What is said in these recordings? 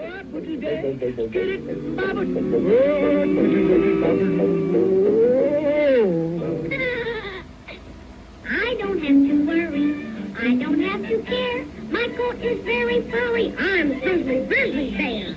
I don't have to worry. I don't have to care. My coat is very furry. I'm Grizzly Bear.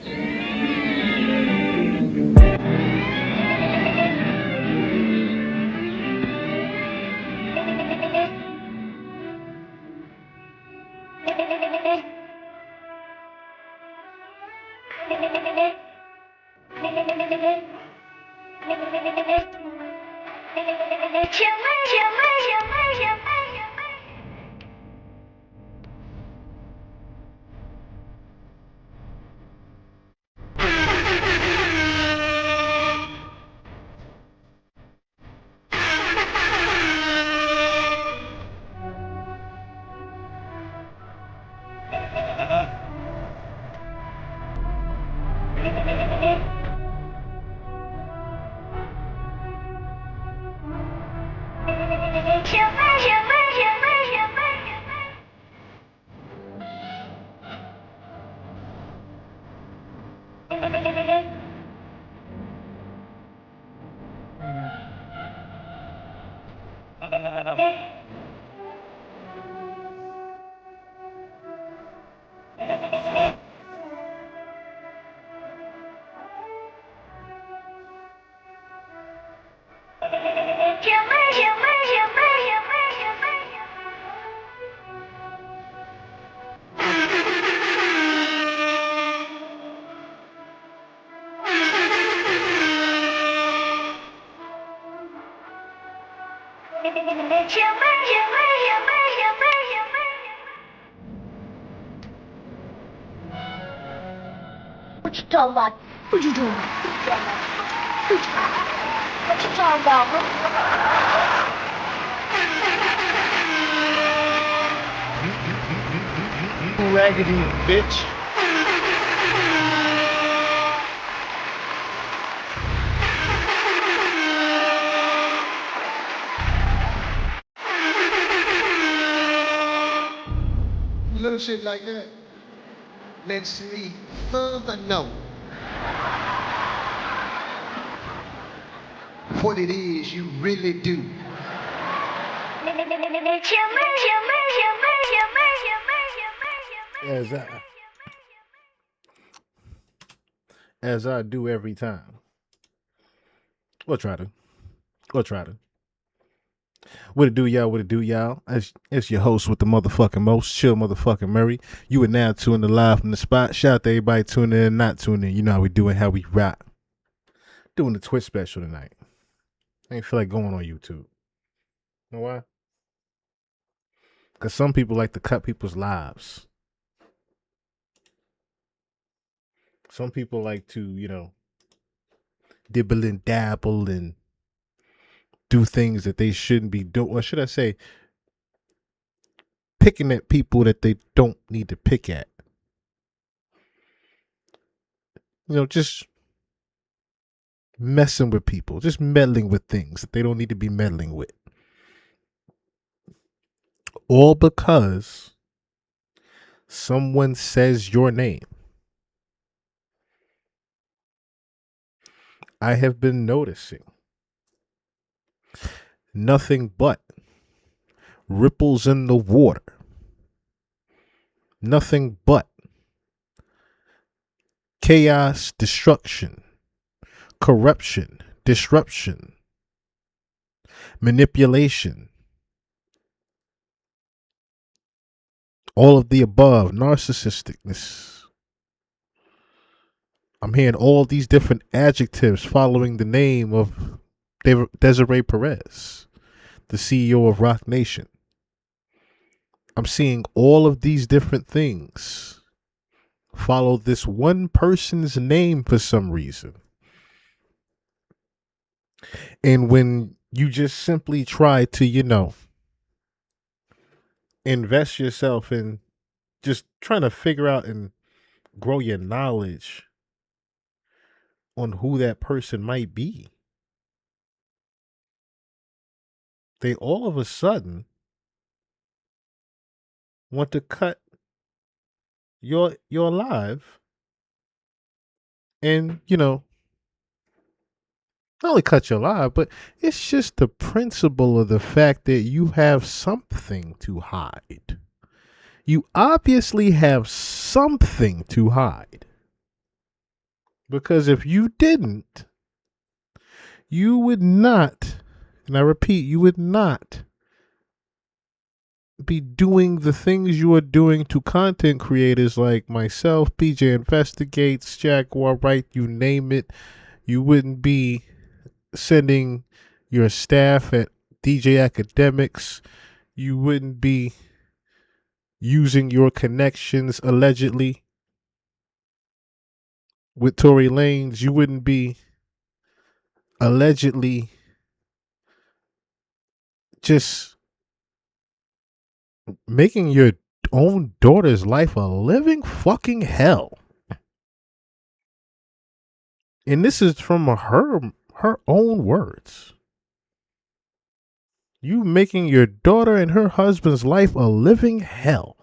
What you talking about? What you doing? What you talking about? Raggedy bitch. Little shit like that lets me further know what it is you really do. As I do every time. We'll try to. What it do, y'all? What it do, y'all? It's your host with the motherfucking most, Chill motherfucking Murray. You are now tuning in live from the spot. Shout out to everybody tuning in and not tuning in. You know how we do it, how we rock. Doing the Twitch special tonight. I ain't feel like going on YouTube. You know why? Because some people like to cut people's lives. Some people like to, dibble and dabble and do things that they shouldn't be doing. Or should I say, picking at people that they don't need to pick at. Just messing with people. Just meddling with things that they don't need to be meddling with. All because someone says your name. I have been noticing nothing but ripples in the water. Nothing but chaos, destruction, corruption, disruption, manipulation. All of the above, narcissisticness. I'm hearing all these different adjectives following the name of Desiree Perez, the CEO of Rock Nation. I'm seeing all of these different things follow this one person's name for some reason. And when you just simply try to, invest yourself in just trying to figure out and grow your knowledge on who that person might be, they all of a sudden want to cut your life And, not only cut your lie, but it's just the principle of the fact that you have something to hide. You obviously have something to hide. Because if you didn't, you would not, and I repeat, you would not be doing the things you are doing to content creators like myself, PJ Investigates, Jaguar Wright, you name it. You wouldn't be sending your staff at DJ Academics. You wouldn't be using your connections allegedly with Tory Lanez. You wouldn't be allegedly just making your own daughter's life a living fucking hell. And this is from her own words. You making your daughter and her husband's life a living hell.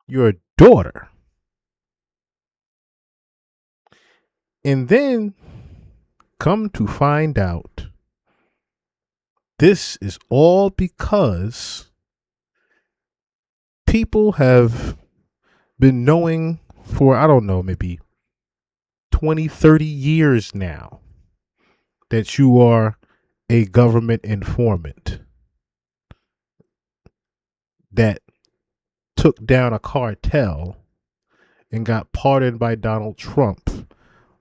Your daughter. And then come to find out, this is all because people have been knowing for, I don't know, maybe 20, 30 years now that you are a government informant that took down a cartel and got pardoned by Donald Trump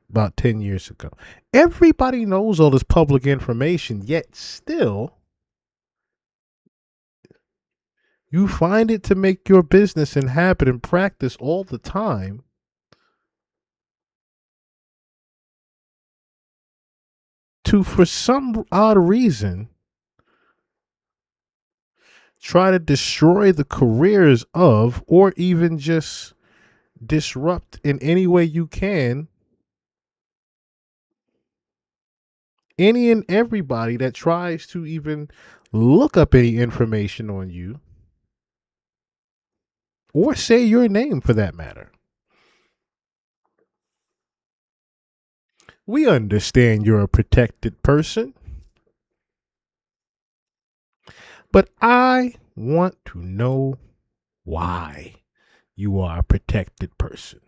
about 10 years ago. Everybody knows all this public information, yet still you find it to make your business and habit and practice all the time to, for some odd reason, try to destroy the careers of, or even just disrupt in any way you can, any and everybody that tries to even look up any information on you or say your name for that matter. We understand you're a protected person, but I want to know why you are a protected person.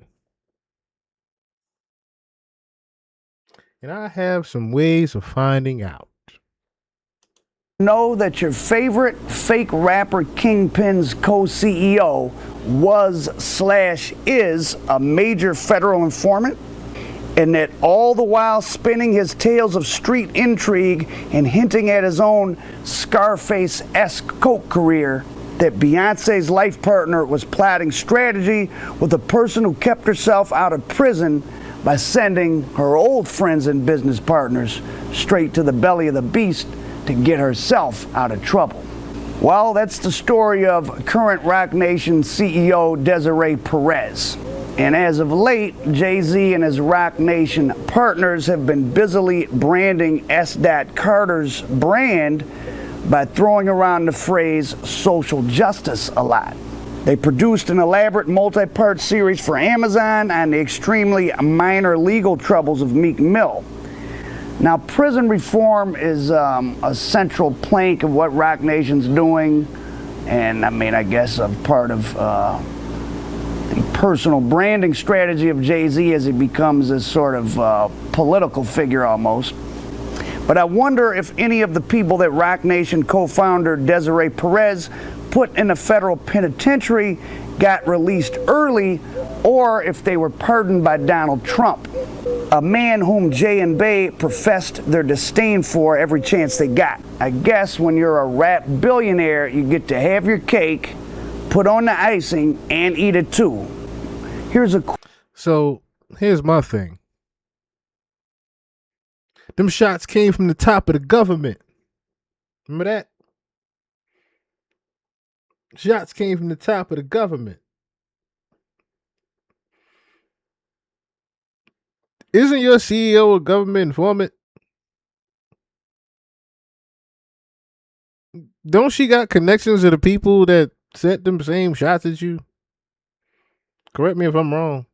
And I have some ways of finding out. Know that your favorite fake rapper Kingpin's co-CEO was/is a major federal informant, and that all the while spinning his tales of street intrigue and hinting at his own Scarface-esque coke career, that Beyonce's life partner was plotting strategy with a person who kept herself out of prison by sending her old friends and business partners straight to the belly of the beast to get herself out of trouble. Well, that's the story of current Roc Nation CEO Desiree Perez. And as of late, Jay-Z and his Roc Nation partners have been busily branding S. Carter's brand by throwing around the phrase social justice a lot. They produced an elaborate multi-part series for Amazon on the extremely minor legal troubles of Meek Mill. Now, prison reform is a central plank of what Roc Nation's doing, and I guess a part of the personal branding strategy of Jay-Z as he becomes this sort of political figure almost. But I wonder if any of the people that Roc Nation co-founder Desiree Perez put in a federal penitentiary got released early, or if they were pardoned by Donald Trump, a man whom Jay and Bay professed their disdain for every chance they got. I guess when you're a rap billionaire, you get to have your cake, put on the icing, and eat it too. So here's my thing. Them shots came from the top of the government. Remember that? Shots came from the top of the government. Isn't your CEO a government informant? Don't she got connections to the people that sent them same shots at you? Correct me if I'm wrong.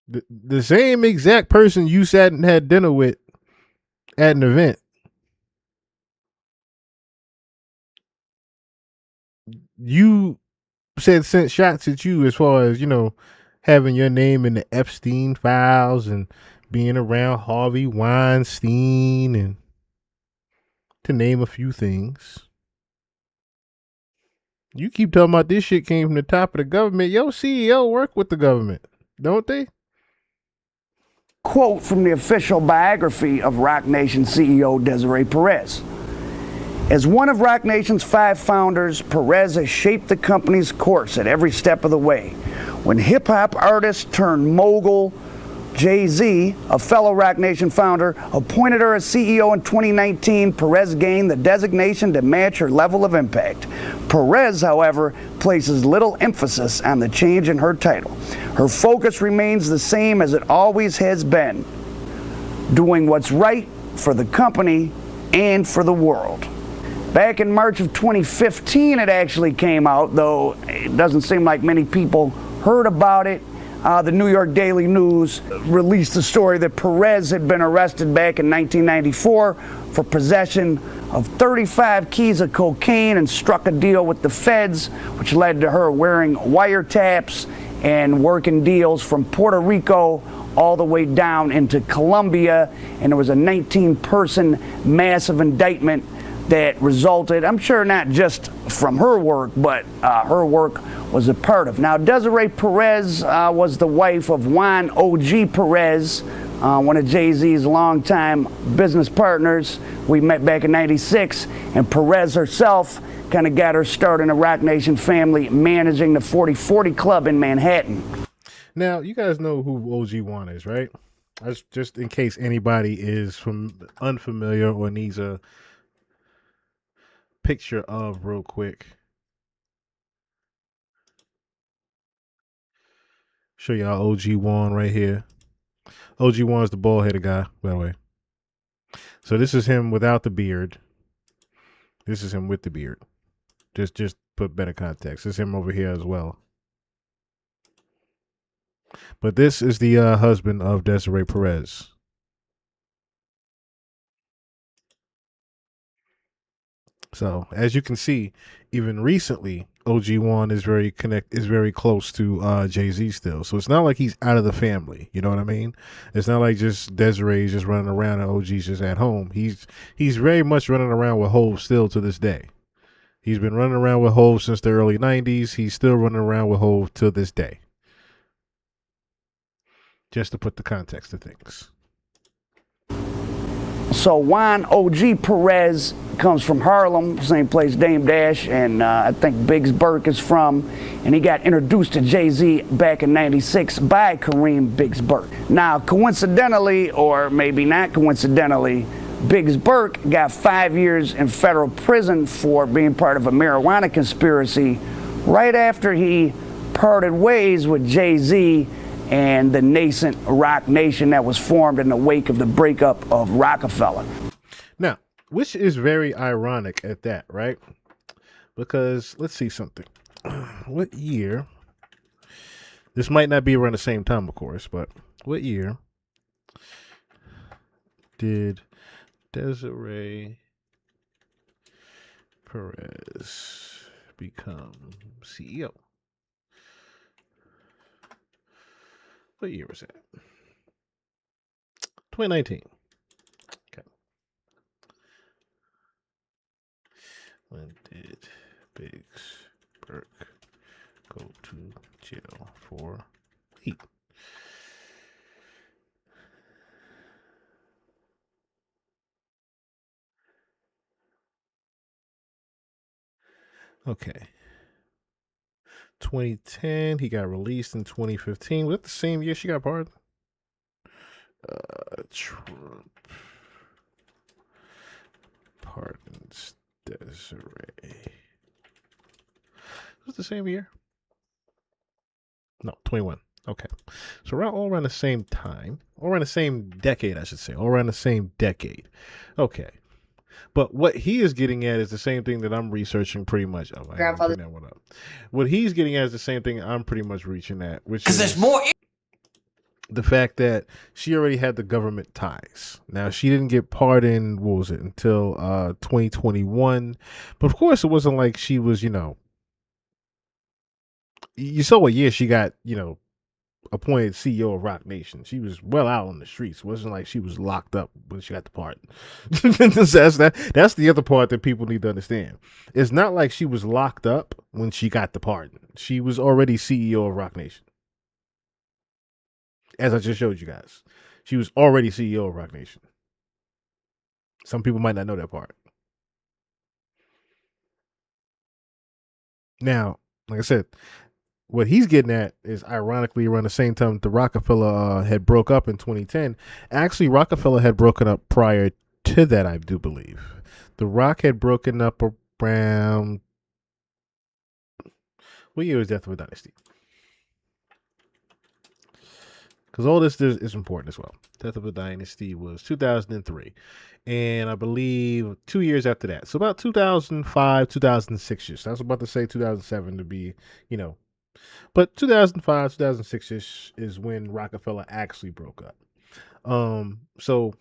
The same exact person you sat and had dinner with at an event. You said sent shots at you as far as, having your name in the Epstein files and being around Harvey Weinstein, and to name a few things. You keep talking about this shit came from the top of the government. Yo, CEO work with the government, don't they? Quote from the official biography of Roc Nation CEO Desiree Perez. As one of Roc Nation's 5 founders, Perez has shaped the company's course at every step of the way. When hip-hop artist turned mogul Jay-Z, a fellow Roc Nation founder, appointed her as CEO in 2019, Perez gained the designation to match her level of impact. Perez, however, places little emphasis on the change in her title. Her focus remains the same as it always has been, doing what's right for the company and for the world. Back in March of 2015, it actually came out, though it doesn't seem like many people heard about it. The New York Daily News released the story that Perez had been arrested back in 1994 for possession of 35 keys of cocaine and struck a deal with the feds, which led to her wearing wiretaps and working deals from Puerto Rico all the way down into Colombia. And there was a 19-person massive indictment that resulted, I'm sure not just from her work, but her work was a part of. Now, Desiree Perez was the wife of Juan O.G. Perez, one of Jay-Z's longtime business partners. We met back in '96, and Perez herself kind of got her start in the Roc Nation family, managing the 4040 Club in Manhattan. Now, you guys know who OG Juan is, right? Just in case anybody is unfamiliar or needs a picture of real quick. Show y'all OG Juan right here. OG Juan's the bald-headed guy, by the way. So this is him without the beard. This is him with the beard. Just put better context. This is him over here as well. But this is the husband of Desiree Perez. So as you can see, even recently, OG Juan is very close to Jay-Z still. So it's not like he's out of the family. You know what I mean? It's not like just Desiree's just running around and OG's just at home. He's very much running around with Hov still to this day. He's been running around with Hov since the early 90s. He's still running around with Hov to this day. Just to put the context to things. So Juan O.G. Perez comes from Harlem, same place Dame Dash and I think Biggs Burke is from, and he got introduced to Jay-Z back in '96 by Kareem Biggs Burke. Now, coincidentally, or maybe not coincidentally, Biggs Burke got 5 years in federal prison for being part of a marijuana conspiracy right after he parted ways with Jay-Z and the nascent Roc Nation that was formed in the wake of the breakup of Rockefeller. Now, which is very ironic at that, right? Because let's see something. What year? This might not be around the same time, of course, but what year did Desiree Perez become CEO? What year was that? 2019. Okay. When did Biggs Burke go to jail for weed? Okay. 2010. He got released in 2015. Was that the same year she got pardoned? Trump pardons Desiree. Was it the same year? No, 21. Okay. So we're all around the same time. All around the same decade, I should say. All around the same decade. Okay. But what he is getting at is the same thing that I'm researching pretty much. Oh, I Grandfather. bring that one up. What he's getting at is the same thing I'm pretty much reaching at, which Because is there's more. the fact that she already had the government ties. Now, she didn't get pardoned, what was it, until 2021. But of course, it wasn't like she was, you saw what year she got, appointed CEO of Rock Nation. She was well out on the streets. It wasn't like she was locked up when she got the pardon. That's the other part that people need to understand. It's not like she was locked up when she got the pardon. She was already CEO of Rock Nation. As I just showed you guys, she was already CEO of Rock Nation. Some people might not know that part. Now, like I said, what he's getting at is ironically around the same time the Rockefeller had broke up in 2010. Actually, Rockefeller had broken up prior to that, I do believe. The Rock had broken up around, what year was Death of a Dynasty? Because all this is important as well. Death of a Dynasty was 2003. And I believe 2 years after that. So about 2005, 2006-ish. I was about to say 2007 to be, But 2005, 2006-ish is when Rockefeller actually broke up. So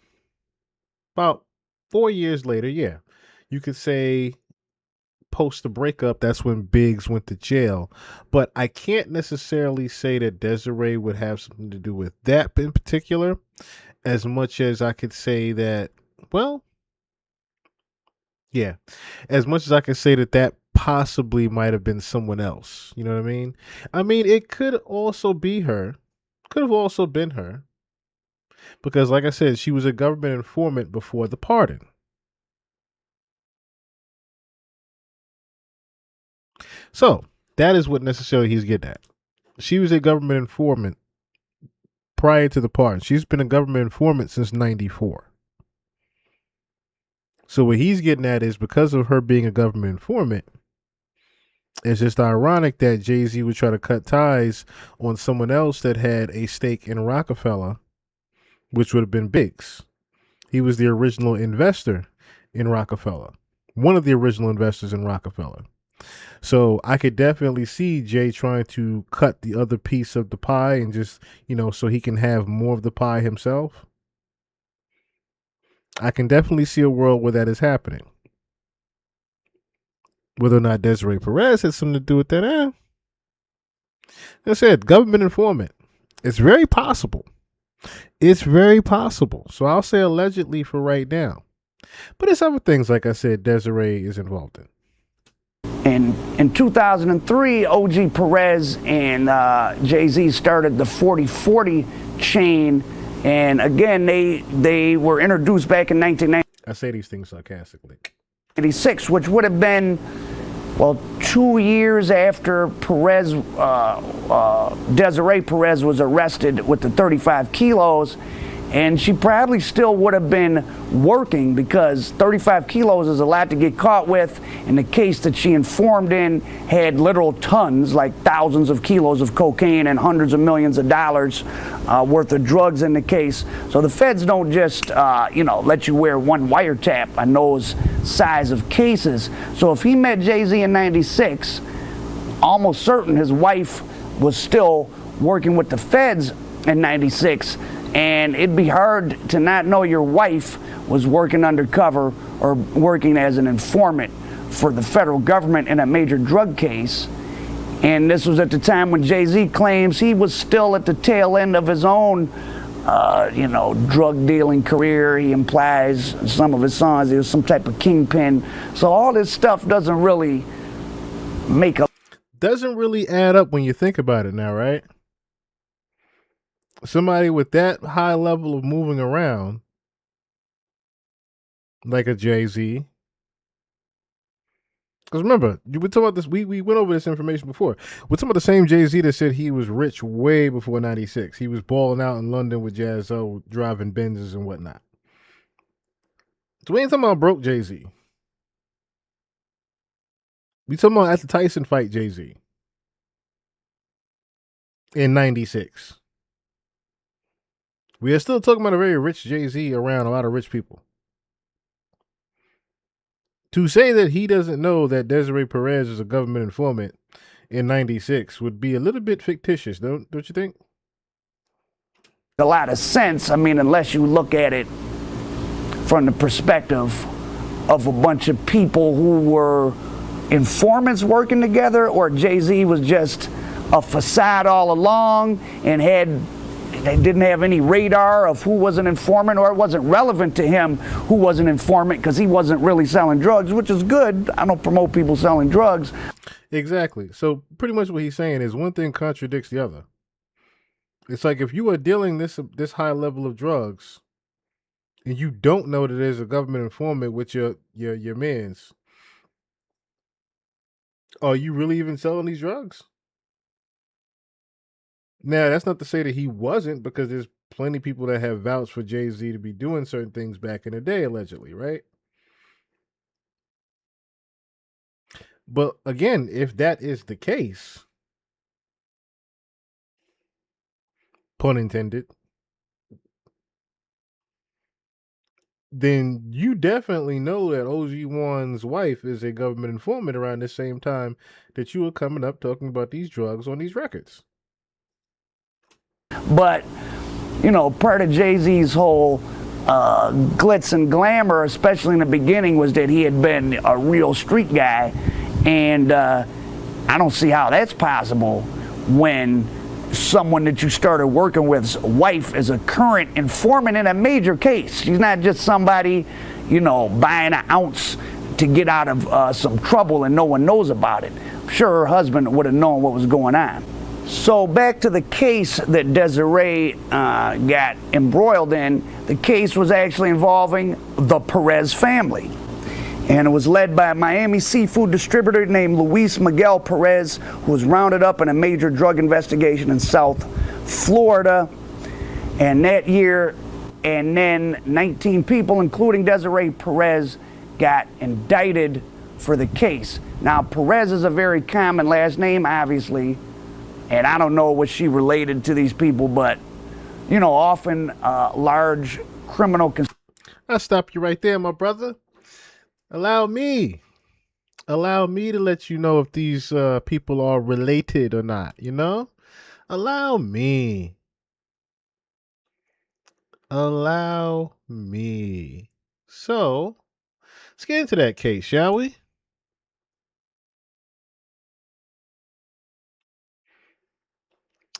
about 4 years later, yeah, you could say post the breakup, that's when Biggs went to jail. But I can't necessarily say that Desiree would have something to do with that in particular, as much as I could say that, well, yeah, as much as I could say that possibly might have been someone else. You know what I mean? I mean, it could also be her. Could have also been her. Because, like I said, she was a government informant before the pardon. So, that is what necessarily he's getting at. She was a government informant prior to the pardon. She's been a government informant since 94. So, what he's getting at is because of her being a government informant, it's just ironic that Jay-Z would try to cut ties on someone else that had a stake in Rockefeller, which would have been Biggs. He was the original investor in Rockefeller, one of the original investors in Rockefeller. So I could definitely see Jay trying to cut the other piece of the pie and just, so he can have more of the pie himself. I can definitely see a world where that is happening. Whether or not Desiree Perez had something to do with that, Like I said, government informant. It's very possible. It's very possible. So I'll say allegedly for right now. But it's other things, like I said, Desiree is involved in. And in 2003, OG Perez and Jay-Z started the 40/40 chain. And again, they were introduced back in 1990. I say these things sarcastically. 86, which would have been, 2 years after Desiree Perez was arrested with the 35 kilos, and she probably still would have been working because 35 kilos is a lot to get caught with, and the case that she informed in had literal tons, like thousands of kilos of cocaine and hundreds of millions of dollars worth of drugs in the case. So the feds don't just, let you wear one wiretap on those size of cases. So if he met Jay-Z in 96, almost certain his wife was still working with the feds in 96. And it'd be hard to not know your wife was working undercover or working as an informant for the federal government in a major drug case. And this was at the time when Jay-Z claims he was still at the tail end of his own, drug dealing career. He implies in some of his songs he was some type of kingpin. So all this stuff doesn't really doesn't really add up when you think about it now, right? Somebody with that high level of moving around, like a Jay-Z. Because remember, we talked about this. We went over this information before. We're talking about the same Jay-Z that said he was rich way before 96. He was balling out in London with Jazzo, driving Benzes and whatnot. So we ain't talking about broke Jay-Z. We talking about at the Tyson fight Jay-Z in 96. We are still talking about a very rich Jay-Z around a lot of rich people. To say that he doesn't know that Desiree Perez is a government informant in 96 would be a little bit fictitious, don't you think? A lot of sense. I mean, unless you look at it from the perspective of a bunch of people who were informants working together, or Jay-Z was just a facade all along and they didn't have any radar of who was an informant, or it wasn't relevant to him who was an informant because he wasn't really selling drugs, which is good. I don't promote people selling drugs. Exactly. So pretty much what he's saying is one thing contradicts the other. It's like if you are dealing this high level of drugs and you don't know that there's a government informant with your mans, are you really even selling these drugs? Now, that's not to say that he wasn't, because there's plenty of people that have vouched for Jay-Z to be doing certain things back in the day, allegedly, right? But again, if that is the case, pun intended, then you definitely know that OG1's wife is a government informant around the same time that you were coming up talking about these drugs on these records. But, you know, part of Jay-Z's whole glitz and glamour, especially in the beginning, was that he had been a real street guy. And I don't see how that's possible when someone that you started working with's wife is a current informant in a major case. She's not just somebody, you know, buying an ounce to get out of some trouble and no one knows about it. I'm sure her husband would have known what was going on. So back to the case that Desiree got embroiled in. The case was actually involving the Perez family. And it was led by a Miami seafood distributor named Luis Miguel Perez, who was rounded up in a major drug investigation in South Florida. And that year, and then 19 people, including Desiree Perez, got indicted for the case. Now, Perez is a very common last name, obviously. And I don't know what she related to these people, but, you know, often large criminal... I'll stop you right there, my brother. Allow me to let you know if these people are related or not, you know? Allow me. So, let's get into that case, shall we?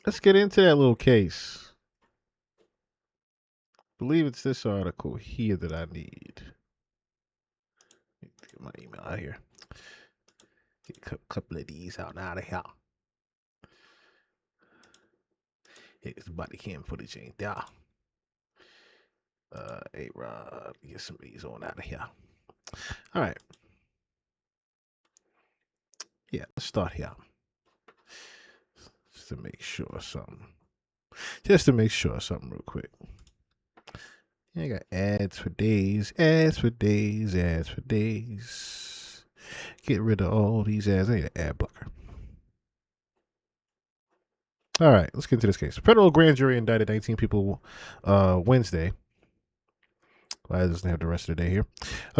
Let's get into that little case. I believe it's this article here that I need. Get my email out here. Get a couple of these out of here. It's body cam footage ain't there. Hey Rob, get some of these on out of here. All right. Yeah, let's start here. Just to make sure something real quick. I got ads for days. Get rid of all these ads. I need an ad blocker. All right, let's get into this case. Federal grand jury indicted 19 people Wednesday. Well, it doesn't have the rest of the day here.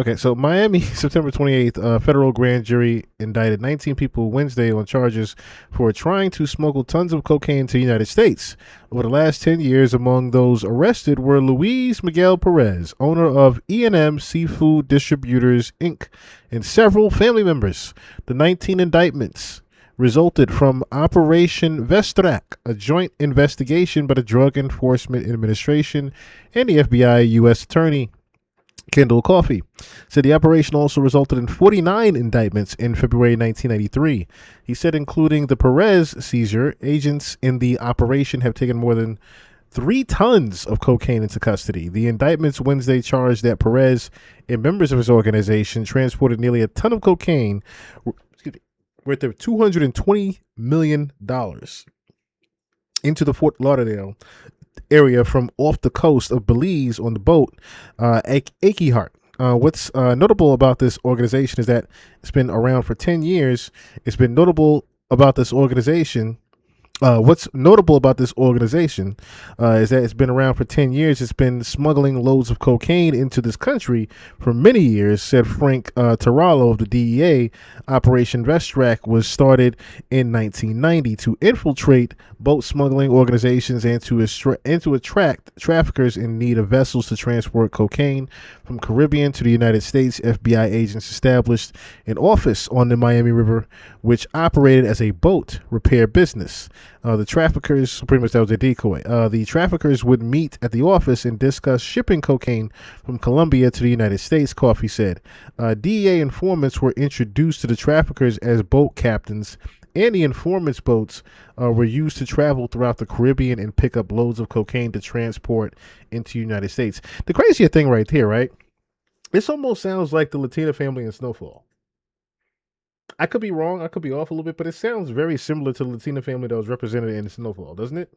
Okay, so Miami, September 28th, federal grand jury indicted 19 people Wednesday on charges for trying to smuggle tons of cocaine to the United States. Over the last 10 years, among those arrested were Luis Miguel Perez, owner of E&M Seafood Distributors, Inc., and several family members. The 19 indictments resulted from Operation Vestrak, a joint investigation by the Drug Enforcement Administration and the FBI U.S. Attorney Kendall Coffey said the operation also resulted in 49 indictments in February 1993. He said, including the Perez seizure, agents in the operation have taken more than 3 tons of cocaine into custody. The indictments Wednesday charged that Perez and members of his organization transported nearly a ton of cocaine worth of $220 million into the Fort Lauderdale area from off the coast of Belize on the boat Akihart. What's notable about this organization is that it's been around for 10 years. It's been notable about this organization What's notable about this organization is that it's been around for 10 years. It's been smuggling loads of cocaine into this country for many years, said Frank Tarallo of the DEA. Operation Vestrac was started in 1990 to infiltrate boat smuggling organizations and to attract traffickers in need of vessels to transport cocaine from Caribbean to the United States. FBI agents established an office on the Miami River, which operated as a boat repair business. The traffickers, pretty much that was a decoy. The traffickers would meet at the office and discuss shipping cocaine from Colombia to the United States, Coffey said. DEA informants were introduced to the traffickers as boat captains, and the informants' boats were used to travel throughout the Caribbean and pick up loads of cocaine to transport into the United States. The craziest thing right here, right? This almost sounds like the Latina family in Snowfall. I could be wrong. I could be off a little bit, but it sounds very similar to the Latina family that was represented in Snowfall, doesn't it?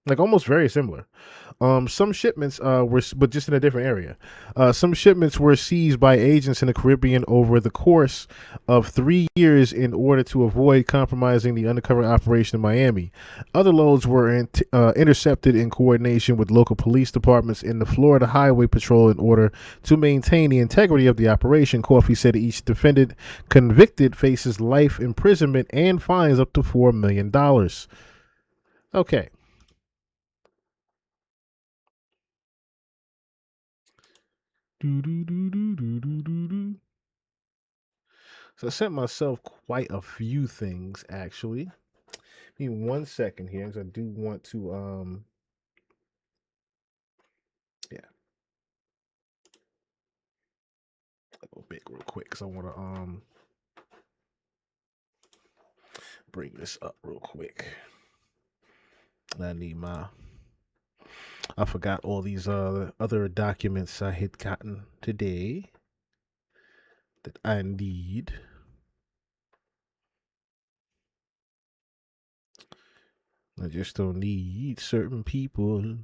Like almost very similar. Some shipments were, but just in a different area. Some shipments were seized by agents in the Caribbean over the course of 3 years in order to avoid compromising the undercover operation in Miami. Other loads were intercepted in coordination with local police departments in the Florida Highway Patrol in order to maintain the integrity of the operation. Coffey said each defendant convicted faces life imprisonment and fines up to $4 million. Okay. So I sent myself quite a few things actually. Give me 1 second here, because I do want to yeah, go big real quick because I want to bring this up real quick. I forgot all these other documents I had gotten today that I need. I just don't need certain people.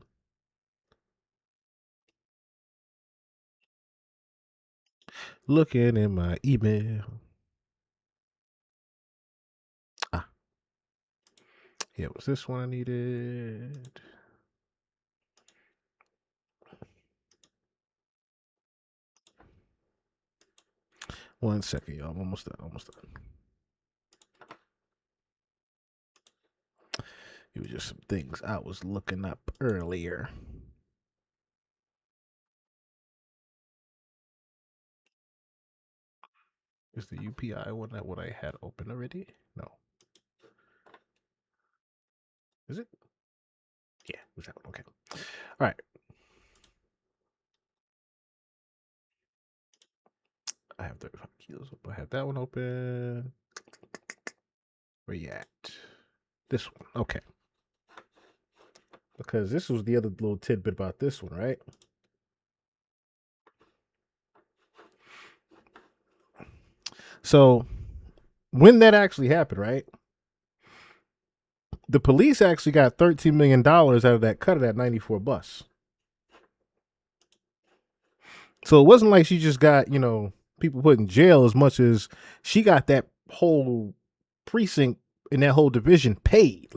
Looking in my email. Yeah, was this one I needed? One second, y'all. I'm almost done. It was just some things I was looking up earlier. Is the UPI one that what I had open already? No. Is it? Yeah, it was that one. Okay. All right. I have 35 kilos. I have that one open. Where you at? This one. Okay. Because this was the other little tidbit about this one, right? So when that actually happened, right? The police actually got $13 million out of that cut of that 94 bus. So it wasn't like she just got, people put in jail as much as she got that whole precinct in that whole division paid.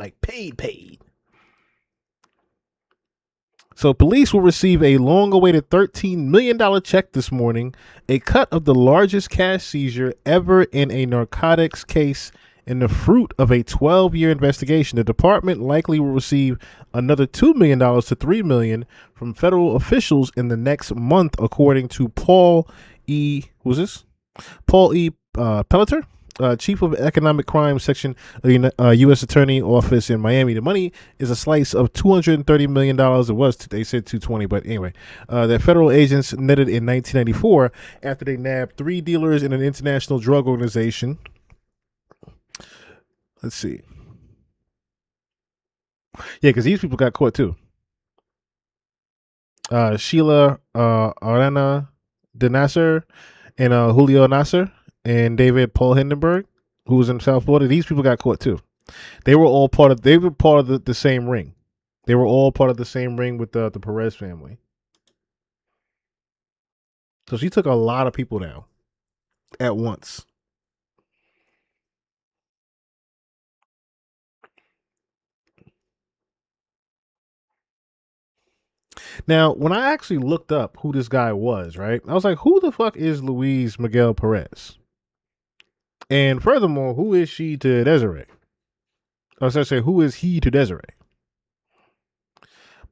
So police will receive a long-awaited $13 million check this morning, a cut of the largest cash seizure ever in a narcotics case and the fruit of a 12-year investigation. The department likely will receive another $2 million to $3 million from federal officials in the next month, according to Paul E. Pelleter, Chief of Economic Crime Section of the U.S. Attorney Office in Miami. The money is a slice of $230 million. It was, they said 220, but anyway, that federal agents netted in 1994 after they nabbed 3 dealers in an international drug organization. Let's see. Yeah, because these people got caught too. Sheila Arana de Nasser and Julio Nasser and David Paul Hindenburg, who was in South Florida. These people got caught too. They were part of the same ring. They were all part of the same ring with the Perez family. So she took a lot of people down at once. Now, when I actually looked up who this guy was, right, I was like, who the fuck is Luis Miguel Perez? And furthermore, who is she to Desiree? Or should I say, who is he to Desiree?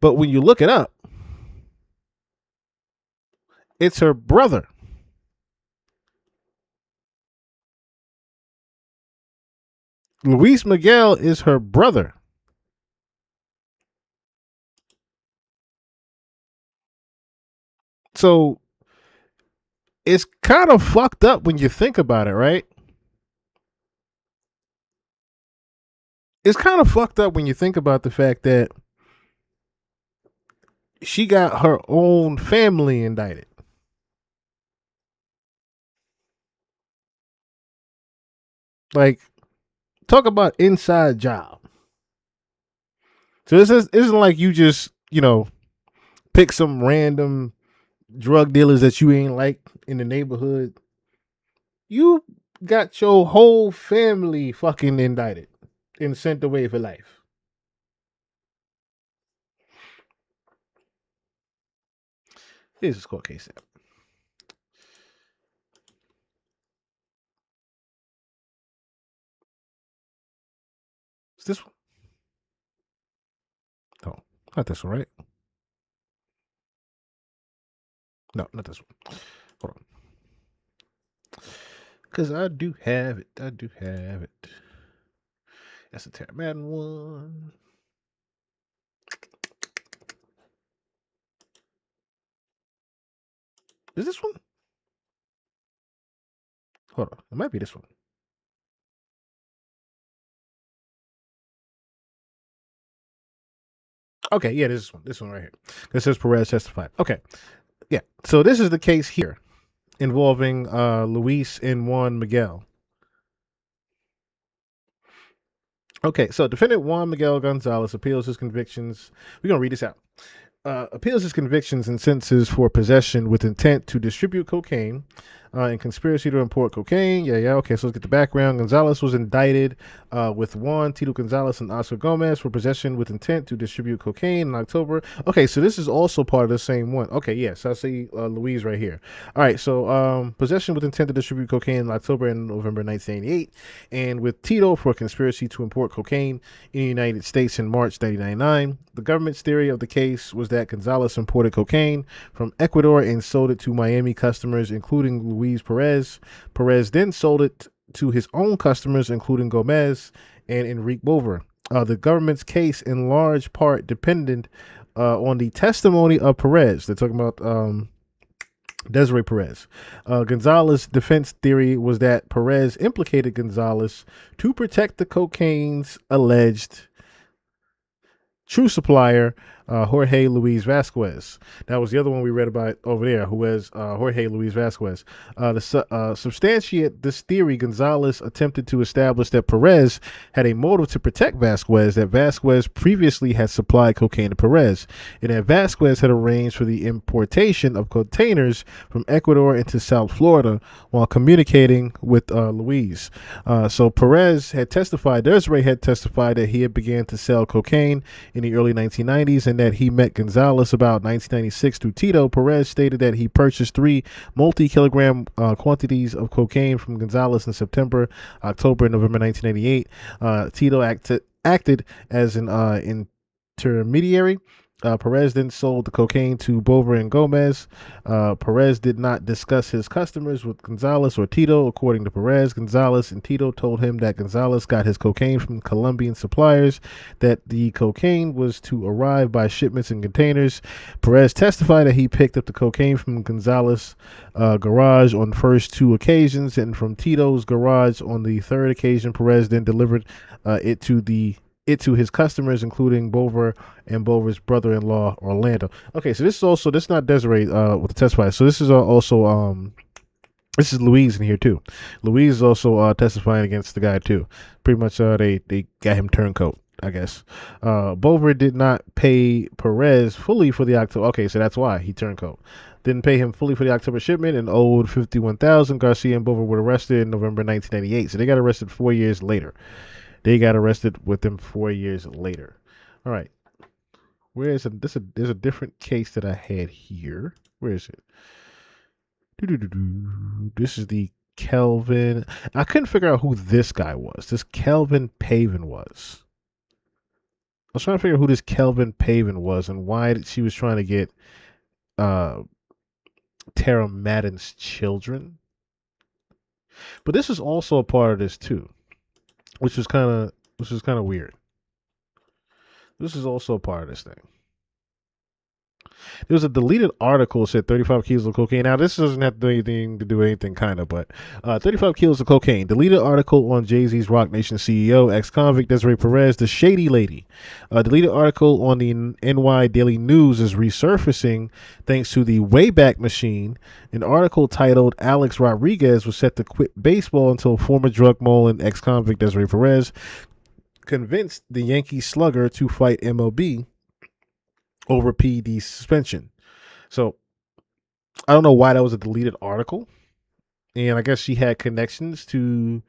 But when you look it up, it's her brother. Luis Miguel is her brother. So it's kind of fucked up when you think about it, right? It's kind of fucked up when you think about the fact that she got her own family indicted. Like, talk about inside job. So this isn't like you just, pick some random drug dealers that you ain't like in the neighborhood. You got your whole family fucking indicted and sent away for life. Here's this court case. Is this one? No, not this one, right? No, not this one. Hold on. Because I do have it. That's a Terry Madden one. Is this one? Hold on. It might be this one. Okay, yeah, this one. This one right here. This says Perez testified. Okay. Yeah. So this is the case here involving Luis and Juan Miguel. Okay, so defendant Juan Miguel Gonzalez appeals his convictions. We're going to read this out. Appeals his convictions and sentences for possession with intent to distribute cocaine and conspiracy to import cocaine. Yeah. Okay, so let's get the background. Gonzalez was indicted with Juan Tito Gonzalez and Oscar Gomez for possession with intent to distribute cocaine in October. Okay, so this is also part of the same one. Okay, yes, I see Louise right here. All right, so possession with intent to distribute cocaine in October and November 1988, and with Tito for conspiracy to import cocaine in the United States in March 1999. The government's theory of the case was that Gonzalez imported cocaine from Ecuador and sold it to Miami customers, including Luis Perez. Perez then sold it to his own customers, including Gomez and Enrique Bover. The government's case, in large part, depended on the testimony of Perez. They're talking about Desiree Perez. Gonzalez's defense theory was that Perez implicated Gonzalez to protect the cocaine's alleged true supplier, Jorge Luis Vasquez. That was the other one we read about over there, who was Jorge Luis Vasquez. To substantiate this theory, Gonzalez attempted to establish that Perez had a motive to protect Vasquez, that Vasquez previously had supplied cocaine to Perez, and that Vasquez had arranged for the importation of containers from Ecuador into South Florida while communicating with Luis. So Perez had testified, Desiree had testified that he had began to sell cocaine in the early 1990s and that he met Gonzalez about 1996 through Tito. Perez stated that he purchased 3 multi-kilogram quantities of cocaine from Gonzalez in September, October, and November 1998. Tito acted as an intermediary. Perez then sold the cocaine to Bover and Gomez. Perez did not discuss his customers with Gonzalez or Tito. According to Perez, Gonzalez and Tito told him that Gonzalez got his cocaine from Colombian suppliers, that the cocaine was to arrive by shipments in containers. Perez testified that he picked up the cocaine from Gonzalez's garage on the first 2 occasions and from Tito's garage on the 3rd occasion. Perez then delivered it to his customers, including Bover and Bover's brother-in-law, Orlando. Okay, so this is not Desiree with the testify. So this is also this is Louise in here too. Louise is also testifying against the guy too. Pretty much they got him turncoat, I guess. Bover did not pay Perez fully for the October. Okay, so that's why he turncoat. Didn't pay him fully for the October shipment and owed $51,000. Garcia and Bover were arrested in November 1998. So they got arrested 4 years later. They got arrested with them 4 years later. All right. Where is it? There's a different case that I had here. Where is it? Doo-doo-doo-doo. This is the Kelvin. I couldn't figure out who this guy was. This Kelvin Pavin was. I was trying to figure out who this Kelvin Pavin was and why she was trying to get uh Tara Madden's children. But this is also a part of this too, which is kind of weird. This is also a part of this thing. There was a deleted article that said 35 kilos of cocaine. Now, this doesn't have to do anything to do anything, kind of, but 35 kilos of cocaine. Deleted article on Jay-Z's Rock Nation CEO, ex-convict Desiree Perez, the Shady Lady. Deleted article on the NY Daily News is resurfacing thanks to the Wayback Machine. An article titled Alex Rodriguez was set to quit baseball until former drug mole and ex-convict Desiree Perez convinced the Yankee slugger to fight MLB over PED suspension. So I don't know why that was a deleted article, and I guess she had connections to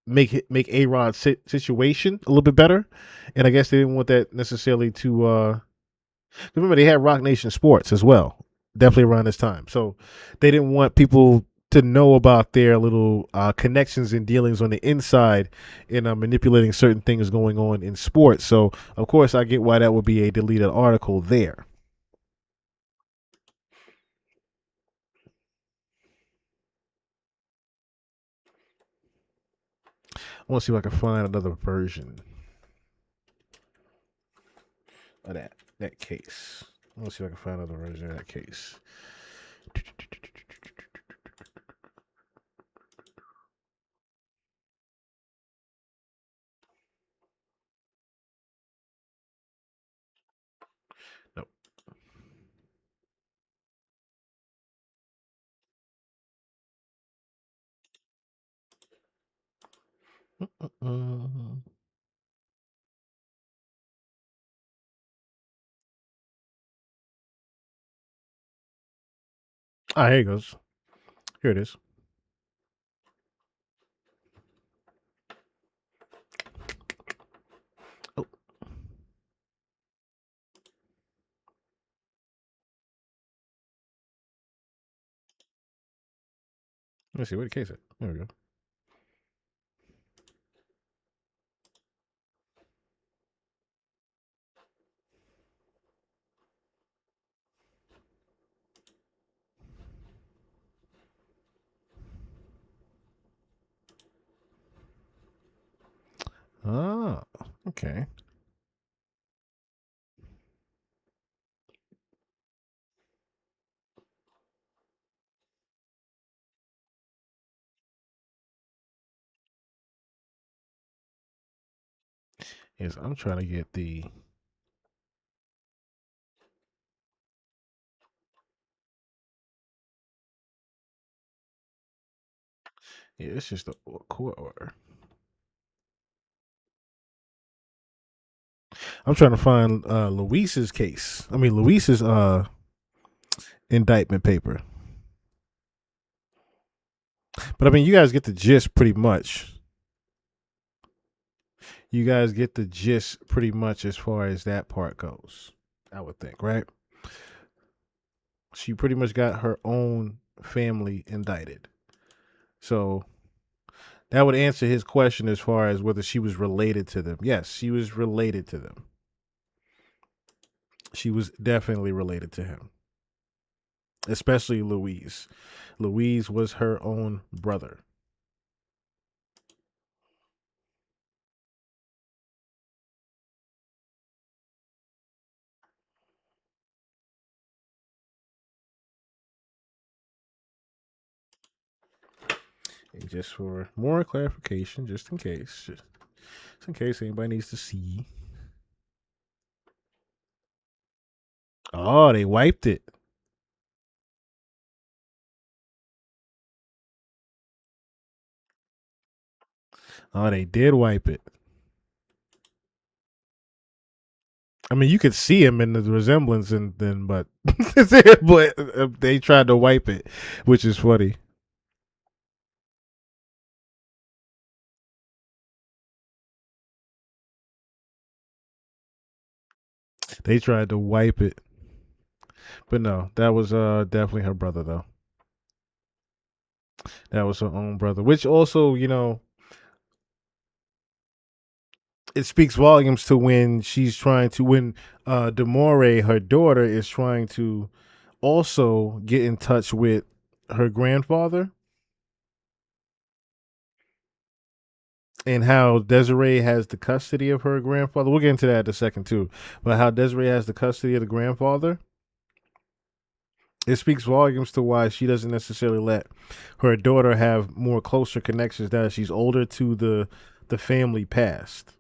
make A-Rod's situation a little bit better, and I guess they didn't want that necessarily to. Remember, they had Rock Nation Sports as well, definitely around this time, so they didn't want people to know about their little connections and dealings on the inside in manipulating certain things going on in sports. So, of course, I get why that would be a deleted article there. I want to see if I can find another version of that case. I want to see if I can find another version of that case. Nope. Ah, here it goes. Here it is. Oh, let's see where the case is. There we go. Ah, okay. Yes, I'm trying to get the. Yeah, it's just a court order. I'm trying to find Luis's case. I mean, Luis's indictment paper. But I mean, you guys get the gist pretty much. You guys get the gist pretty much as far as that part goes. I would think, right? She pretty much got her own family indicted. So that would answer his question as far as whether she was related to them. Yes, she was related to them. She was definitely related to him, especially Louise. Louise was her own brother. And just for more clarification, just in case anybody needs to see. Oh, they wiped it. Oh, they did wipe it. I mean, you could see him in the resemblance, and then, but they tried to wipe it, which is funny. They tried to wipe it. But no, that was definitely her brother though. That was her own brother. Which also, it speaks volumes to when she's trying to when Demore, her daughter, is trying to also get in touch with her grandfather, and how Desiree has the custody of her grandfather. We'll get into that in a second too. But how Desiree has the custody of the grandfather, it speaks volumes to why she doesn't necessarily let her daughter have more closer connections now that she's older to the family past,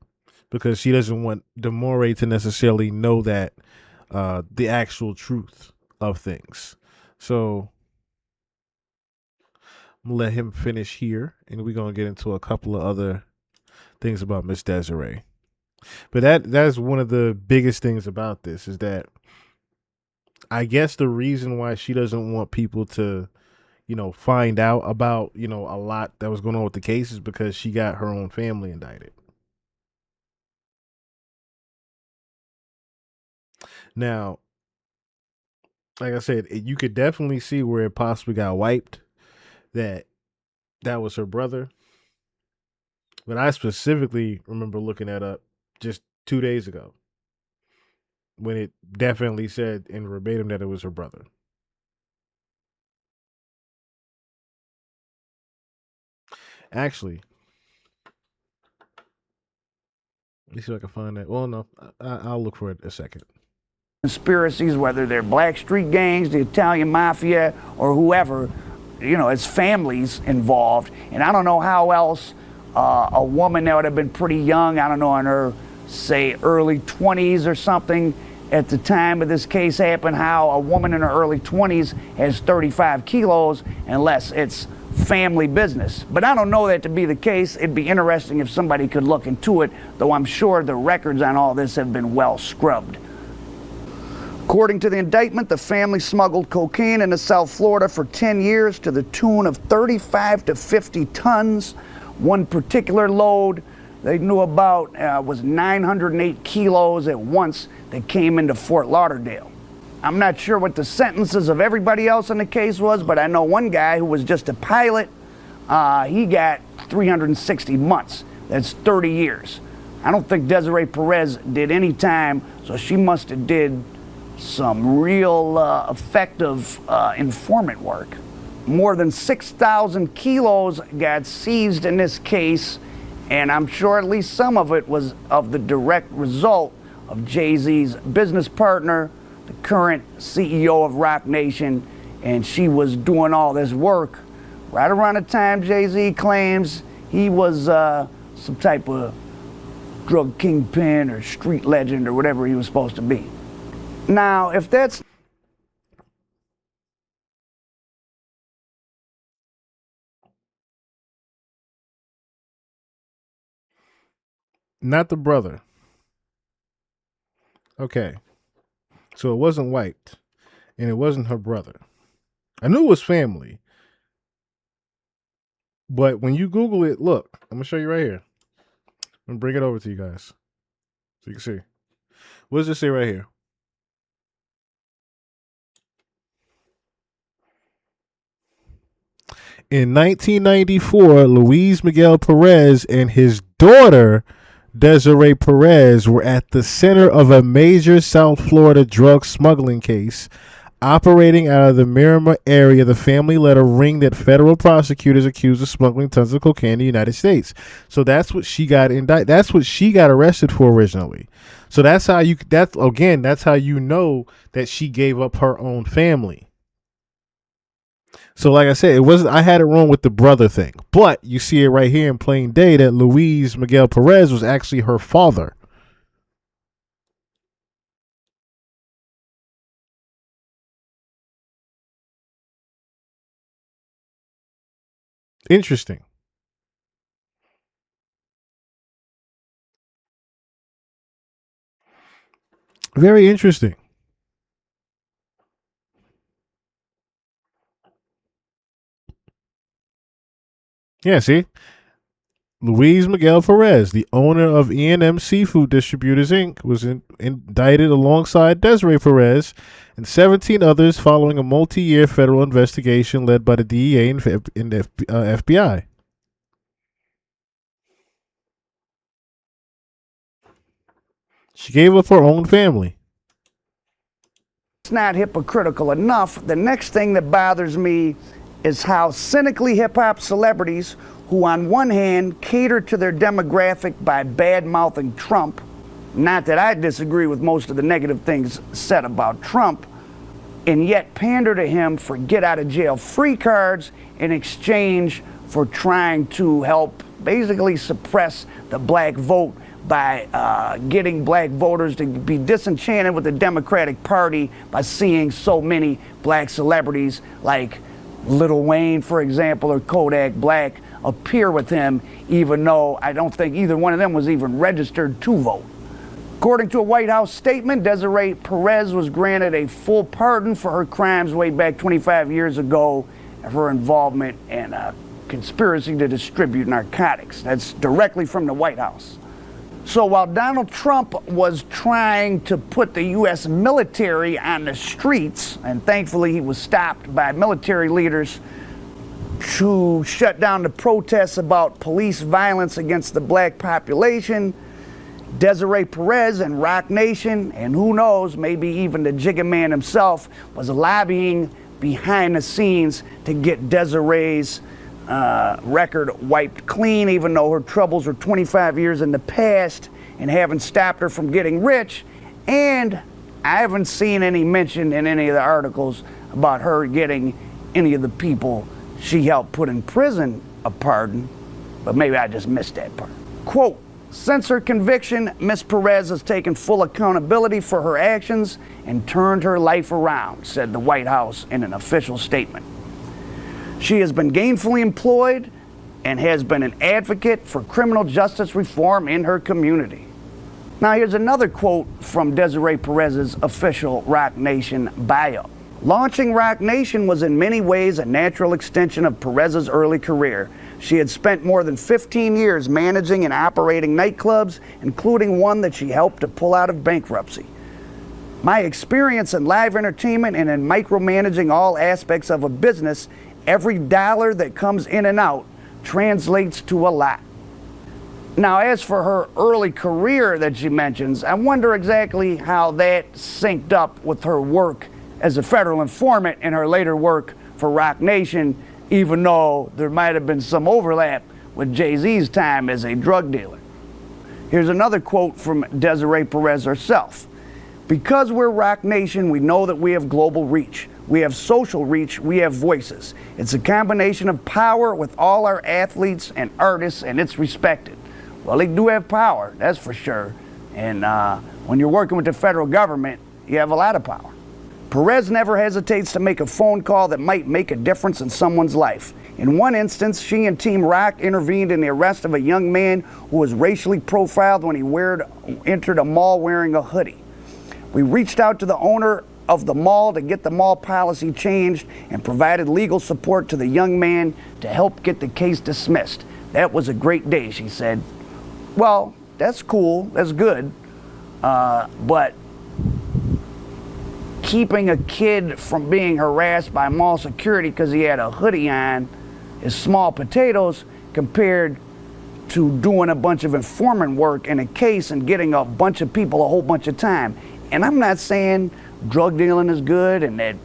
because she doesn't want Demore to necessarily know that the actual truth of things. So I'm gonna let him finish here, and we're gonna get into a couple of other things about Miss Desiree. But that's one of the biggest things about this is that I guess the reason why she doesn't want people to, find out about, a lot that was going on with the case is because she got her own family indicted. Now, like I said, you could definitely see where it possibly got wiped, that was her brother. But I specifically remember looking that up just 2 days ago when it definitely said in verbatim that it was her brother. Actually, let me see if I can find that. Well, no, I'll look for it a second. Conspiracies, whether they're black street gangs, the Italian mafia, or whoever, it's families involved. And I don't know how else a woman that would have been pretty young, I don't know, in her, say, early 20s or something, at the time of this case happened, how a woman in her early 20s has 35 kilos unless it's family business. But I don't know that to be the case. It'd be interesting if somebody could look into it, though I'm sure the records on all this have been well scrubbed. According to the indictment, the family smuggled cocaine into South Florida for 10 years to the tune of 35 to 50 tons. One particular load they knew about was 908 kilos at once that came into Fort Lauderdale. I'm not sure what the sentences of everybody else in the case was, but I know one guy who was just a pilot, he got 360 months. That's 30 years. I don't think Desiree Perez did any time, so she must have did some real effective informant work. More than 6,000 kilos got seized in this case, and I'm sure at least some of it was of the direct result of Jayz's business partner, the current CEO of Roc Nation, and she was doing all this work right around the time Jay-Z claims he was some type of drug kingpin or street legend or whatever he was supposed to be. Now, if that's Not the brother. Okay. So it wasn't wiped, and it wasn't her brother. I knew it was family. But when you Google it, look, I'm going to show you right here. I'm going to bring it over to you guys so you can see. What does it say right here? In 1994, Luis Miguel Perez and his daughter, Desiree Perez, were at the center of a major South Florida drug smuggling case. Operating out of the Miramar area, the family led a ring that federal prosecutors accused of smuggling tons of cocaine in the United States. So that's what she got indicted. That's what she got arrested for originally. So that's how that's how you know that she gave up her own family. So like I said, it wasn't. I had it wrong with the brother thing, but you see it right here in plain day that Luis Miguel Perez was actually her father. Interesting. Very interesting. Yeah, see? Luis Miguel Perez, the owner of E&M Seafood Distributors, Inc., was indicted alongside Desiree Perez and 17 others following a multi-year federal investigation led by the DEA and the FBI. She gave up her own family. It's not hypocritical enough. The next thing that bothers me is how cynically hip-hop celebrities, who on one hand cater to their demographic by bad-mouthing Trump, not that I disagree with most of the negative things said about Trump, and yet pander to him for get-out-of-jail-free cards in exchange for trying to help basically suppress the black vote by getting black voters to be disenchanted with the Democratic Party by seeing so many black celebrities like Lil Wayne, for example, or Kodak Black appear with him, even though I don't think either one of them was even registered to vote. According to a White House statement, Desiree Perez was granted a full pardon for her crimes way back 25 years ago of her involvement in a conspiracy to distribute narcotics. That's directly from the White House. So while Donald Trump was trying to put the U.S. military on the streets, and thankfully he was stopped by military leaders to shut down the protests about police violence against the black population, Desiree Perez and Roc Nation, and who knows, maybe even the Jigga Man himself, was lobbying behind the scenes to get Desiree's record wiped clean, even though her troubles were 25 years in the past and haven't stopped her from getting rich. And I haven't seen any mention in any of the articles about her getting any of the people she helped put in prison a pardon, but maybe I just missed that part. Quote, since her conviction, Ms. Perez has taken full accountability for her actions and turned her life around, said the White House in an official statement. She has been gainfully employed and has been an advocate for criminal justice reform in her community. Now here's another quote from Desiree Perez's official Roc Nation bio. Launching Roc Nation was in many ways a natural extension of Perez's early career. She had spent more than 15 years managing and operating nightclubs, including one that she helped to pull out of bankruptcy. My experience in live entertainment and in micromanaging all aspects of a business, every dollar that comes in and out translates to a lot. Now, as for her early career that she mentions, I wonder exactly how that synced up with her work as a federal informant and her later work for Roc Nation, even though there might have been some overlap with Jay-Z's time as a drug dealer. Here's another quote from Desiree Perez herself. Because we're Roc Nation, we know that we have global reach. We have social reach, we have voices. It's a combination of power with all our athletes and artists, and it's respected. Well, they do have power, that's for sure. And when you're working with the federal government, you have a lot of power. Perez never hesitates to make a phone call that might make a difference in someone's life. In one instance, she and Team Roc intervened in the arrest of a young man who was racially profiled when he entered a mall wearing a hoodie. We reached out to the owner of the mall to get the mall policy changed and provided legal support to the young man to help get the case dismissed. That was a great day, she said. Well, that's cool, that's good, but keeping a kid from being harassed by mall security because he had a hoodie on is small potatoes compared to doing a bunch of informant work in a case and getting a bunch of people a whole bunch of time. And I'm not saying drug dealing is good and that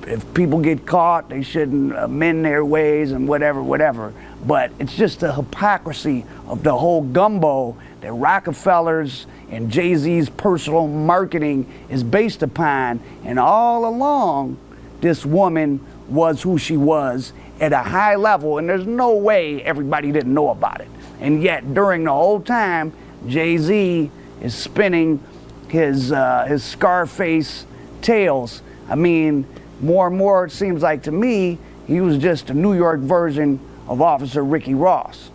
if people get caught, they shouldn't amend their ways and whatever. But it's just the hypocrisy of the whole gumbo that Rockefellers and Jay-Z's personal marketing is based upon. And all along, this woman was who she was at a high level, and there's no way everybody didn't know about it. And yet, during the whole time, Jay-Z is spinning his Scarface tales. I mean, more and more, it seems like to me, he was just a New York version of Officer Ricky Ross.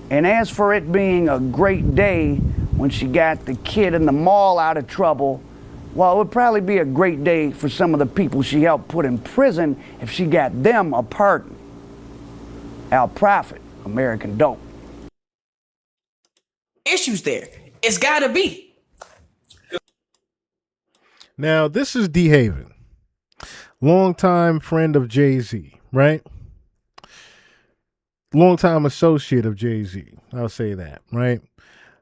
And as for it being a great day when she got the kid in the mall out of trouble, well, it would probably be a great day for some of the people she helped put in prison if she got them a pardon. Al Prophet, American Dope. issues there. It's gotta be. Now, this is D Haven, longtime friend of Jay-Z, right? Longtime associate of Jay-Z. I'll say that, right?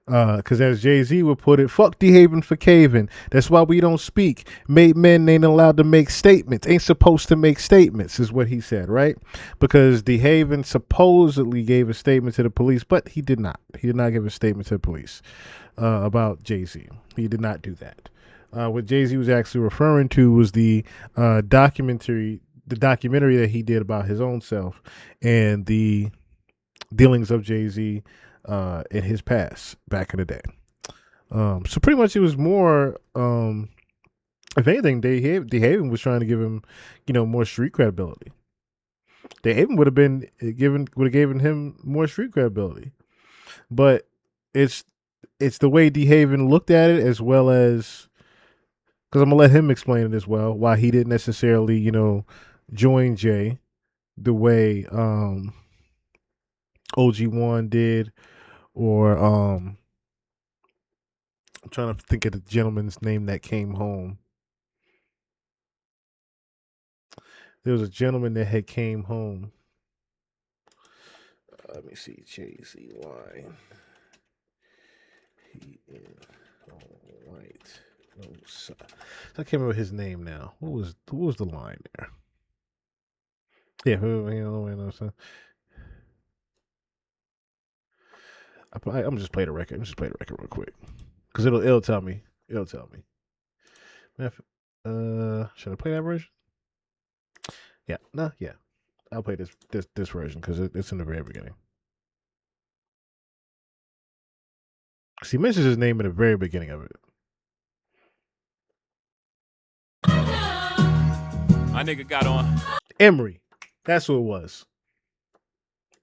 Because as Jay-Z would put it, fuck D Haven for caving. That's why we don't speak. Made men ain't allowed to make statements. Ain't supposed to make statements, is what he said, right? Because D Haven supposedly gave a statement to the police, but he did not. He did not give a statement to the police about Jay-Z. He did not do that. What Jay-Z was actually referring to was the documentary that he did about his own self and the dealings of Jay-Z in his past back in the day. So pretty much it was more, if anything, D Haven was trying to give him, more street credibility. D Haven would have given him more street credibility, but it's the way D Haven looked at it, as well as, because I'm gonna let him explain it as well, why he didn't necessarily, join Jay the way OG1 did, or I'm trying to think of the gentleman's name that came home. There was a gentleman that had came home. Let me see, Jay-Z line. He is all right. No, I can't remember his name now. What was the line there? Yeah, I'm just play the record. I'm just play the record real quick, because it'll tell me. It'll tell me. Should I play that version? Yeah, yeah. I'll play this version because it's in the very beginning. He mentions his name in the very beginning of it. My nigga got on. Emery. That's who it was.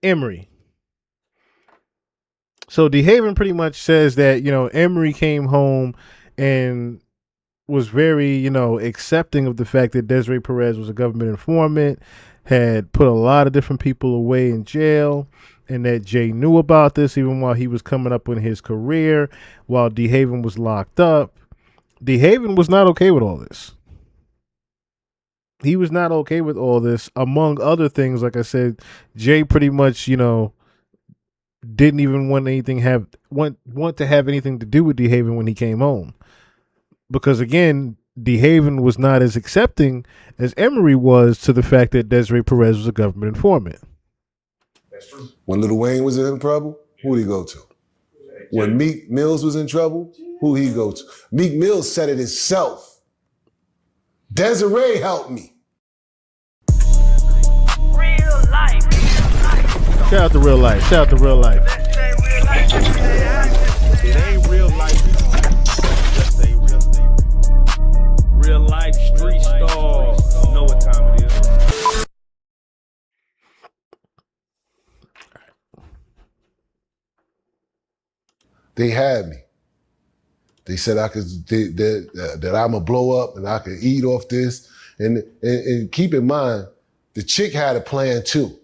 Emery. So D Haven pretty much says that, Emery came home and was very, accepting of the fact that Desiree Perez was a government informant, had put a lot of different people away in jail, and that Jay knew about this even while he was coming up in his career, while D Haven was locked up. D Haven was not okay with all this. He was not okay with all this. Among other things, like I said, Jay pretty much, didn't even want to have anything to do with D Haven when he came home. Because again, D Haven was not as accepting as Emery was to the fact that Desiree Perez was a government informant. That's true. When Lil Wayne was in trouble, who'd he go to? When Meek Mills was in trouble, who'd he go to? Meek Mills said it himself. Desiree helped me. Real life. Shout out to real life. Shout out to real life. It ain't real life. Just ain't real thing. Real life street stars. You know what time it is. They had me. They said that I'm going to blow up and I could eat off this. And keep in mind, the chick had a plan too.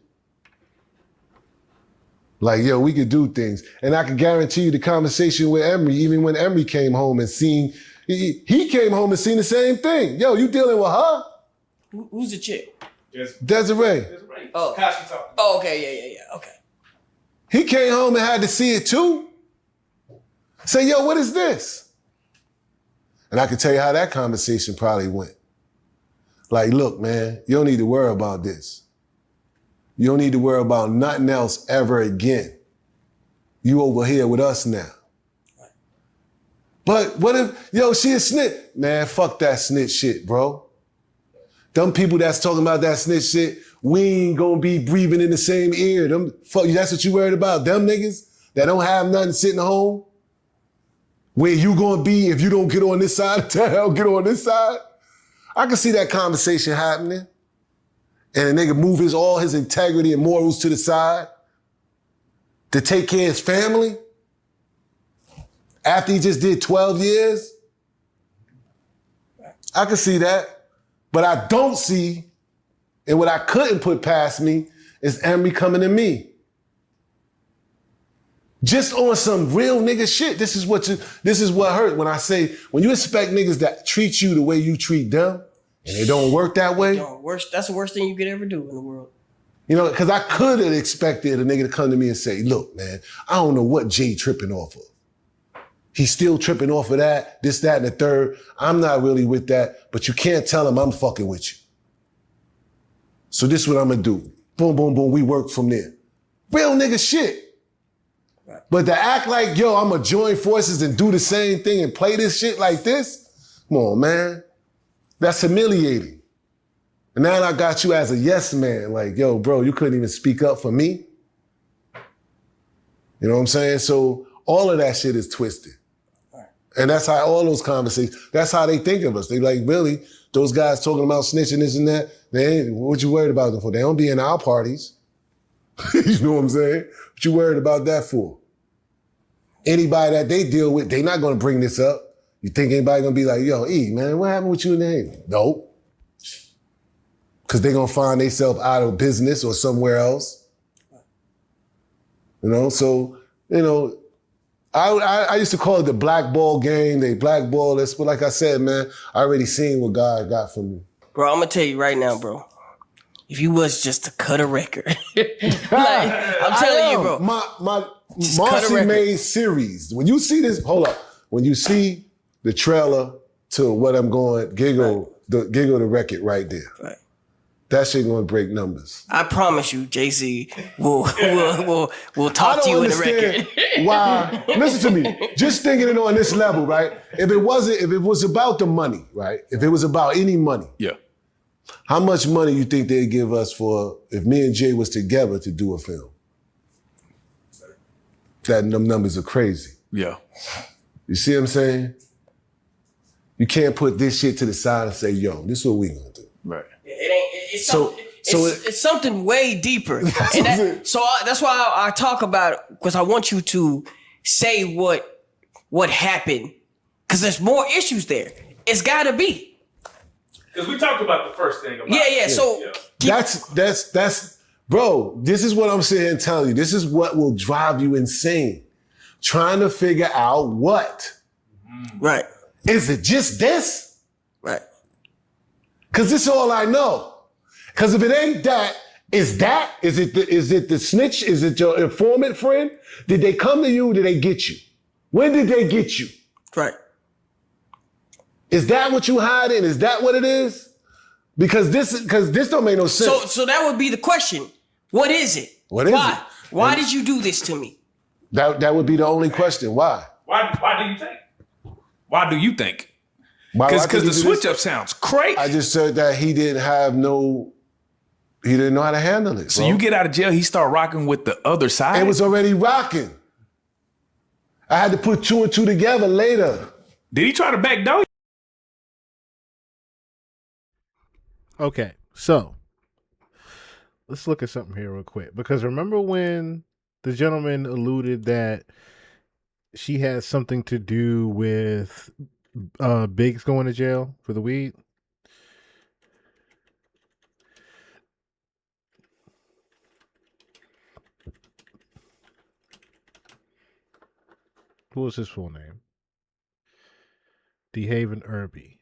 Like, yo, we could do things. And I can guarantee you the conversation with Emery, even when Emery came home and seen, he came home and seen the same thing. Yo, you dealing with her? Who's the chick? Desiree. Oh, okay, yeah, okay. He came home and had to see it too. Say, yo, what is this? And I can tell you how that conversation probably went. Like, look, man, you don't need to worry about this. You don't need to worry about nothing else ever again. You over here with us now. But what if, she a snitch? Man, fuck that snitch shit, bro. Them people that's talking about that snitch shit, we ain't gonna be breathing in the same ear. That's what you worried about? Them niggas that don't have nothing sitting home? Where you gonna be if you don't get on this side of town, get on this side? I can see that conversation happening. And a nigga move all his integrity and morals to the side to take care of his family after he just did 12 years. I can see that. But I don't see, and what I couldn't put past me, is Emery coming to me. Just on some real nigga shit. This is what hurt when I say, when you expect niggas that treat you the way you treat them, and it don't work that way. That's the worst thing you could ever do in the world. You know, because I could have expected a nigga to come to me and say, look, man, I don't know what Jay tripping off of. He's still tripping off of that, this, that, and the third. I'm not really with that, but you can't tell him I'm fucking with you. So this is what I'm gonna do. Boom, boom, boom, we work from there. Real nigga shit. Right. But to act like, yo, I'm gonna join forces and do the same thing and play this shit like this, come on, man. That's humiliating. And now I got you as a yes man, like, yo, bro, you couldn't even speak up for me. You know what I'm saying? So all of that shit is twisted. Right. And that's how all those conversations, that's how they think of us. They like, really, those guys talking about snitching this and that, they ain't, what you worried about them for? They don't be in our parties. You know what I'm saying? What you worried about that for? Anybody that they deal with, they not gonna bring this up. You think anybody gonna be like, yo, E, man, what happened with you in the Haven? Nope. Because they gonna find themselves out of business or somewhere else. You know, so, you know, I used to call it the blackball game. They blackball us, but like I said, man, I already seen what God got for me. Bro, I'm gonna tell you right now, bro. If you was just to cut a record, like, I'm telling you, bro. My Marcy May series. When you see this, hold up. When you see the trailer to what I'm going, Giggle the record right there. Right. That shit gonna break numbers. I promise you, jayz will talk to you in the record. Why? Listen to me. Just thinking it on this level, right? If it was about the money, right? If it was about any money, yeah. How much money you think they'd give us for if me and Jay was together to do a film? Them numbers are crazy. Yeah. You see what I'm saying? You can't put this shit to the side and say, yo, this is what we gonna do. Right. It's something way deeper. And that's why I talk about it, because I want you to say what happened, because there's more issues there. It's gotta be. Because we talked about the first thing. So that's bro. This is what I'm saying. Telling you, this is what will drive you insane. Trying to figure out what. Right. Is it just this? Right. Because this is all I know. Because if it ain't that, is that? Is it the snitch? Is it your informant friend? Did they come to you? Did they get you? When did they get you? Right. Is that what you hiding? Is that what it is? Because this don't make no sense. So that would be the question. What is it? What is it? Why did you do this to me? That would be the only question. Why? Why do you think? Why do you think? Because the switch up sounds crazy. I just said that he didn't know how to handle it. So bro. you get out of jail, he start rocking with the other side? It was already rocking. I had to put two and two together later. Did he try to backdoor you? Okay, so let's look at something here real quick. Because remember when the gentleman alluded that she had something to do with Biggs going to jail for the weed? What was his full name? DeHaven Irby.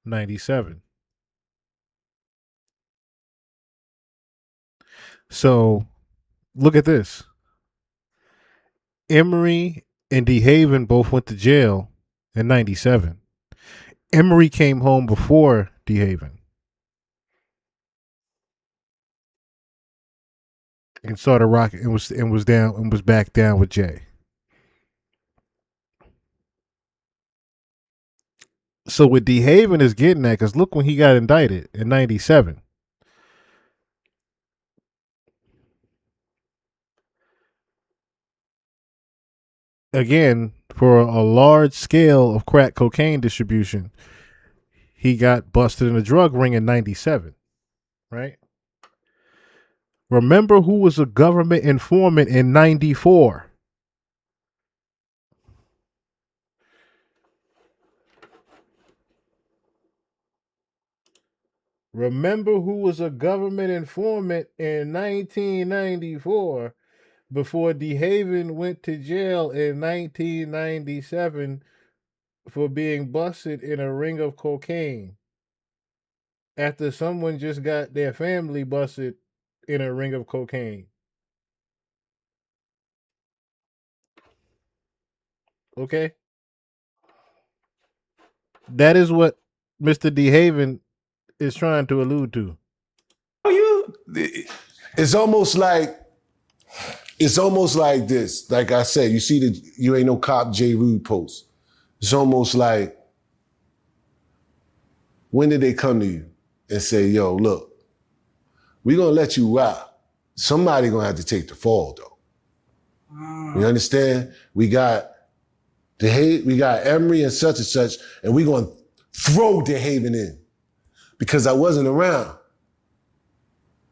'97. So look at this. Emory and DeHaven both went to jail in '97. Emory came home before DeHaven and started rocking and was back down with Jay. So what DeHaven is getting at, because look when he got indicted in '97. Again, for a large scale of crack cocaine distribution, he got busted in a drug ring in '97, right? Remember who was a government informant in '94? Remember who was a government informant in 1994 before DeHaven went to jail in 1997 for being busted in a ring of cocaine after someone just got their family busted in a ring of cocaine. Okay? That is what Mr. DeHaven is trying to allude to. It's almost like this. Like I said, you see the You Ain't No Cop J. Rude post. It's almost like, when did they come to you and say, yo, look, we gonna let you rock. Somebody gonna have to take the fall though. You understand? We got Emory and such, and we gonna throw DeHaven in because I wasn't around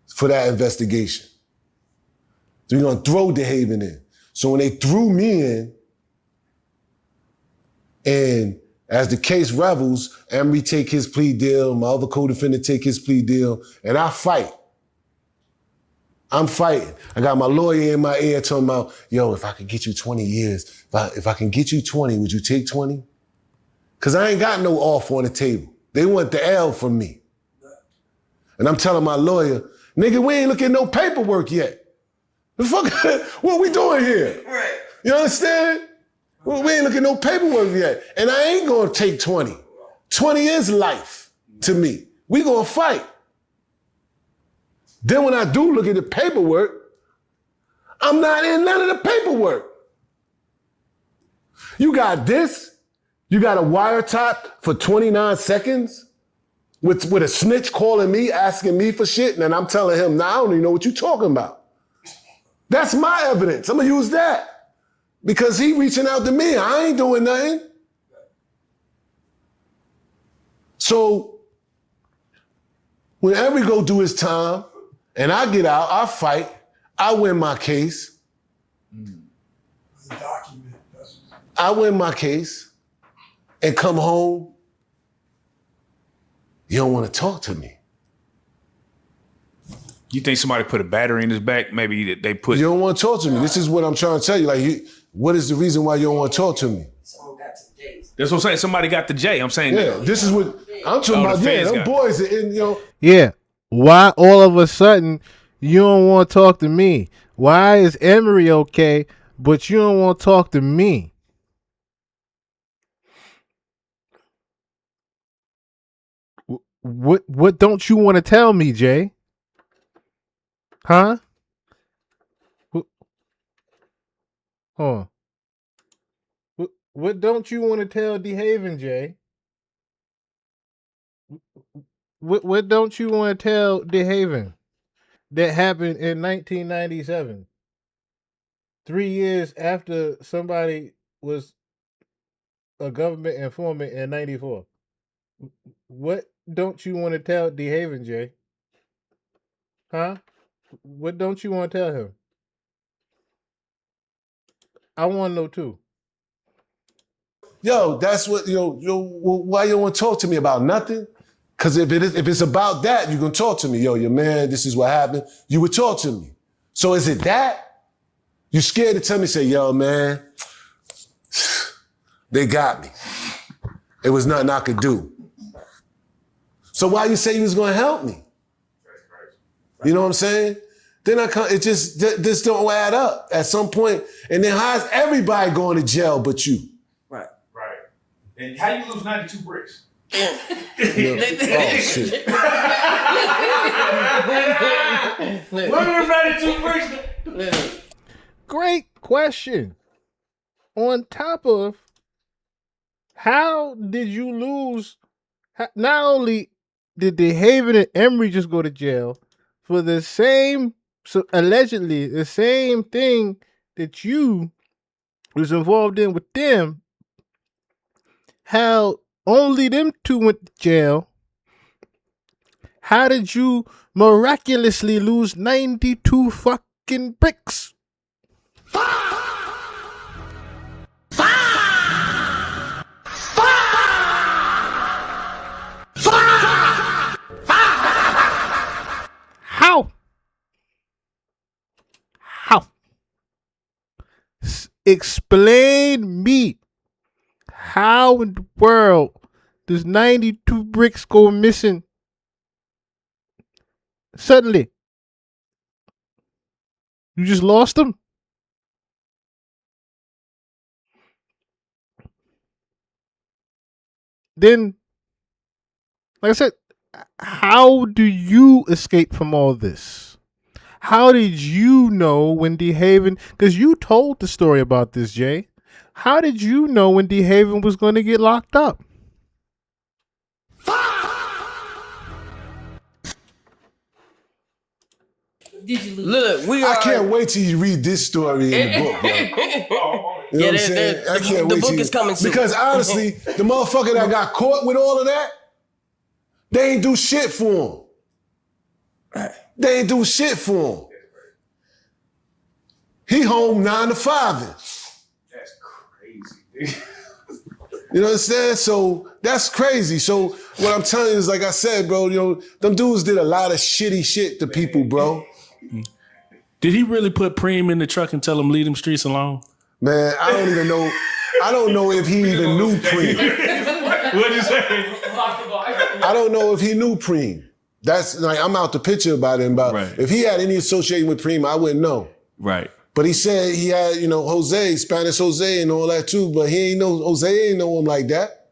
for that investigation. So we're gonna throw DeHaven in. So when they threw me in, and as the case revels, Emory take his plea deal, my other co-defendant take his plea deal, and I fight. I'm fighting. I got my lawyer in my ear talking about, yo, if I could get you 20 years, if I can get you 20, would you take 20? Because I ain't got no off on the table. They want the L from me. And I'm telling my lawyer, nigga, we ain't looking at no paperwork yet. The fuck, what we doing here? Right. You understand? Well, we ain't looking at no paperwork yet. And I ain't gonna take 20. 20 is life to me. We gonna fight. Then when I do look at the paperwork, I'm not in none of the paperwork. You got this, you got a wiretap for 29 seconds with a snitch calling me, asking me for shit, and then I'm telling him, nah, I don't even know what you're talking about. That's my evidence. I'm gonna use that. Because he reaching out to me, I ain't doing nothing. So when Emory go do his time, and I get out, I fight, I win my case. I win my case and come home. You don't want to talk to me. You think somebody put a battery in his back? Maybe they put... You don't want to talk to me. This is what I'm trying to tell you. Like, what is the reason why you don't want to talk to me? Someone got to jayz. That's what I'm saying. Somebody got the J. I'm saying... Yeah, this is what I'm talking about. Yeah, them boys are in, you know. Yeah. Why all of a sudden you don't want to talk to me? Why is Emory okay, but you don't want to talk to me? What don't you want to tell me, Jay? Huh? Huh? What don't you want to tell DeHaven, Jay? What don't you want to tell DeHaven that happened in 1997? 3 years after somebody was a government informant in 94. What don't you want to tell DeHaven, Jay? Huh? What don't you want to tell him? I want to know too. Yo, that's what, why you don't want to talk to me about nothing? Because if it's about that, you're going to talk to me. Yo, your man, this is what happened. You would talk to me. So is it that? You scared to tell me, say, yo, man, they got me. It was nothing I could do. So why you say you was going to help me? You know what I'm saying? Then this don't add up at some point. And then how's everybody going to jail but you? Right. And how you lose 92 bricks? Oh, shit. Great question. On top of, how did you lose? Not only did DeHaven and Emory just go to jail for the same, so allegedly the same thing that you was involved in with them, how only them two went to jail. How did you miraculously lose 92 fucking bricks? Explain me how in the world does 92 bricks go missing suddenly? You just lost them? Then, like I said, how do you escape from all this? How did you know when DeHaven, because you told the story about this, Jay. How did you know when DeHaven was going to get locked up? Did you lose? Look, I can't wait till you read this story in the book, yo. You know what I'm saying? I can't wait. The book is coming soon. Because honestly, the motherfucker that got caught with all of that, they ain't do shit for him. They ain't do shit for him. He home 9 to 5. That's crazy. You know what I'm saying? So that's crazy. So what I'm telling you is, like I said, bro, you know, them dudes did a lot of shitty shit to people, bro. Did he really put Preem in the truck and tell him leave them streets alone? Man, I don't even know. I don't know if he even knew Preem. What'd you say? I don't know if he knew Preem. That's like, I'm out the picture about him. But Right. if he had any association with Preem, I wouldn't know. Right. But he said he had, you know, Jose, Spanish Jose and all that too, but he ain't know, Jose ain't know him like that.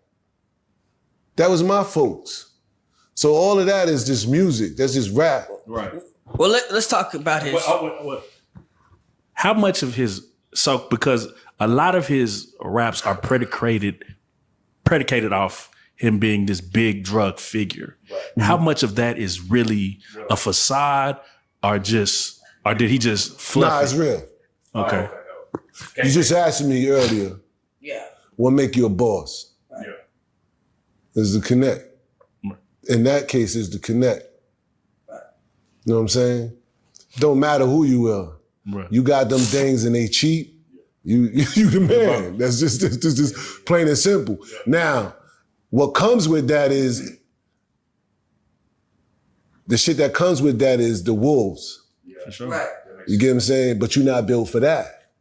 That was my folks. So all of that is just music. That's just rap. Right. Well, let's talk about his. How much of his, so because a lot of his raps are predicated off him being this big drug figure. Mm-hmm. How much of that is really a facade or did he just fluff Nah, it? it's real. Okay. You just asked me earlier, Yeah. what make you a boss? Yeah. Is the connect. In that case, it's the connect. You know what I'm saying? Don't matter who you are. Right. You got them things and they cheap. You the man. That's just plain and simple. Now, what comes with that is the shit that comes with that is the wolves. For sure. Right. You get what I'm saying? But you're not built for that.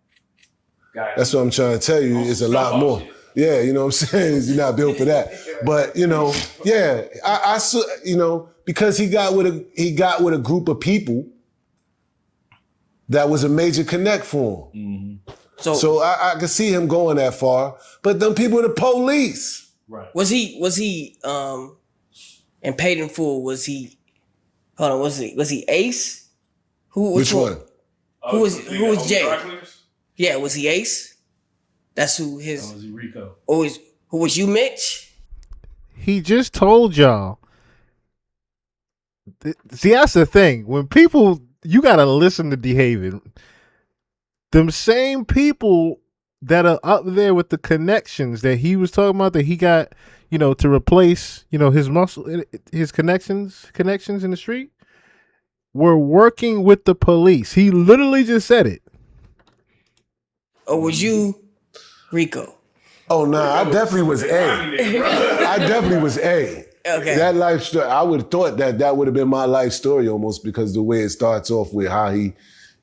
That's what I'm trying to tell you. It's a lot more. Yeah, you know what I'm saying? You're not built for that. But, you know, yeah, I you know, because he got with a group of people that was a major connect for him. Mm-hmm. So I could see him going that far. But them people are the police. Right. was he and paid in full? Was he? Hold on. Was he Ace? Which one? Who was Jay? Yeah, was he Ace? That's who his. Was he Rico? Always. Who was you, Mitch? He just told y'all. See, that's the thing. When people, you got to listen to DeHaven. Them same people that are up there with the connections that he was talking about, that he got, you know, to replace, you know, his muscle, his connections in the street, were working with the police. He literally just said it. Or was you Rico? Oh, nah, I definitely was A. I definitely was A. Okay. That life story, I would have thought that would have been my life story almost, because the way it starts off with how he,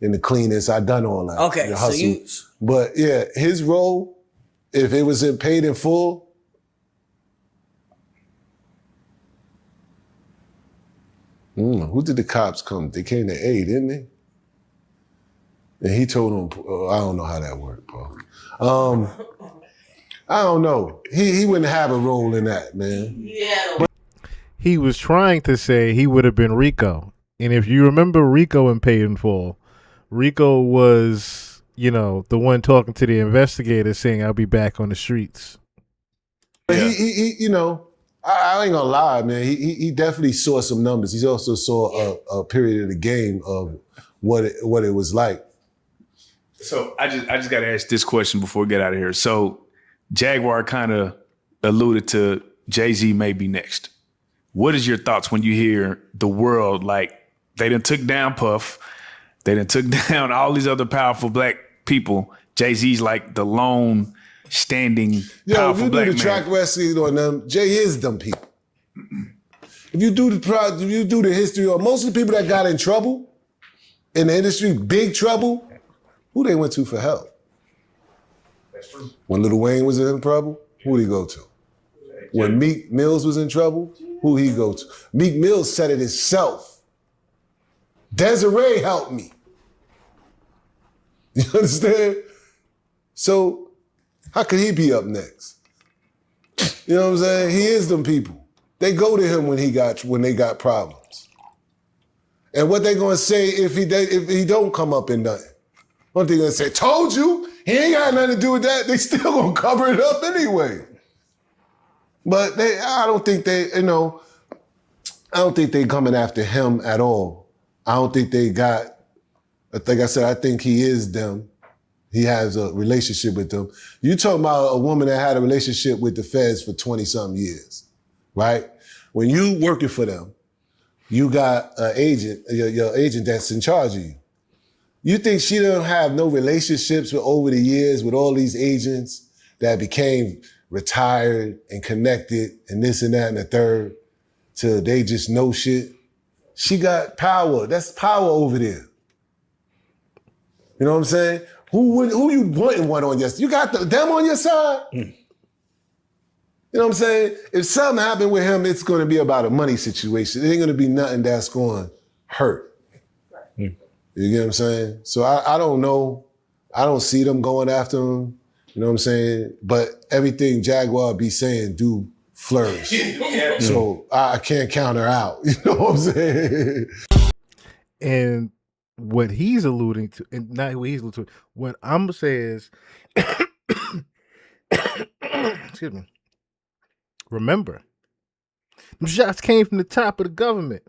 in the cleanest, I done all that. Okay, the so hustle. you. But yeah, his role, if it was paid in full, who did the cops come? They came to A, didn't they? And he told them, I don't know how that worked, bro. I don't know. He wouldn't have a role in that, man. Yeah. He was trying to say he would have been Rico. And if you remember Rico in Paid in Full, Rico was, you know, the one talking to the investigator saying, I'll be back on the streets. But he you know, I ain't gonna lie, man. He definitely saw some numbers. He also saw a period of the game of what it was like. So I just got to ask this question before we get out of here. So Jaguar kind of alluded to Jay-Z may be next. What is your thoughts when you hear the world, like, they done took down Puff, they done took down all these other powerful black people. Jay-Z's like the lone standing powerful black man. If you do the track wrestling on them, Jay is them people. If you do the history of most of the people that got in trouble in the industry, big trouble, who they went to for help? When Lil Wayne was in trouble, who'd he go to? When Meek Mills was in trouble, who'd he go to? Meek Mills said it himself. Desiree helped me. You understand? So how could he be up next? You know what I'm saying? He is them people. They go to him when they got problems. And what they gonna say if he don't come up in nothing? One thing they gonna say, told you, he ain't got nothing to do with that. They still gonna cover it up anyway. But I don't think they coming after him at all. I don't think they got, like I said, I think he is them. He has a relationship with them. You talking about a woman that had a relationship with the feds for 20-something years, right? When you working for them, you got an agent, your agent that's in charge of you. You think she don't have no relationships with over the years with all these agents that became retired and connected and this and that and the third till they just know shit? She got power. That's power over there. You know what I'm saying? Who you wanting one on your side? You got them on your side? You know what I'm saying? If something happened with him, it's going to be about a money situation. It ain't going to be nothing that's going to hurt. You get what I'm saying? So I don't know. I don't see them going after him. You know what I'm saying? But everything Jaguar be saying do flourish. So I can't count her out. You know what I'm saying? And what he's alluding to, and not what he's alluding to, what I'm gonna say is, excuse me. Remember, them shots came from the top of the government.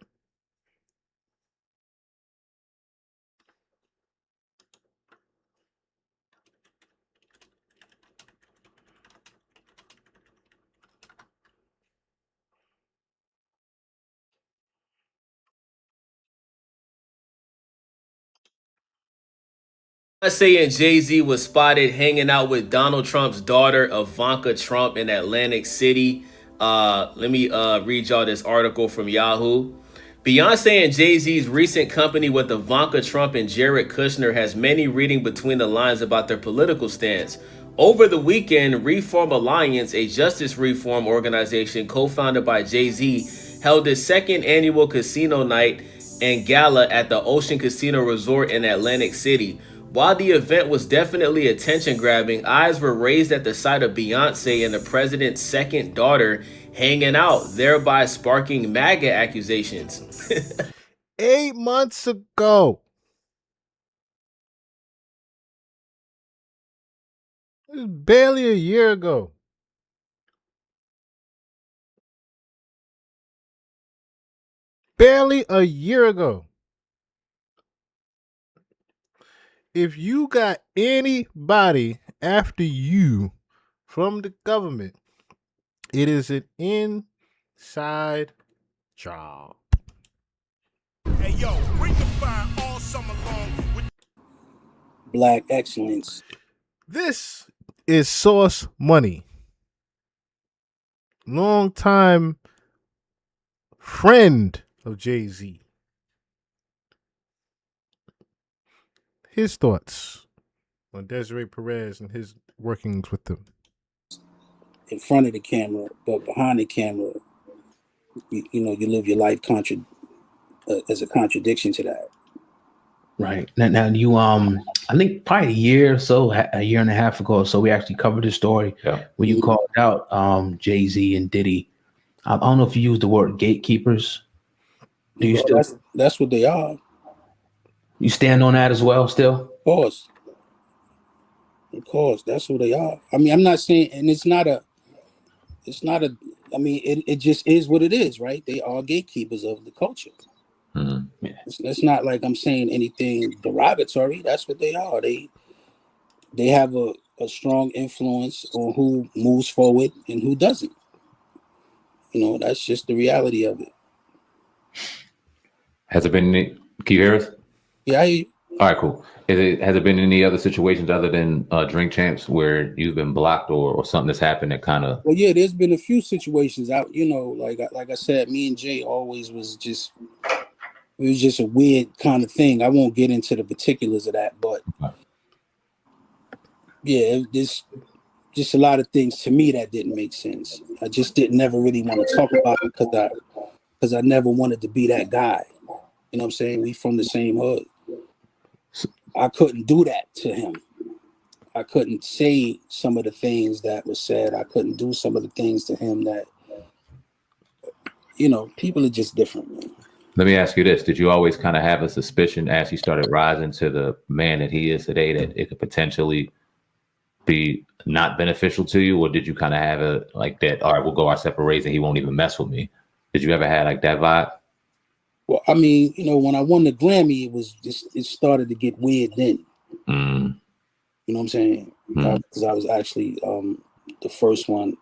Saying Jay-Z was spotted hanging out with Donald Trump's daughter, Ivanka Trump, in Atlantic City. Let me read y'all this article from Yahoo. Beyonce and Jay-Z's recent company with Ivanka Trump and Jared Kushner has many reading between the lines about their political stance. Over the weekend, Reform Alliance, a justice reform organization co-founded by Jay-Z, held its second annual casino night and gala at the Ocean Casino Resort in Atlantic City. While the event was definitely attention-grabbing, eyes were raised at the sight of Beyonce and the president's second daughter hanging out, thereby sparking MAGA accusations. 8 months ago. It was barely a year ago. Barely a year ago. If you got anybody after you from the government, it is an inside job. Hey yo, bring the fire all summer long with Black excellence. This is Source Money. Longtime friend of Jay-Z. His thoughts on Desiree Perez and his workings with them. In front of the camera, but behind the camera, you live your life as a contradiction to that. Right. Now you I think probably a year or so, a year and a half ago or so, we actually covered this story when you called out Jay-Z and Diddy. I don't know if you used the word gatekeepers. Do you still? That's what they are. You stand on that as well still? Of course, that's who they are. I mean, I'm not saying, and it just is what it is, right? They are gatekeepers of the culture. Mm-hmm. Yeah. It's not like I'm saying anything derogatory. That's what they are. They have a strong influence on who moves forward and who doesn't. That's just the reality of it. Has it been any, can you hear us? Yeah, I hear you. All right, cool. Has it been any other situations other than Drink Champs where you've been blocked or something that's happened that kind of? Well, yeah, there's been a few situations out. Like I said, me and Jay always was just. It was just a weird kind of thing. I won't get into the particulars of that, but yeah, just a lot of things to me that didn't make sense. I just didn't never really want to talk about it because I never wanted to be that guy. You know what I'm saying? We from the same hood. I couldn't do that to him. I couldn't say some of the things that were said. I couldn't do some of the things to him that, people are just different, man. Let me ask you this. Did you always kind of have a suspicion as he started rising to the man that he is today that it could potentially be not beneficial to you? Or did you kind of have a like that, all right, we'll go our separate ways and he won't even mess with me? Did you ever have like that vibe? Well, I mean, when I won the Grammy, it started to get weird then. You know what I'm saying? Because I was actually the first one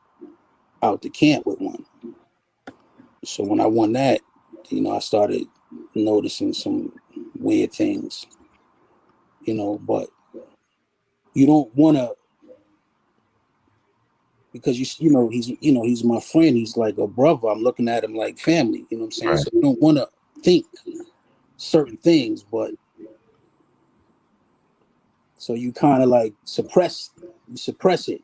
out the camp with one. So when I won that, I started noticing some weird things. But you don't want to, because he's my friend. He's like a brother. I'm looking at him like family. You know what I'm saying? Right. So you don't want to think certain things, but so you kind of like suppress it,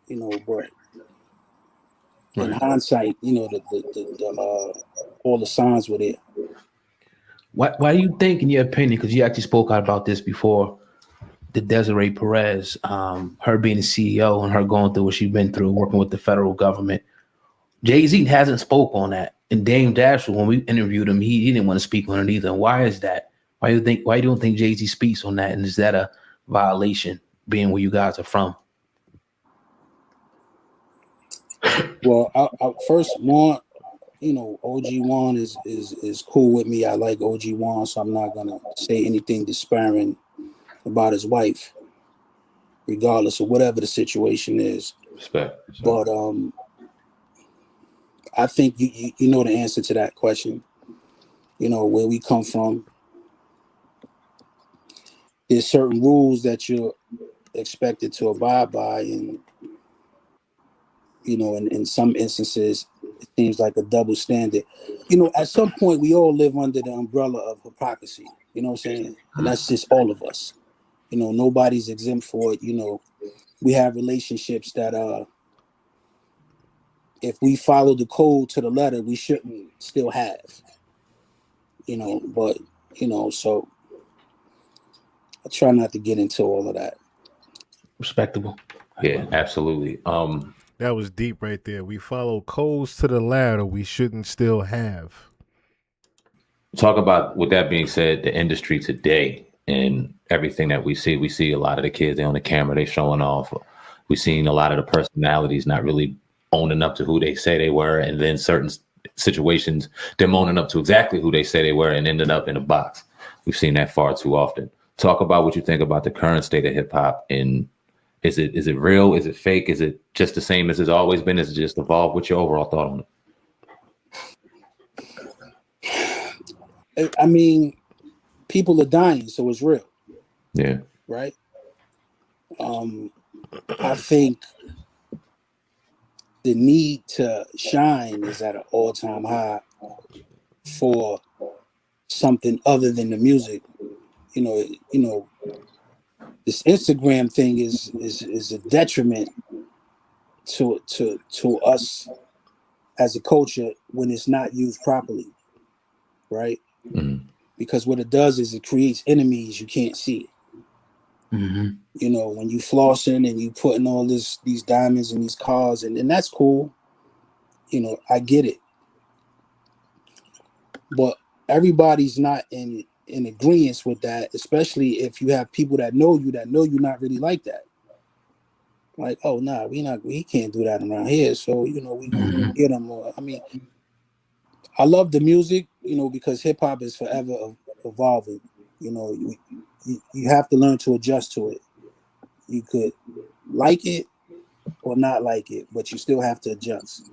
but in hindsight, all the signs were there. Why do you think, in your opinion, because you actually spoke out about this before, the Desiree Perez, her being the CEO and her going through what she's been through, working with the federal government, Jay-Z hasn't spoke on that. And Dame Dash, when we interviewed him, he didn't want to speak on it either. And why is that? Why you don't think Jay-Z speaks on that? And is that a violation, being where you guys are from? Well, I first Juan, OG Juan is cool with me. I like OG Juan, so I'm not gonna say anything disparaging about his wife, regardless of whatever the situation is. Respect. But I think you know the answer to that question. Where we come from. There's certain rules that you're expected to abide by, and in some instances, it seems like a double standard. At some point, we all live under the umbrella of hypocrisy. You know what I'm saying? And that's just all of us. Nobody's exempt for it. We have relationships that, if we follow the code to the letter, we shouldn't still have. But so I try not to get into all of that. Respectable. Yeah, absolutely. That was deep right there. We follow codes to the ladder we shouldn't still have. Talk about, with that being said, the industry today and everything that we see a lot of the kids, they're on the camera, they showing off. We've seen a lot of the personalities not really owning up to who they say they were, and then certain situations, them owning up to exactly who they say they were and ended up in a box. We've seen that far too often. Talk about what you think about the current state of hip hop, and is it real? Is it fake? Is it just the same as it's always been? Is it just evolved? What's your overall thought on it? I mean, people are dying, so it's real. Yeah. Right? I think the need to shine is at an all-time high for something other than the music. This Instagram thing is a detriment to us as a culture when it's not used properly, right? Mm-hmm. Because what it does is it creates enemies you can't see. Mm-hmm. When you flossing and you putting all these diamonds in these cars, and that's cool. I get it, but everybody's not in agreement with that, especially if you have people that know you're not really like that. Like, oh nah, we can't do that around here. So we gonna get them. I mean, I love the music, because hip hop is forever evolving. You have to learn to adjust to it. You could like it or not like it, but you still have to adjust.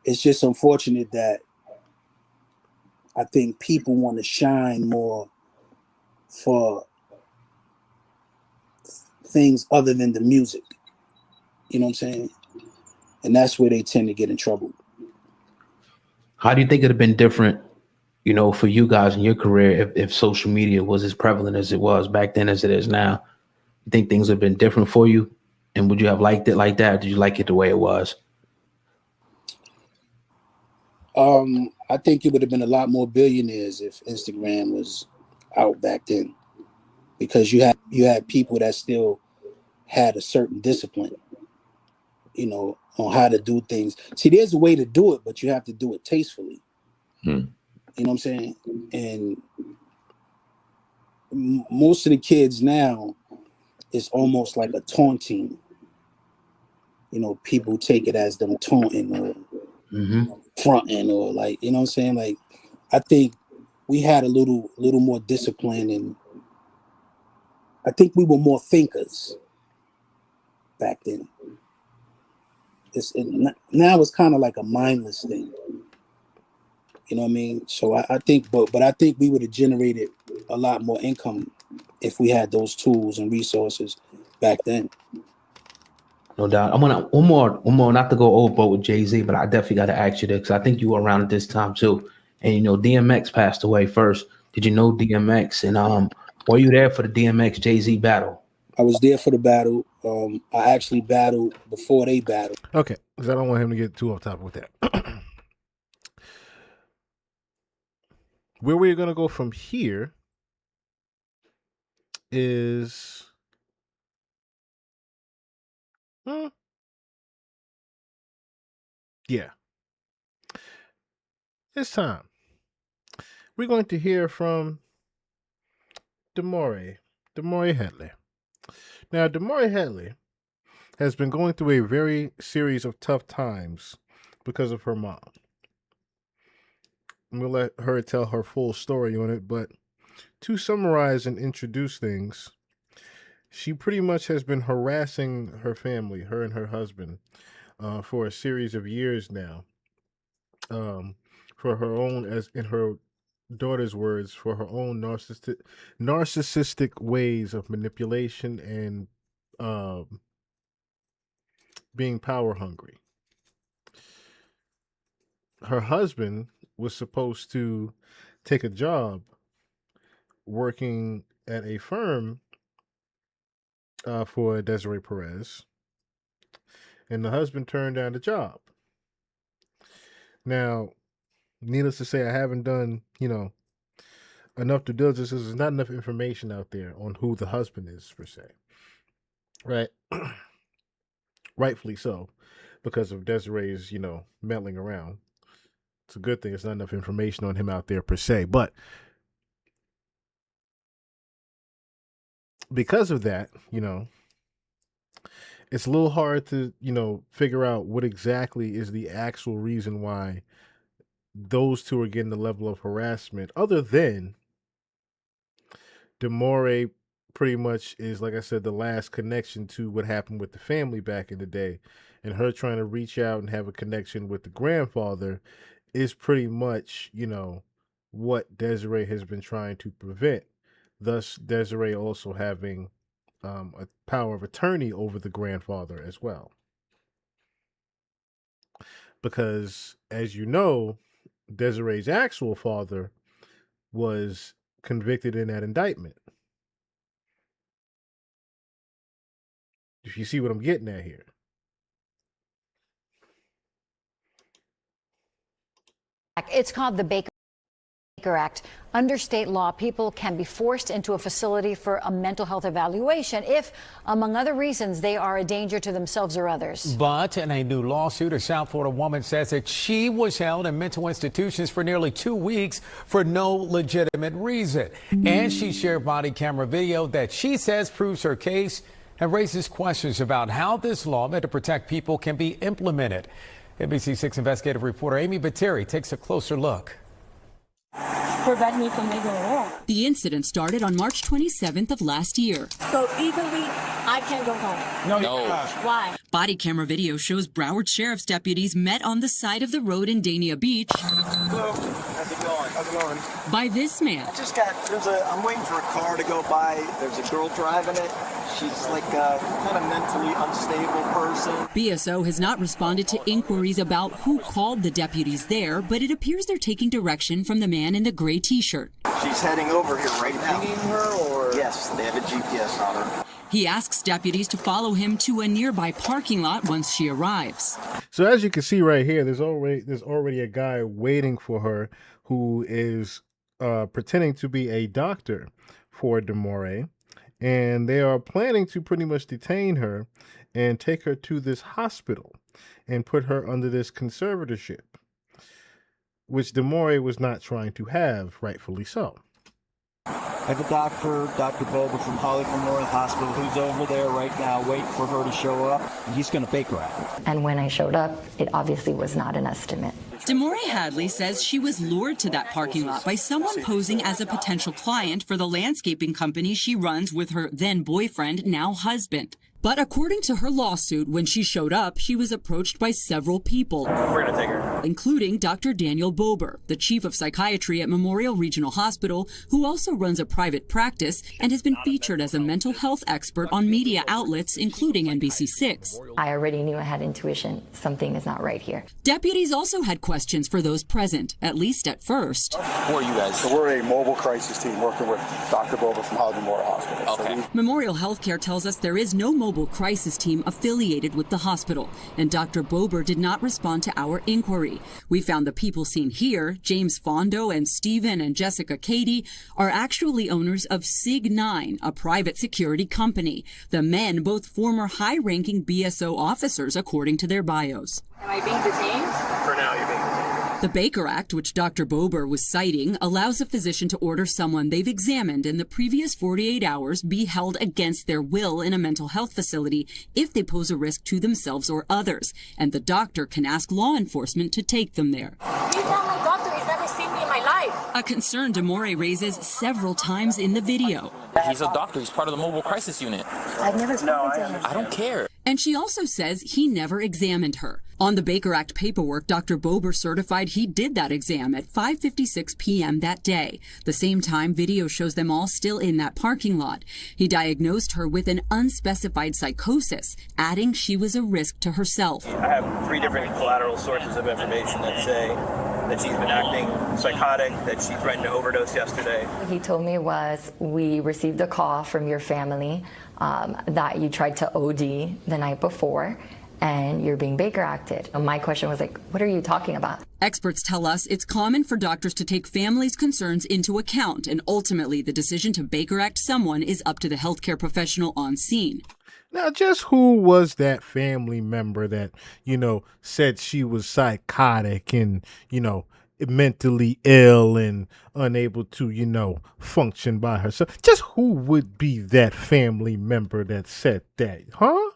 It's just unfortunate that I think people want to shine more for things other than the music. You know what I'm saying? And that's where they tend to get in trouble. How do you think it'd have been different you know, for you guys in your career, if social media was as prevalent as it was back then as it is now, you think things would have been different for you? And would you have liked it like that? Or did you like it the way it was? I think it would have been a lot more billionaires if Instagram was out back then, because you had people that still had a certain discipline, you know, on how to do things. See, there's a way to do it, but you have to do it tastefully. You know what I'm saying? And most of the kids now, it's almost like a taunting. You know, people take it as them taunting or fronting, or like, you know what I'm saying? Like, I think we had a little more discipline, and I think we were more thinkers back then. Now it's kind of like a mindless thing. You know what I mean? So I think, but I think we would have generated a lot more income if we had those tools and resources back then. No doubt. I'm gonna one more, not to go overboard with Jay-Z, but I definitely got to ask you this, because I think you were around at this time too. And you know, DMX passed away first. Did you know DMX? And were you there for the DMX Jay-Z battle? I was there for the battle. I actually battled before they battled. Okay, because I don't want him to get too off topic with that. Where we're gonna go from here is yeah. It's time. We're going to hear from Demore Headley. Now, Demore Headley has been going through a very series of tough times because of her mom. I'm going to let her tell her full story on it, but to summarize and introduce things, she pretty much has been harassing her family, her and her husband, for a series of years now. For her own, as in her daughter's words, for her own narcissistic ways of manipulation and being power hungry. Her husband was supposed to take a job working at a firm for Desiree Perez, and the husband turned down the job. Now, needless to say, I haven't done, enough due diligence. There's not enough information out there on who the husband is, per se. Right? Rightfully so, because of Desiree's, meddling around. It's a good thing. There's not enough information on him out there, per se. But because of that, it's a little hard to, figure out what exactly is the actual reason why those two are getting the level of harassment, other than Demore pretty much is, like I said, the last connection to what happened with the family back in the day, and her trying to reach out and have a connection with the grandfather is pretty much, what Desiree has been trying to prevent. Thus, Desiree also having a power of attorney over the grandfather as well. Because, as you know, Desiree's actual father was convicted in that indictment. If you see what I'm getting at here. It's called the Baker Act. Under state law, people can be forced into a facility for a mental health evaluation if, among other reasons, they are a danger to themselves or others. But in a new lawsuit, a South Florida woman says that she was held in mental institutions for nearly 2 weeks for no legitimate reason. And she shared body camera video that she says proves her case and raises questions about how this law meant to protect people can be implemented. NBC6 investigative reporter Amy Bateri takes a closer look. Prevent me from leaving the room. The incident started on March 27th of last year. So legally, I can't go home. No. Why? Body camera video shows Broward Sheriff's deputies met on the side of the road in Dania Beach. Hello. How's it going? How's it going? By this man. I'm waiting for a car to go by. There's a girl driving it. She's like a kind of mentally unstable person. BSO has not responded to inquiries about who called the deputies there, but it appears they're taking direction from the man in the gray t-shirt. She's heading over here right now. Pinging her or? Yes, they have a GPS on her. He asks deputies to follow him to a nearby parking lot once she arrives. So as you can see right here, there's already a guy waiting for her who is pretending to be a doctor for Demore, and they are planning to pretty much detain her and take her to this hospital and put her under this conservatorship, which Demore was not trying to have, rightfully so. I have a doctor, Dr. Boba from Hollywood Memorial Hospital, who's over there right now waiting for her to show up. And he's going to bake her out. And when I showed up, it obviously was not an estimate. Demore Hadley says she was lured to that parking lot by someone posing as a potential client for the landscaping company she runs with her then boyfriend, now husband. But according to her lawsuit, when she showed up, she was approached by several people. We're going to take her. Including Dr. Daniel Bober, the chief of psychiatry at Memorial Regional Hospital, who also runs a private practice and has been featured as a mental health expert on media outlets, including NBC6. I already knew I had intuition. Something is not right here. Deputies also had questions for those present, at least at first. Who are you guys? So we're a mobile crisis team working with Dr. Boba from Hollywood Memorial Hospital. Okay. Memorial Healthcare tells us there is no mobile crisis team affiliated with the hospital, and Dr. Bober did not respond to our inquiry. We found the people seen here, James Fondo and Stephen and Jessica Cady, are actually owners of Sig9, a private security company. The men, both former high-ranking BSO officers, according to their bios. Am I being detained? For now, you're being detained. The Baker Act, which Dr. Bober was citing, allows a physician to order someone they've examined in the previous 48 hours be held against their will in a mental health facility if they pose a risk to themselves or others, and the doctor can ask law enforcement to take them there. You tell my doctor he's never seen me in my life. A concern Demore raises several times in the video. He's a doctor. He's part of the mobile crisis unit. I've never spoken to him. I don't care. And she also says he never examined her. On the Baker Act paperwork, Dr. Bober certified he did that exam at 5:56 p.m. that day. The same time, video shows them all still in that parking lot. He diagnosed her with an unspecified psychosis, adding she was a risk to herself. I have 3 different collateral sources of information that say that she's been acting psychotic, that she threatened to overdose yesterday. He told me was, we received a call from your family that you tried to OD the night before and you're being Baker acted. And my question was like, what are you talking about? Experts tell us it's common for doctors to take families' concerns into account, and ultimately the decision to Baker Act someone is up to the healthcare professional on scene. Now, just who was that family member that, said she was psychotic and, mentally ill and unable to, function by herself? Just who would be that family member that said that, huh?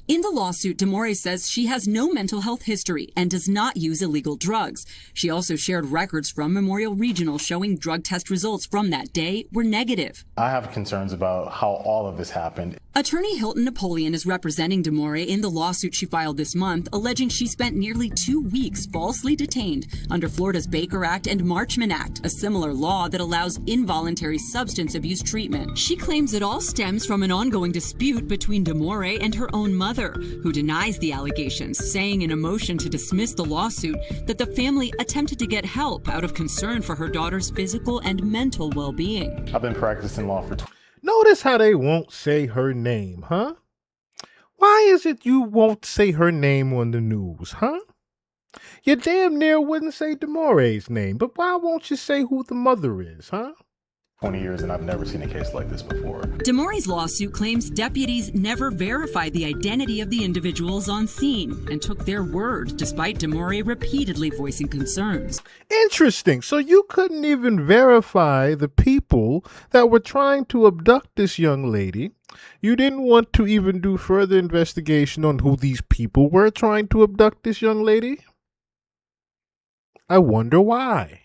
In the lawsuit, Demore says she has no mental health history and does not use illegal drugs. She also shared records from Memorial Regional showing drug test results from that day were negative. I have concerns about how all of this happened. Attorney Hilton Napoleon is representing Demore in the lawsuit she filed this month, alleging she spent nearly 2 weeks falsely detained under Florida's Baker Act and Marchman Act, a similar law that allows involuntary substance abuse treatment. She claims it all stems from an ongoing dispute between Demore and her own mother, who denies the allegations, saying in a motion to dismiss the lawsuit that the family attempted to get help out of concern for her daughter's physical and mental well-being. I've been practicing law for Notice how they won't say her name, huh? Why is it you won't say her name on the news, huh? You damn near wouldn't say Demore's name, but why won't you say who the mother is, huh? 20 years and I've never seen a case like this before. Demore's lawsuit claims deputies never verified the identity of the individuals on scene and took their word despite Demore repeatedly voicing concerns. Interesting. So you couldn't even verify the people that were trying to abduct this young lady. You didn't want to even do further investigation on who these people were trying to abduct this young lady? I wonder why.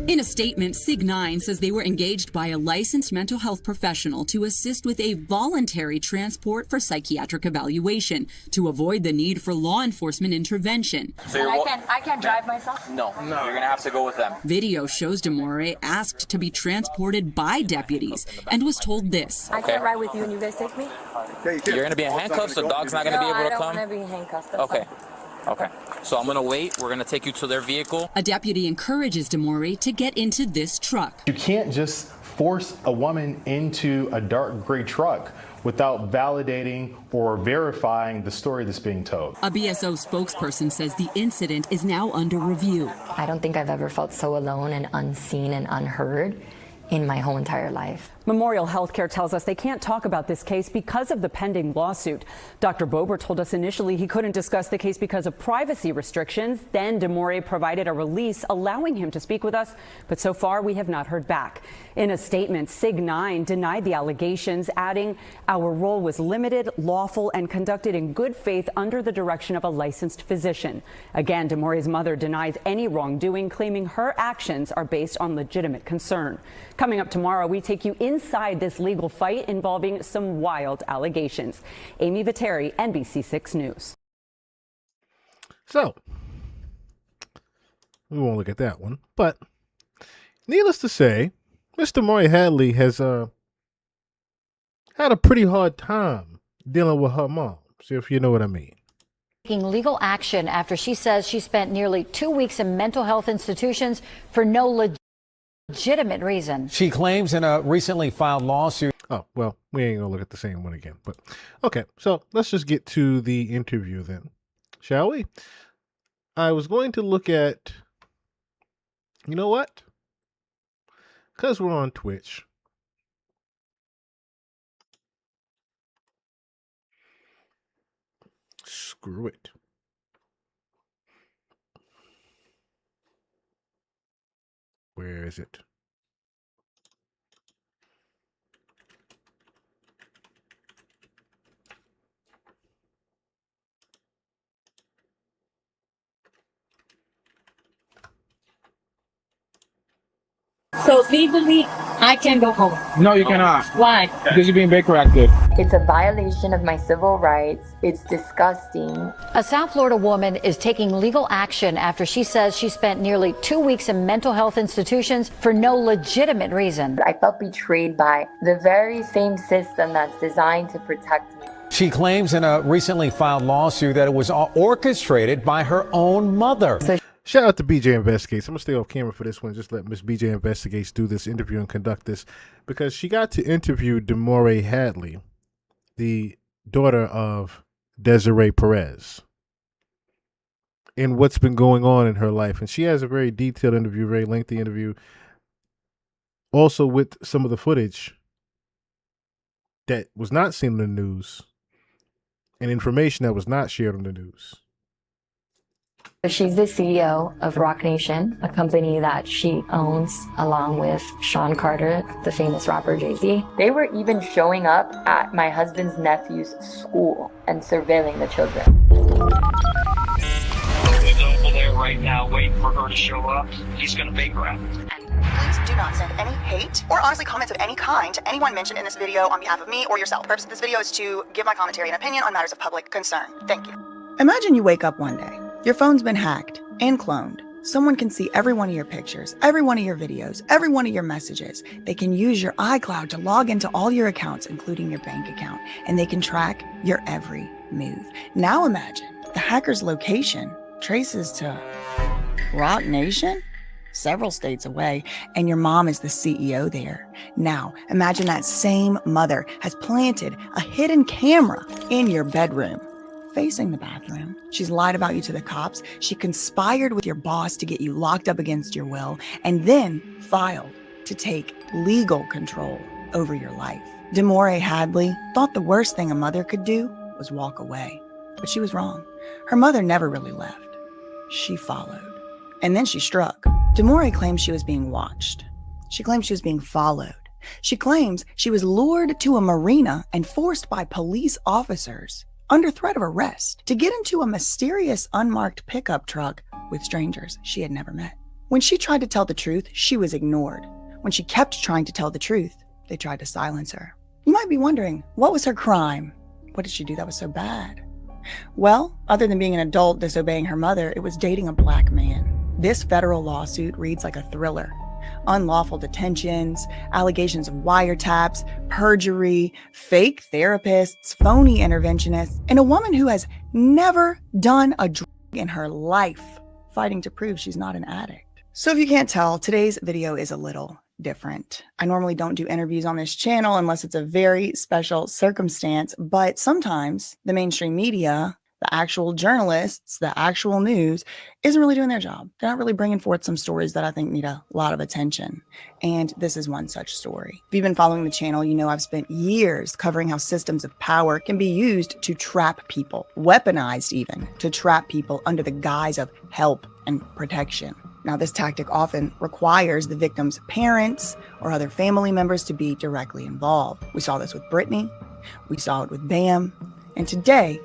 In a statement, Sig9 says they were engaged by a licensed mental health professional to assist with a voluntary transport for psychiatric evaluation to avoid the need for law enforcement intervention. So I can't drive myself? No, you're gonna have to go with them. Video shows Demore asked to be transported by deputies and was told this. I can't ride with you and you guys take me? You're gonna be in handcuffs, the dog's not gonna be able to come? I don't want to be handcuffed. That's Okay. fine. Okay. So I'm gonna wait. We're gonna take you to their vehicle. A deputy encourages Demore to get into this truck. You can't just force a woman into a dark gray truck without validating or verifying the story that's being told. A BSO spokesperson says the incident is now under review. I don't think I've ever felt so alone and unseen and unheard in my whole entire life. Memorial Healthcare tells us they can't talk about this case because of the pending lawsuit. Dr. Bober told us initially he couldn't discuss the case because of privacy restrictions. Then Demore provided a release allowing him to speak with us, but so far we have not heard back. In a statement, Sig9 denied the allegations, adding, "Our role was limited, lawful, and conducted in good faith under the direction of a licensed physician." Again, Demore's mother denies any wrongdoing, claiming her actions are based on legitimate concern. Coming up tomorrow, we take you inside this legal fight involving some wild allegations. Amy Viteri, NBC6 News. So, we won't look at that one. But, needless to say, Mr. Maury Hadley has had a pretty hard time dealing with her mom. See if you know what I mean. Taking legal action after she says she spent nearly 2 weeks in mental health institutions for no legitimate reason. She claims in a recently filed lawsuit. Oh, well, we ain't gonna look at the same one again. But okay, so let's just get to the interview then, shall we? I was going to look at, you know what? Because we're on Twitch. Screw it. Where is it? So legally, I can go home. No, you cannot. Why? Because you're being Baker acted. It's a violation of my civil rights. It's disgusting. A South Florida woman is taking legal action after she says she spent nearly 2 weeks in mental health institutions for no legitimate reason. I felt betrayed by the very same system that's designed to protect me. She claims in a recently filed lawsuit that it was orchestrated by her own mother. Shout out to BJ Investigates. I'm going to stay off camera for this one. Just let Miss BJ Investigates do this interview and conduct this, because she got to interview Demore Hadley, the daughter of Desiree Perez, and what's been going on in her life. And she has a very detailed interview, very lengthy interview, also with some of the footage that was not seen in the news and information that was not shared on the news. She's the CEO of Rock Nation, a company that she owns along with Sean Carter, the famous rapper jayz. They were even showing up at my husband's nephew's school and surveilling the children. He's over there right now waiting for her to show up. He's gonna bake her out. Please do not send any hate or honestly comments of any kind to anyone mentioned in this video on behalf of me or yourself. The purpose of this video is to give my commentary and opinion on matters of public concern. Thank you. Imagine you wake up one day. Your phone's been hacked and cloned. Someone can see every one of your pictures, every one of your videos, every one of your messages. They can use your iCloud to log into all your accounts, including your bank account, and they can track your every move. Now imagine the hacker's location traces to Rock Nation, several states away, and your mom is the CEO there. Now imagine that same mother has planted a hidden camera in your bedroom, facing the bathroom. She's lied about you to the cops. She conspired with your boss to get you locked up against your will, and then filed to take legal control over your life. Demore Hadley thought the worst thing a mother could do was walk away, but she was wrong. Her mother never really left. She followed, and then she struck. Demore claims she was being watched. She claims she was being followed. She claims she was lured to a marina and forced by police officers under threat of arrest to get into a mysterious unmarked pickup truck with strangers she had never met. When she tried to tell the truth, she was ignored. When she kept trying to tell the truth, they tried to silence her. You might be wondering, what was her crime? What did she do that was so bad? Well, other than being an adult disobeying her mother, it was dating a black man. This federal lawsuit reads like a thriller. Unlawful detentions, allegations of wiretaps, perjury, fake therapists, phony interventionists, and a woman who has never done a drug in her life, fighting to prove she's not an addict. So if you can't tell, today's video is a little different. I normally don't do interviews on this channel unless it's a very special circumstance, but sometimes the mainstream media, the actual journalists, the actual news isn't really doing their job. They're not really bringing forth some stories that I think need a lot of attention. And this is one such story. If you've been following the channel, you know I've spent years covering how systems of power can be used to trap people, weaponized even, to trap people under the guise of help and protection. Now, this tactic often requires the victim's parents or other family members to be directly involved. We saw this with Brittany, we saw it with Bam, and today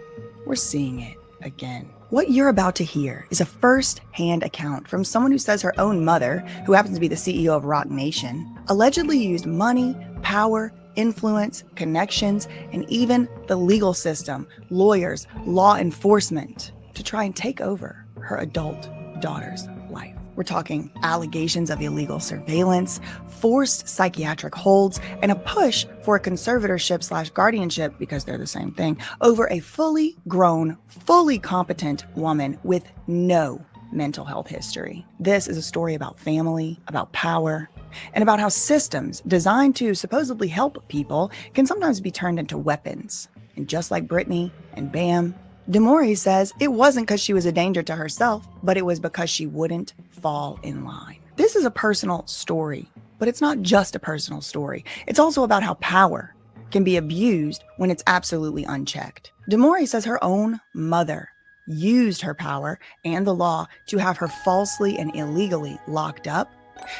we're seeing it again. What you're about to hear is a first-hand account from someone who says her own mother, who happens to be the CEO of Rock Nation, allegedly used money, power, influence, connections, and even the legal system, lawyers, law enforcement, to try and take over her adult daughter's life. We're talking allegations of illegal surveillance, forced psychiatric holds, and a push for a conservatorship/guardianship, because they're the same thing, over a fully grown, fully competent woman with no mental health history. This is a story about family, about power, and about how systems designed to supposedly help people can sometimes be turned into weapons. And just like Brittany and Bam, Demore says it wasn't because she was a danger to herself, but it was because she wouldn't fall in line. This is a personal story, but it's not just a personal story. It's also about how power can be abused when it's absolutely unchecked. Demore says her own mother used her power and the law to have her falsely and illegally locked up.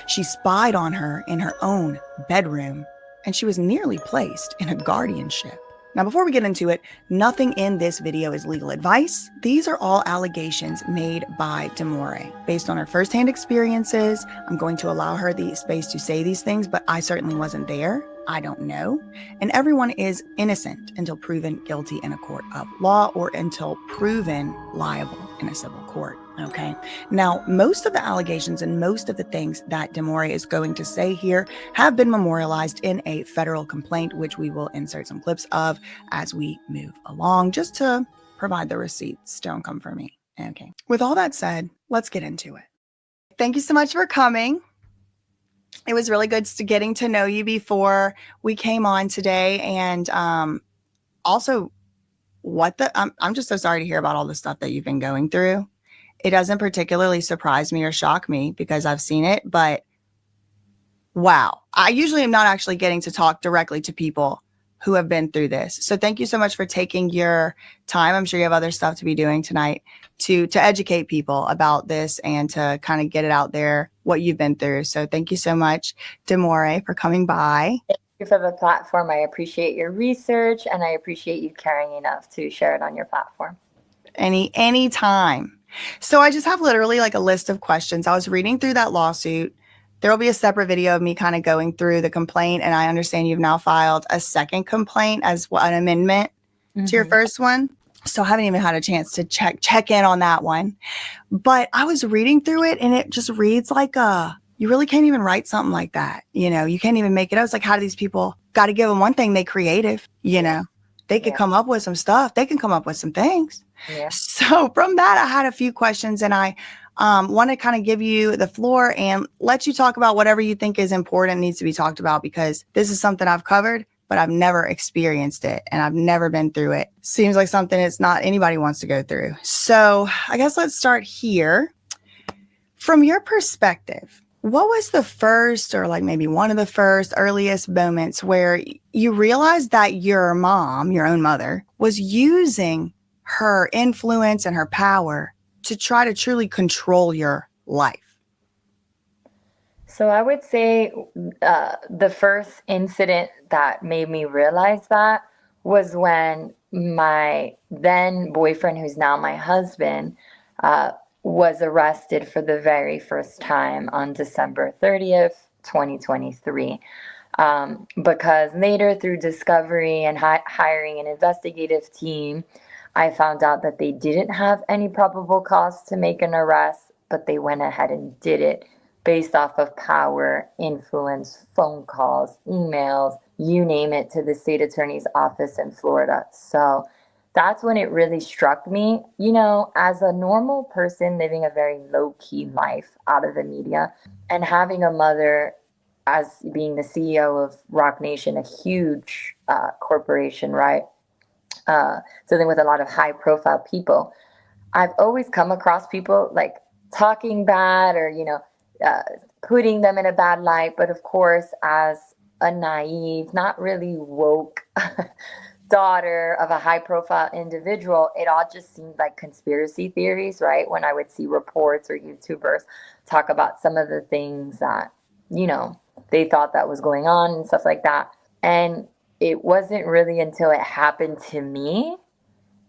She spied on her in her own bedroom, and she was nearly placed in a guardianship. Now, before we get into it, nothing in this video is legal advice. These are all allegations made by Demore. Based on her firsthand experiences, I'm going to allow her the space to say these things, but I certainly wasn't there. I don't know. And everyone is innocent until proven guilty in a court of law or until proven liable in a civil court. Okay. Now, most of the allegations and most of the things that Demore is going to say here have been memorialized in a federal complaint, which we will insert some clips of as we move along, just to provide the receipts. Don't come for me. Okay. With all that said, let's get into it. Thank you so much for coming. It was really good getting to know you before we came on today. And also, I'm just so sorry to hear about all the stuff that you've been going through. It doesn't particularly surprise me or shock me because I've seen it, but wow. I usually am not actually getting to talk directly to people who have been through this. So thank you so much for taking your time. I'm sure you have other stuff to be doing tonight to educate people about this and to kind of get it out there, what you've been through. So thank you so much, Demore, for coming by. Thank you for the platform. I appreciate your research and I appreciate you caring enough to share it on your platform. Any time. So I just have literally like a list of questions. I was reading through that lawsuit. There will be a separate video of me kind of going through the complaint. And I understand you've now filed a second complaint as an amendment to your first one. So I haven't even had a chance to check in on that one. But I was reading through it and it just reads like you really can't even write something like that. You know, you can't even make it up. It's like, how do these people, got to give them one thing, they creative, you know, they could come up with some stuff. They can come up with some things. Yeah. So from that, I had a few questions and I want to kind of give you the floor and let you talk about whatever you think is important, needs to be talked about, because this is something I've covered, but I've never experienced it and I've never been through it. Seems like something it's not anybody wants to go through. So I guess let's start here. From your perspective, what was the first, or like maybe one of the first earliest moments where you realized that your mom, your own mother, was using her influence and her power to try to truly control your life? So I would say the first incident that made me realize that was when my then boyfriend, who's now my husband, was arrested for the very first time on December 30th, 2023. Because later, through discovery and hiring an investigative team, I found out that they didn't have any probable cause to make an arrest, but they went ahead and did it based off of power, influence, phone calls, emails, you name it, to the state attorney's office in Florida. So that's when it really struck me. You know, as a normal person living a very low-key life out of the media and having a mother as being the CEO of Rock Nation, a huge corporation, right? Dealing with a lot of high-profile people, I've always come across people like talking bad or, putting them in a bad light. But of course, as a naive, not really woke daughter of a high-profile individual, it all just seemed like conspiracy theories, right? When I would see reports or YouTubers talk about some of the things that, they thought that was going on and stuff like that. And it wasn't really until it happened to me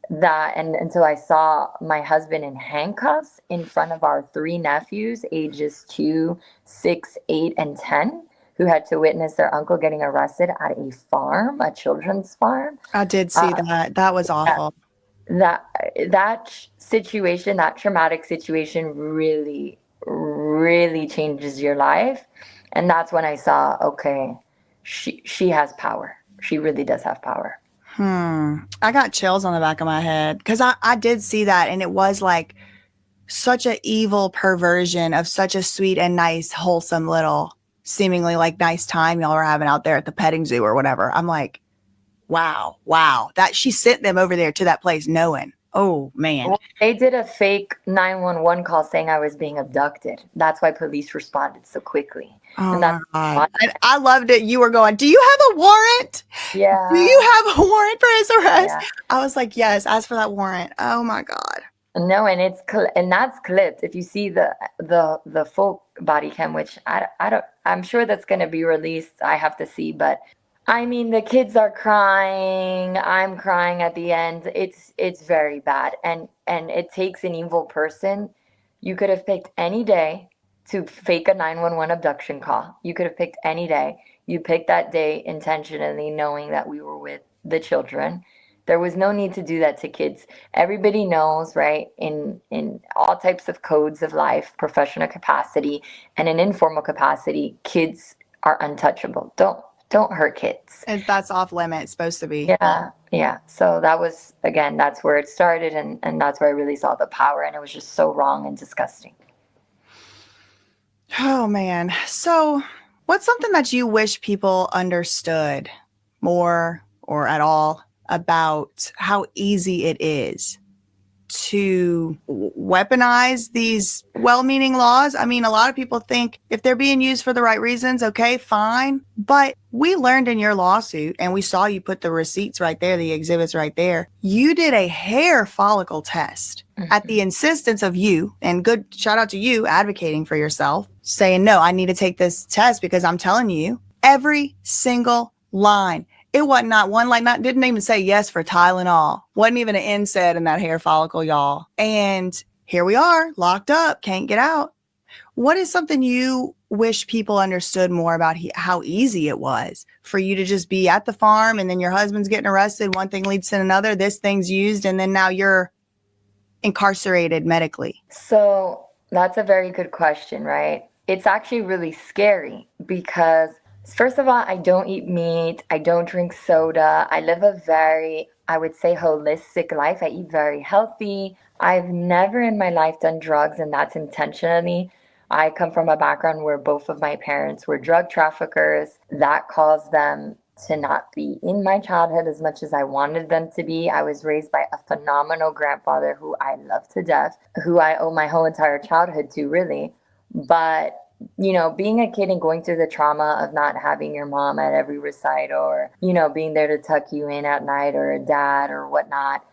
and until I saw my husband in handcuffs in front of our 3 nephews, ages 2, 6, 8, and 10, who had to witness their uncle getting arrested at a farm, a children's farm. I did see that. That was awful. That situation, that traumatic situation really, really changes your life. And that's when I saw, okay, she has power. She really does have power. I got chills on the back of my head because I did see that, and it was like such an evil perversion of such a sweet and nice, wholesome little, seemingly like nice time y'all were having out there at the petting zoo or whatever. I'm like, wow, that she sent them over there to that place knowing. Oh, man. Well, they did a fake 911 call saying I was being abducted. That's why police responded so quickly. Oh, my God. And I loved it. You were going, do you have a warrant? Yeah. Do you have a warrant for his arrest? Yeah. I was like, yes, ask for that warrant. Oh, my God. No, and that's clipped. If you see the full body cam, which I'm sure that's going to be released. I have to see, but I mean, the kids are crying. I'm crying at the end. It's very bad. And it takes an evil person. You could have picked any day to fake a 911 abduction call. You could have picked any day. You picked that day intentionally, knowing that we were with the children. There was no need to do that to kids. Everybody knows, right? In all types of codes of life, professional capacity and an informal capacity, kids are untouchable. Don't hurt kids. And that's off limits, supposed to be. Yeah. So that was, again, that's where it started. And that's where I really saw the power. And it was just so wrong and disgusting. Oh, man. So what's something that you wish people understood more or at all about how easy it is to weaponize these well-meaning laws? I mean, a lot of people think if they're being used for the right reasons, okay, fine. But we learned in your lawsuit, and we saw you put the receipts right there, the exhibits right there. You did a hair follicle test at the insistence of you, and good shout out to you advocating for yourself, saying, no, I need to take this test because I'm telling you every single line. It wasn't not one line, didn't even say yes for Tylenol. Wasn't even an NSAID in that hair follicle, y'all. And here we are, locked up, can't get out. What is something you wish people understood more about how easy it was for you to just be at the farm and then your husband's getting arrested, one thing leads to another, this thing's used, and then now you're incarcerated medically? So that's a very good question, right? It's actually really scary because first of all, I don't eat meat. I don't drink soda. I live a very, I would say, holistic life. I eat very healthy. I've never in my life done drugs, and that's intentionally. I come from a background where both of my parents were drug traffickers. That caused them to not be in my childhood as much as I wanted them to be. I was raised by a phenomenal grandfather who I love to death, who I owe my whole entire childhood to, really. But being a kid and going through the trauma of not having your mom at every recital or, being there to tuck you in at night or a dad or whatnot.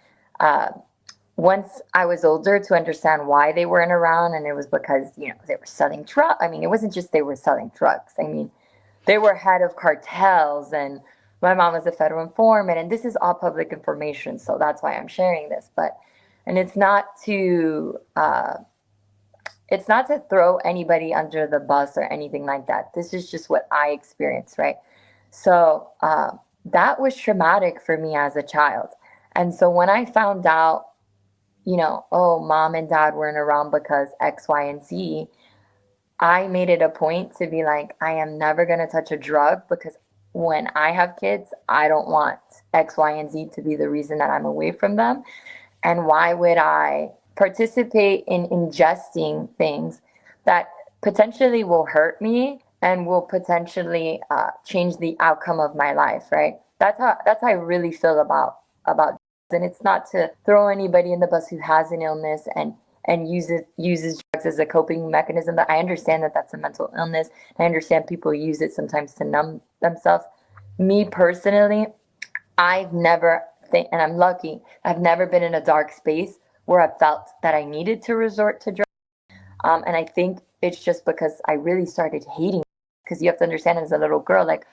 Once I was older to understand why they weren't around, and it was because, they were selling drugs. I mean, it wasn't just they were selling drugs. I mean, they were head of cartels, and my mom was a federal informant, and this is all public information. So that's why I'm sharing this. And it's not to it's not to throw anybody under the bus or anything like that. This is just what I experienced, right? So that was traumatic for me as a child. And so when I found out, you know, oh, mom and dad weren't around because X, Y, and Z, I made it a point to be like, I am never going to touch a drug because when I have kids, I don't want X, Y, and Z to be the reason that I'm away from them. And why would I participate in ingesting things that potentially will hurt me and will potentially change the outcome of my life, right? That's how I really feel about. And it's not to throw anybody in the bus who has an illness and uses drugs as a coping mechanism. But I understand that that's a mental illness. I understand people use it sometimes to numb themselves. Me personally, I've never, and I'm lucky, I've never been in a dark space where I felt that I needed to resort to drugs. And I think it's just because I really started hating, because you have to understand as a little girl, like,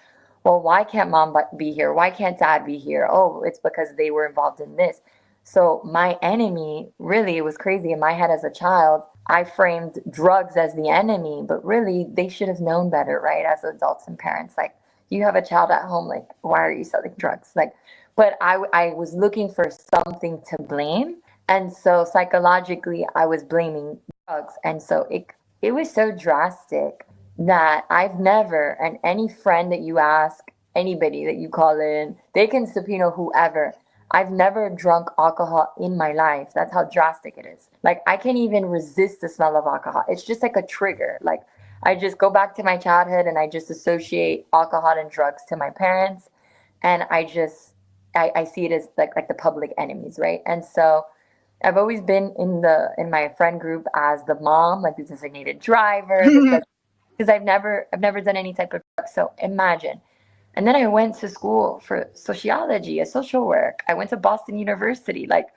well, why can't mom be here? Why can't dad be here? Oh, it's because they were involved in this. So my enemy, really, it was crazy. In my head as a child, I framed drugs as the enemy, but really they should have known better, right? As adults and parents, like, you have a child at home, like, why are you selling drugs? Like, but I was looking for something to blame. And so psychologically, I was blaming drugs. And so it was so drastic that I've never, and any friend that you ask, anybody that you call in, they can subpoena whoever. I've never drunk alcohol in my life. That's how drastic it is. Like, I can't even resist the smell of alcohol. It's just like a trigger. Like, I just go back to my childhood and I just associate alcohol and drugs to my parents. And I see it as like the public enemies, right? And so I've always been in my friend group as the mom, like the designated driver, because I've never done any type of drugs. So imagine. And then I went to school for sociology, social work. I went to Boston University. Like,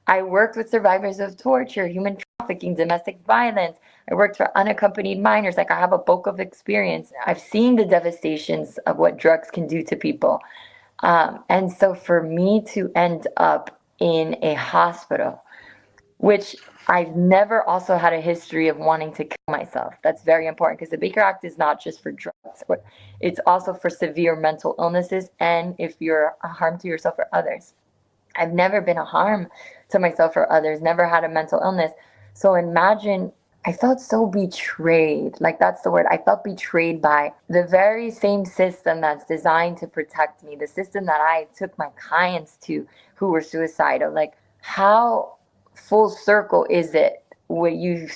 I worked with survivors of torture, human trafficking, domestic violence. I worked for unaccompanied minors. Like, I have a bulk of experience. I've seen the devastations of what drugs can do to people. And so for me to end up in a hospital, which I've never also had a history of wanting to kill myself. That's very important, because the Baker Act is not just for drugs. It's also for severe mental illnesses and if you're a harm to yourself or others. I've never been a harm to myself or others, never had a mental illness. So imagine, I felt so betrayed. Like, that's the word. I felt betrayed by the very same system that's designed to protect me, the system that I took my clients to who were suicidal. Like, how full circle is it where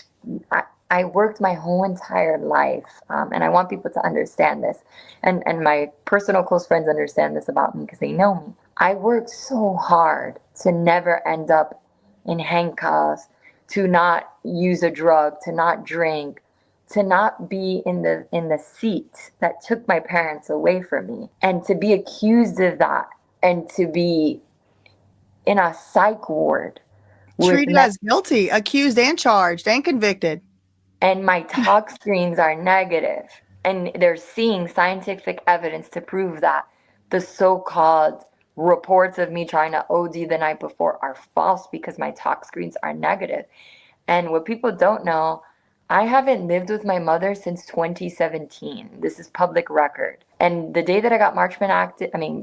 I worked my whole entire life, and I want people to understand this, and my personal close friends understand this about me because they know me. I worked so hard to never end up in handcuffs, to not use a drug, to not drink, to not be in the seat that took my parents away from me, and to be accused of that, and to be in a psych ward. Treated as guilty, accused and charged and convicted. And my tox screens are negative. And they're seeing scientific evidence to prove that the so-called reports of me trying to OD the night before are false because my tox screens are negative. And what people don't know, I haven't lived with my mother since 2017. This is public record. And the day that I got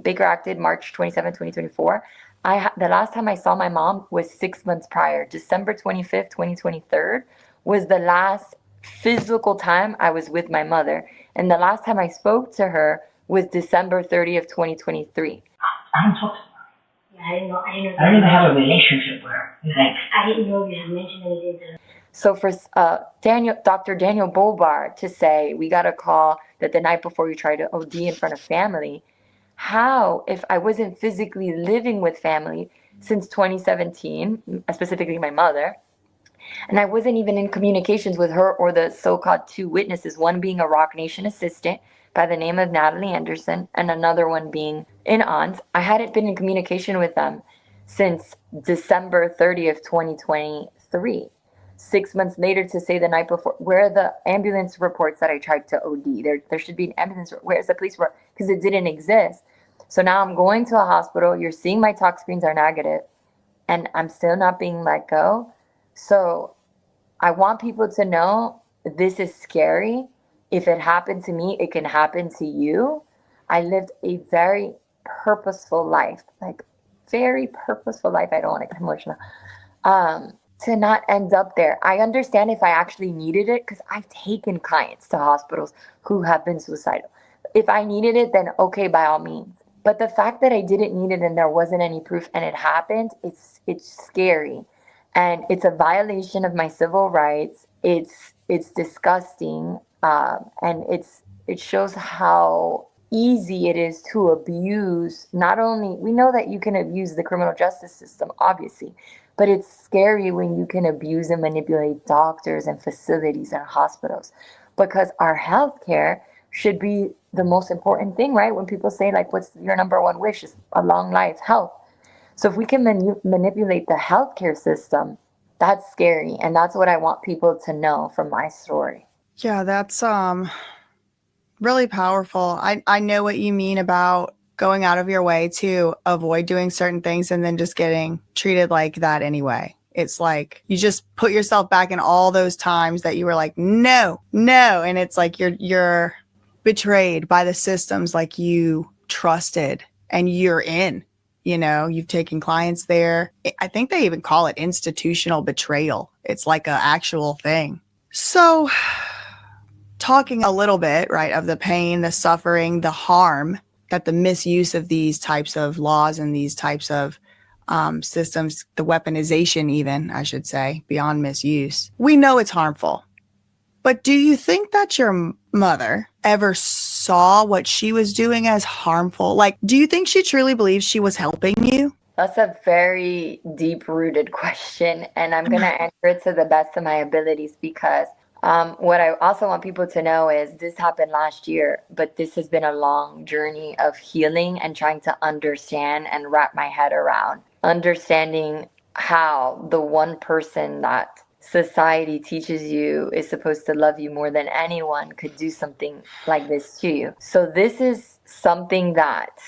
Baker acted, March 27, 2024, the last time I saw my mom was 6 months prior. December 25th, 2023 was the last physical time I was with my mother. And the last time I spoke to her was December 30th, 2023. I don't talk to her. Yeah, I didn't know. I didn't even have a relationship with her. Like, I didn't know you had mentioned anything to her. So for Dr. Daniel Bobar to say, we got a call that the night before you tried to OD in front of family, how, if I wasn't physically living with family since 2017, specifically my mother, and I wasn't even in communications with her or the so-called two witnesses, one being a Rock Nation assistant by the name of Natalie Anderson, and another one being an aunt. I hadn't been in communication with them since December 30th, 2023. 6 months later to say the night before, where are the ambulance reports that I tried to OD? There should be an ambulance. Where's the police report? Because it didn't exist. So now I'm going to a hospital. You're seeing my tox screens are negative, and I'm still not being let go. So I want people to know this is scary. If it happened to me, it can happen to you. I lived a very purposeful life, like very purposeful life. I don't want to get emotional. To not end up there. I understand if I actually needed it, because I've taken clients to hospitals who have been suicidal. If I needed it, then okay, by all means. But the fact that I didn't need it and there wasn't any proof and it happened, it's scary. And it's a violation of my civil rights. It's disgusting. And it shows how easy it is to abuse. Not only, we know that you can abuse the criminal justice system, obviously, but it's scary when you can abuse and manipulate doctors and facilities and hospitals, because our healthcare should be the most important thing, right? When people say, like, what's your number one wish? Is a long life, health. So if we can manipulate the healthcare system, that's scary. And that's what I want people to know from my story. Yeah, that's really powerful. I know what you mean about going out of your way to avoid doing certain things and then just getting treated like that anyway. It's like you just put yourself back in all those times that you were like, no, and it's like you're betrayed by the systems like you trusted and you're in. You know, you've taken clients there. I think they even call it institutional betrayal. It's like an actual thing. So talking a little bit, right, of the pain, the suffering, the harm that the misuse of these types of laws and these types of systems, the weaponization even, I should say, beyond misuse. We know it's harmful. But do you think that your mother ever saw what she was doing as harmful? Like, do you think she truly believes she was helping you? That's a very deep-rooted question, and I'm going to answer it to the best of my abilities, because what I also want people to know is this happened last year, but this has been a long journey of healing and trying to understand and wrap my head around understanding how the one person that society teaches you is supposed to love you more than anyone could do something like this to you. So this is something that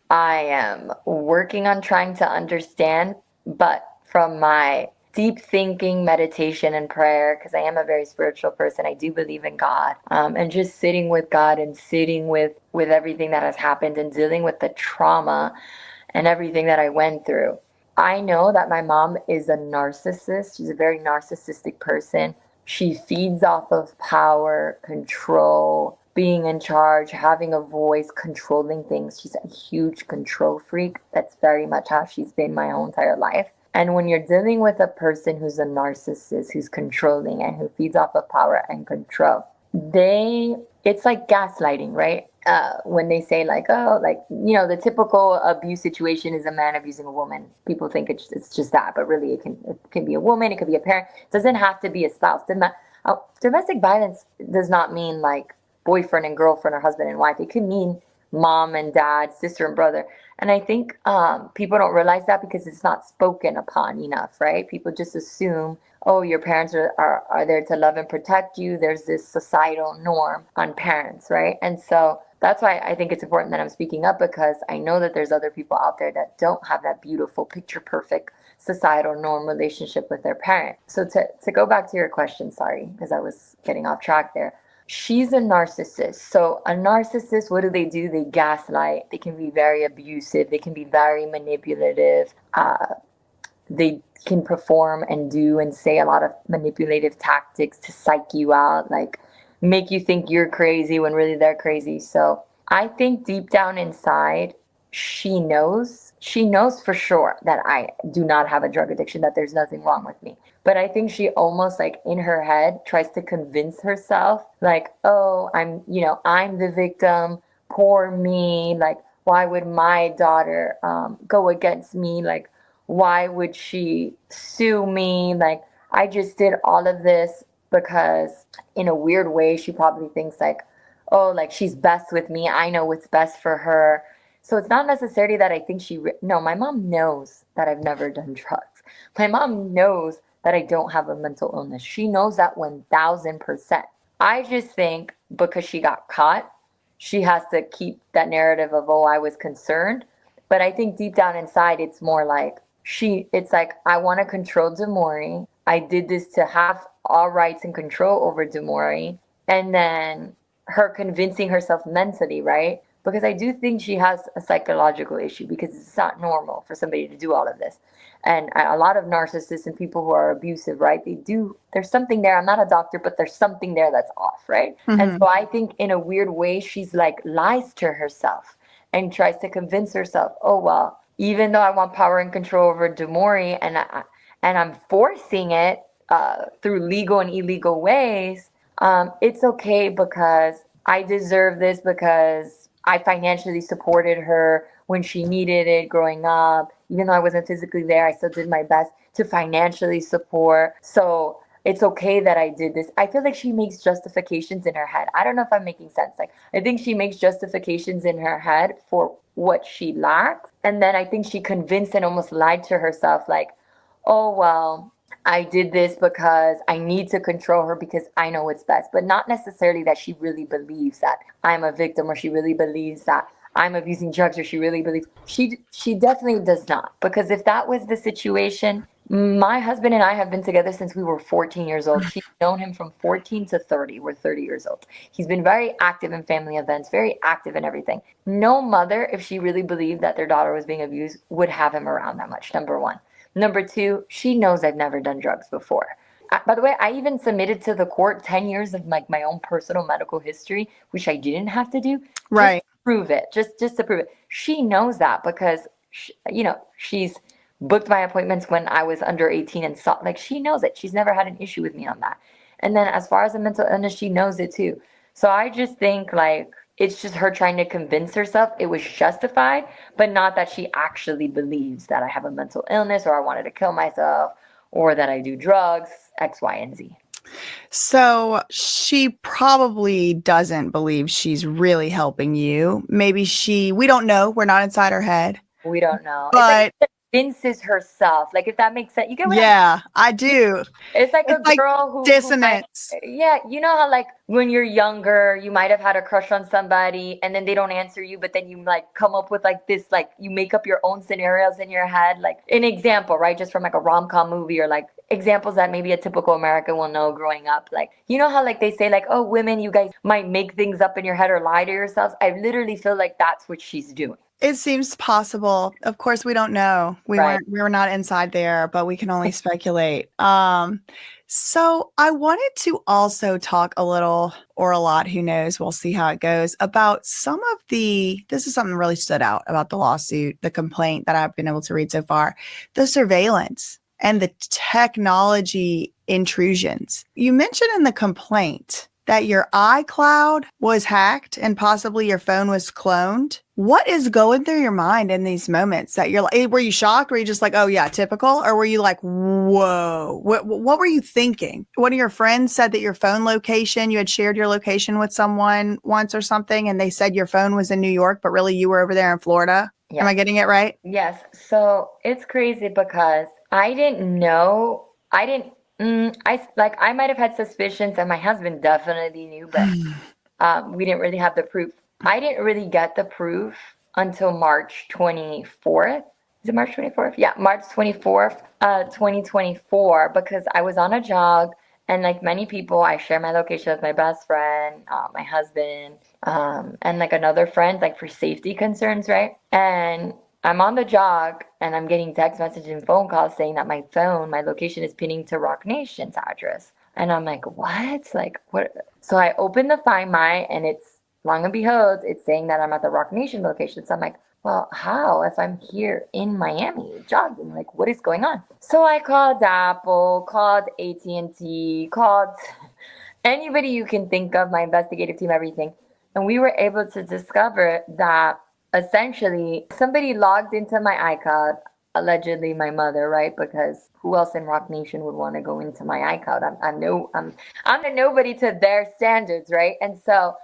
I am working on trying to understand, but from my deep thinking, meditation, and prayer, because I am a very spiritual person. I do believe in God, and just sitting with God and sitting with everything that has happened and dealing with the trauma and everything that I went through. I know that my mom is a narcissist. She's a very narcissistic person. She feeds off of power, control, being in charge, having a voice, controlling things. She's a huge control freak. That's very much how she's been my whole entire life. And when you're dealing with a person who's a narcissist, who's controlling and who feeds off of power and control, it's like gaslighting, right? When they say like, oh, like, you know, the typical abuse situation is a man abusing a woman. People think it's just that, but really it can be a woman, it could be a parent. It doesn't have to be a spouse. Domestic violence does not mean like boyfriend and girlfriend or husband and wife. It can mean mom and dad, sister and brother. And I think people don't realize that because it's not spoken upon enough, right? People just assume, oh, your parents are there to love and protect you. There's this societal norm on parents, right? And so that's why I think it's important that I'm speaking up, because I know that there's other people out there that don't have that beautiful, picture perfect societal norm relationship with their parent. So to go back to your question, sorry, because I was getting off track there. She's a narcissist. So a narcissist, what do? They gaslight. They can be very abusive. They can be very manipulative. They can perform and do and say a lot of manipulative tactics to psych you out, like make you think you're crazy when really they're crazy. So I think deep down inside, she knows for sure that I do not have a drug addiction, that there's nothing wrong with me. But I think she almost like in her head tries to convince herself like, oh, I'm the victim, poor me. Like, why would my daughter go against me? Like, why would she sue me? Like, I just did all of this because in a weird way, she probably thinks like, oh, like she's best with me. I know what's best for her. So it's not necessarily that I think no, my mom knows that I've never done drugs. My mom knows that I don't have a mental illness. She knows that 1000%. I just think because she got caught, she has to keep that narrative of, oh, I was concerned. But I think deep down inside, it's more like it's like, I want to control Demore. I did this to have all rights and control over Demore, and then her convincing herself mentally, right? Because I do think she has a psychological issue, because it's not normal for somebody to do all of this. And a lot of narcissists and people who are abusive, right? There's something there. I'm not a doctor, but there's something there that's off, right? And so I think in a weird way, she's like lies to herself and tries to convince herself, oh, well, even though I want power and control over Demore, and I'm forcing it through legal and illegal ways, it's okay because I deserve this, because I financially supported her when she needed it growing up. Even though I wasn't physically there, I still did my best to financially support. So it's okay that I did this. I feel like she makes justifications in her head. I don't know if I'm making sense. Like, I think she makes justifications in her head for what she lacks. And then I think she convinced and almost lied to herself, like, oh, well, I did this because I need to control her because I know what's best. But not necessarily that she really believes that I'm a victim, or she really believes that I'm abusing drugs, or she really believes. She definitely does not. Because if that was the situation, my husband and I have been together since we were 14 years old. She's known him from 14 to 30. We're 30 years old. He's been very active in family events, very active in everything. No mother, if she really believed that their daughter was being abused, would have him around that much, number one. Number two, she knows I've never done drugs before. By the way, I even submitted to the court 10 years of like my own personal medical history, which I didn't have to do. Right. Just to prove it, just to prove it. She knows that because, she's booked my appointments when I was under 18 and saw, like, she knows it. She's never had an issue with me on that. And then as far as the mental illness, she knows it too. So I just think like, it's just her trying to convince herself it was justified, but not that she actually believes that I have a mental illness, or I wanted to kill myself, or that I do drugs, X, Y, and Z. So she probably doesn't believe she's really helping you. Maybe we don't know. We're not inside her head. We don't know. But it's like she convinces herself, like, if that makes sense. You get what I do. It's like a girl who dissonance. You know how like when you're younger, you might have had a crush on somebody and then they don't answer you, but then you like come up with like this, like you make up your own scenarios in your head, like an example, right? Just from like a rom-com movie, or like examples that maybe a typical American will know growing up. Like, you know how like they say like, oh, women, you guys might make things up in your head or lie to yourselves. I literally feel like that's what she's doing. It seems possible. Of course, we don't know. We were not inside there, but we can only speculate. So I wanted to also talk a little, or a lot, who knows, we'll see how it goes, about some of this is something that really stood out about the lawsuit, the complaint that I've been able to read so far, the surveillance and the technology intrusions. You mentioned in the complaint that your iCloud was hacked and possibly your phone was cloned. What is going through your mind in these moments that you're like, were you shocked? Were you just like, oh yeah, typical? Or were you like, whoa, what were you thinking? One of your friends said that your phone location, you had shared your location with someone once or something, and they said your phone was in New York, but really you were over there in Florida. Yes. Am I getting it right? Yes. So it's crazy because I didn't know. I might have had suspicions, and my husband definitely knew, but we didn't really have the proof. I didn't really get the proof until March 24th. Is it March 24th? Yeah, March 24th, 2024, because I was on a jog, and like many people, I share my location with my best friend, my husband, and like another friend, like for safety concerns, right? And I'm on the jog and I'm getting text messages and phone calls saying that my location is pinning to Rock Nation's address. And I'm like, what? Like, what? So I open the Find My, and it's, long and behold, it's saying that I'm at the Rock Nation location. So I'm like, well, how? If I'm here in Miami jogging, like, what is going on? So I called Apple, called AT&T, called anybody you can think of, my investigative team, everything. And we were able to discover that essentially somebody logged into my iCloud, allegedly my mother, right? Because who else in Rock Nation would want to go into my iCloud? I'm a nobody to their standards, right? And so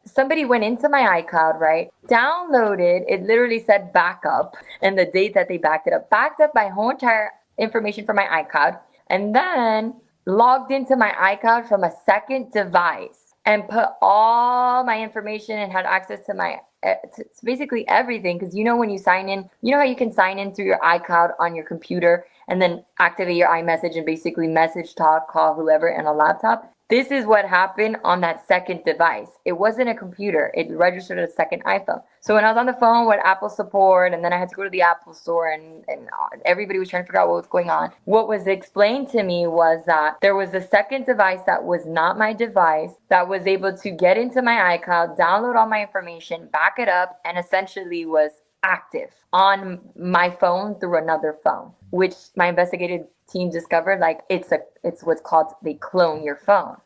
somebody went into my iCloud, right? Downloaded, it literally said backup, and the date that they backed it up, backed up my whole entire information from my iCloud, and then logged into my iCloud from a second device and put all my information and had access to my it's basically everything. Because when you sign in, you know how you can sign in through your iCloud on your computer and then activate your iMessage and basically message, talk, call whoever and a laptop. This is what happened on that second device. It wasn't a computer. It registered as a second iPhone. So when I was on the phone with Apple support, and then I had to go to the Apple store, and everybody was trying to figure out what was going on, what was explained to me was that there was a second device that was not my device that was able to get into my iCloud, download all my information, back it up, and essentially was active on my phone through another phone, which my investigative team discovered, like it's what's called, they clone your phone.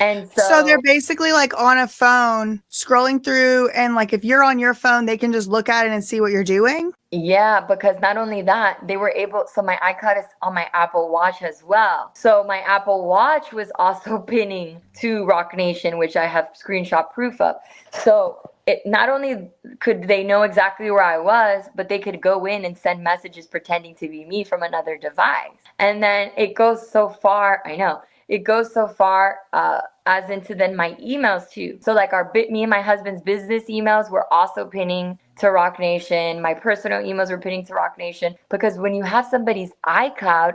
And so they're basically like on a phone scrolling through, and like if you're on your phone, they can just look at it and see what you're doing. Yeah, because not only that, they were able, so my iCloud is on my Apple Watch as well. So my Apple Watch was also pinning to Rock Nation, which I have screenshot proof of. So it not only could they know exactly where I was, but they could go in and send messages pretending to be me from another device. And then it goes so far, I know, it goes so far as into then my emails too. So like me and my husband's business emails were also pinning to Rock Nation. My personal emails were pinning to Rock Nation, because when you have somebody's iCloud,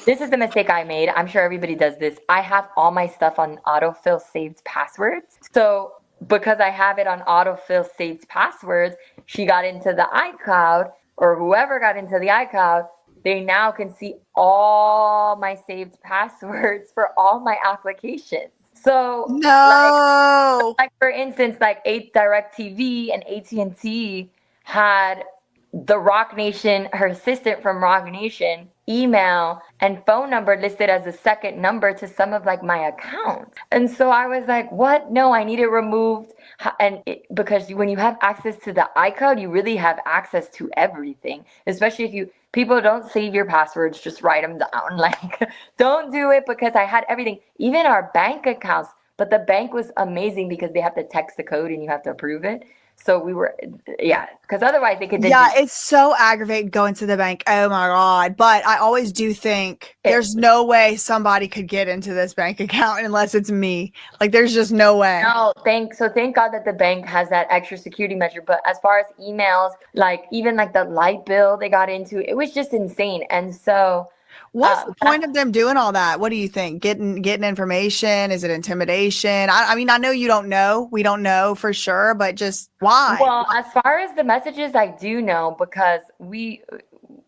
this is the mistake I made. I'm sure everybody does this. I have all my stuff on autofill saved passwords. So because I have it on autofill saved passwords, she got into the iCloud, or whoever got into the iCloud, they now can see all my saved passwords for all my applications. So like for instance, like DirecTV and AT&T had the Rock Nation, her assistant from Rock Nation, email and phone number listed as a second number to some of like my accounts. And so I was like, what? No, I need it removed. And because when you have access to the iCloud, you really have access to everything, especially if people don't save your passwords, just write them down. Like, don't do it, because I had everything, even our bank accounts. But the bank was amazing because they have to text the code and you have to approve it. So we were, because otherwise they could. It's so aggravating going to the bank. Oh my God. But I always do think there's no way somebody could get into this bank account unless it's me. Like, there's just no way. No, thank God that the bank has that extra security measure. But as far as emails, like even like the light bill they got into, it was just insane. And so what's the point of them doing all that? What do you think? Getting information? Is it intimidation? I mean, I know you don't know. We don't know for sure, but just why? Well, as far as the messages, I do know, because we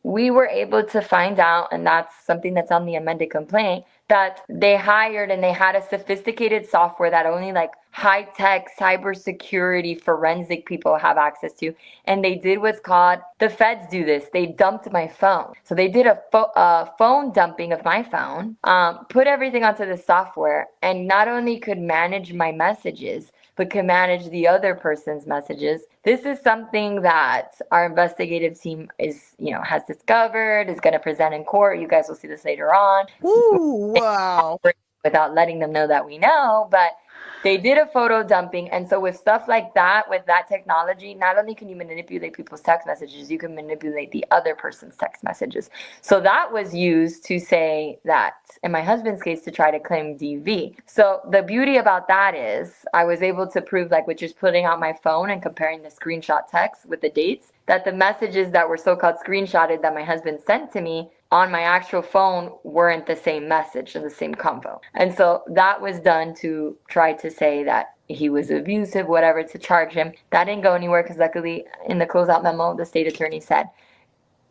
were able to find out, and that's something that's on the amended complaint, that they hired and they had a sophisticated software that only like high-tech cybersecurity forensic people have access to. And they did what's called, the feds do this, they dumped my phone. So they did a phone dumping of my phone, put everything onto the software, and not only could manage my messages, but can manage the other person's messages. This is something that our investigative team has discovered, is going to present in court. You guys will see this later on. Ooh, wow. Without letting them know that we know, but they did a photo dumping. And so with stuff like that, with that technology, not only can you manipulate people's text messages, you can manipulate the other person's text messages. So that was used to say that, in my husband's case, to try to claim DV. So the beauty about that is I was able to prove, like with just putting out my phone and comparing the screenshot text with the dates, that the messages that were so-called screenshotted that my husband sent to me on my actual phone weren't the same message and the same convo. And so that was done to try to say that he was abusive, whatever, to charge him. That didn't go anywhere, because luckily in the closeout memo, the state attorney said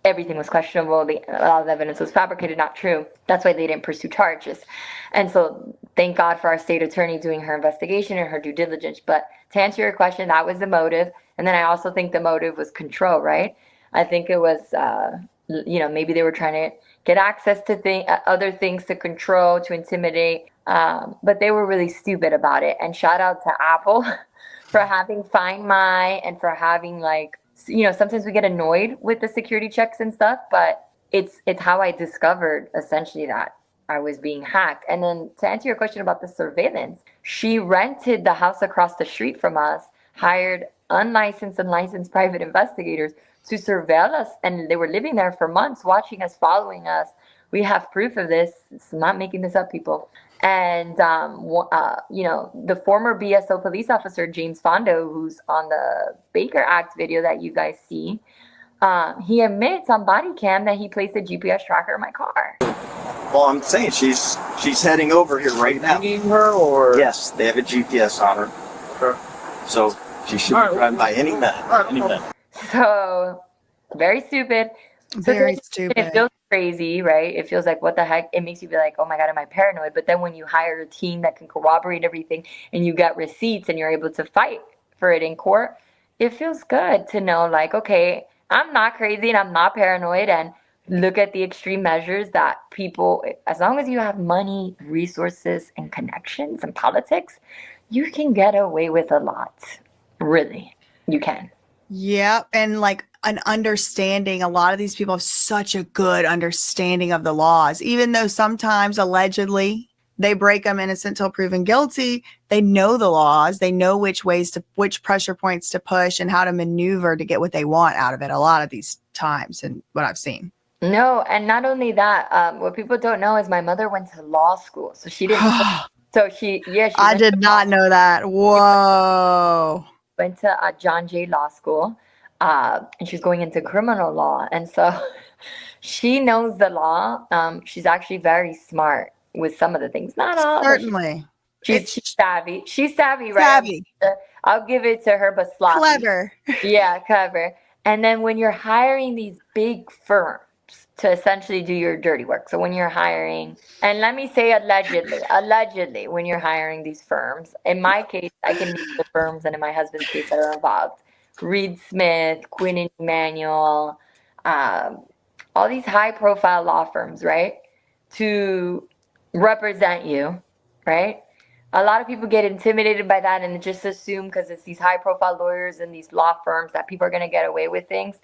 everything was questionable. A lot of the evidence was fabricated, not true. That's why they didn't pursue charges. And so thank God for our state attorney doing her investigation and her due diligence. But to answer your question, that was the motive. And then I also think the motive was control, right? I think it was, maybe they were trying to get access to other things to control, to intimidate. But they were really stupid about it. And shout out to Apple for having Find My, and for having sometimes we get annoyed with the security checks and stuff, but it's how I discovered essentially that I was being hacked. And then to answer your question about the surveillance, she rented the house across the street from us, hired unlicensed and licensed private investigators to surveil us, and they were living there for months, watching us, following us. We have proof of this. It's not making this up, people. And, you know, the former BSO police officer, James Fondo, who's on the Baker Act video that you guys see, he admits on body cam that he placed a GPS tracker in my car. Well, I'm saying she's heading over here right now. Her or? Yes, they have a GPS on her. Okay. So she should be driving by any minute. So, very stupid. Very So stupid. It feels crazy, right? It feels like, what the heck? It makes you be like, oh my God, am I paranoid? But then when you hire a team that can corroborate everything and you got receipts and you're able to fight for it in court, it feels good to know, like, okay, I'm not crazy and I'm not paranoid. And look at the extreme measures that people, as long as you have money, resources, and connections and politics, you can get away with a lot. Really, you can. Yep. And like an understanding, a lot of these people have such a good understanding of the laws, even though sometimes allegedly they break them innocent till proven guilty. They know the laws. They know which pressure points to push and how to maneuver to get what they want out of it a lot of these times, and what I've seen. No, and not only that, what people don't know is my mother went to law school. So she didn't, she I did not know that. Whoa. Went to John Jay Law School, and she's going into criminal law. And so she knows the law. She's actually very smart with some of the things. Not all. Certainly. She's savvy. She's savvy, right? Savvy. I'll give it to her, but sloppy. Clever. Yeah, clever. And then when you're hiring these big firms to essentially do your dirty work. So when you're hiring, and let me say allegedly, when you're hiring these firms, in my case, I can name the firms, and in my husband's case that are involved: Reed Smith, Quinn and Emanuel, all these high profile law firms, right? To represent you, right? A lot of people get intimidated by that and just assume because it's these high profile lawyers and these law firms that people are going to get away with things.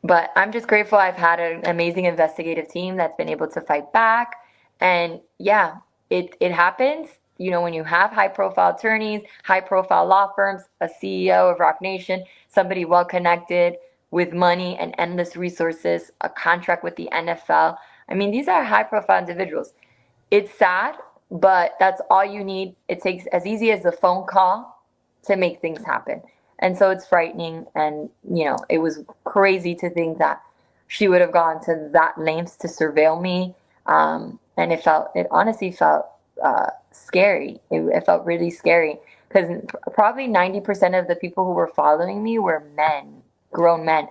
But I'm just grateful I've had an amazing investigative team that's been able to fight back. And yeah, it happens. You know, when you have high profile attorneys, high profile law firms, a CEO of Rock Nation, somebody well connected with money and endless resources, a contract with the NFL. I mean, these are high profile individuals. It's sad, but that's all you need. It takes as easy as a phone call to make things happen. And so it's frightening. And, you know, it was crazy to think that she would have gone to that lengths to surveil me. And it honestly felt scary. It felt really scary because probably 90% of the people who were following me were men, grown men,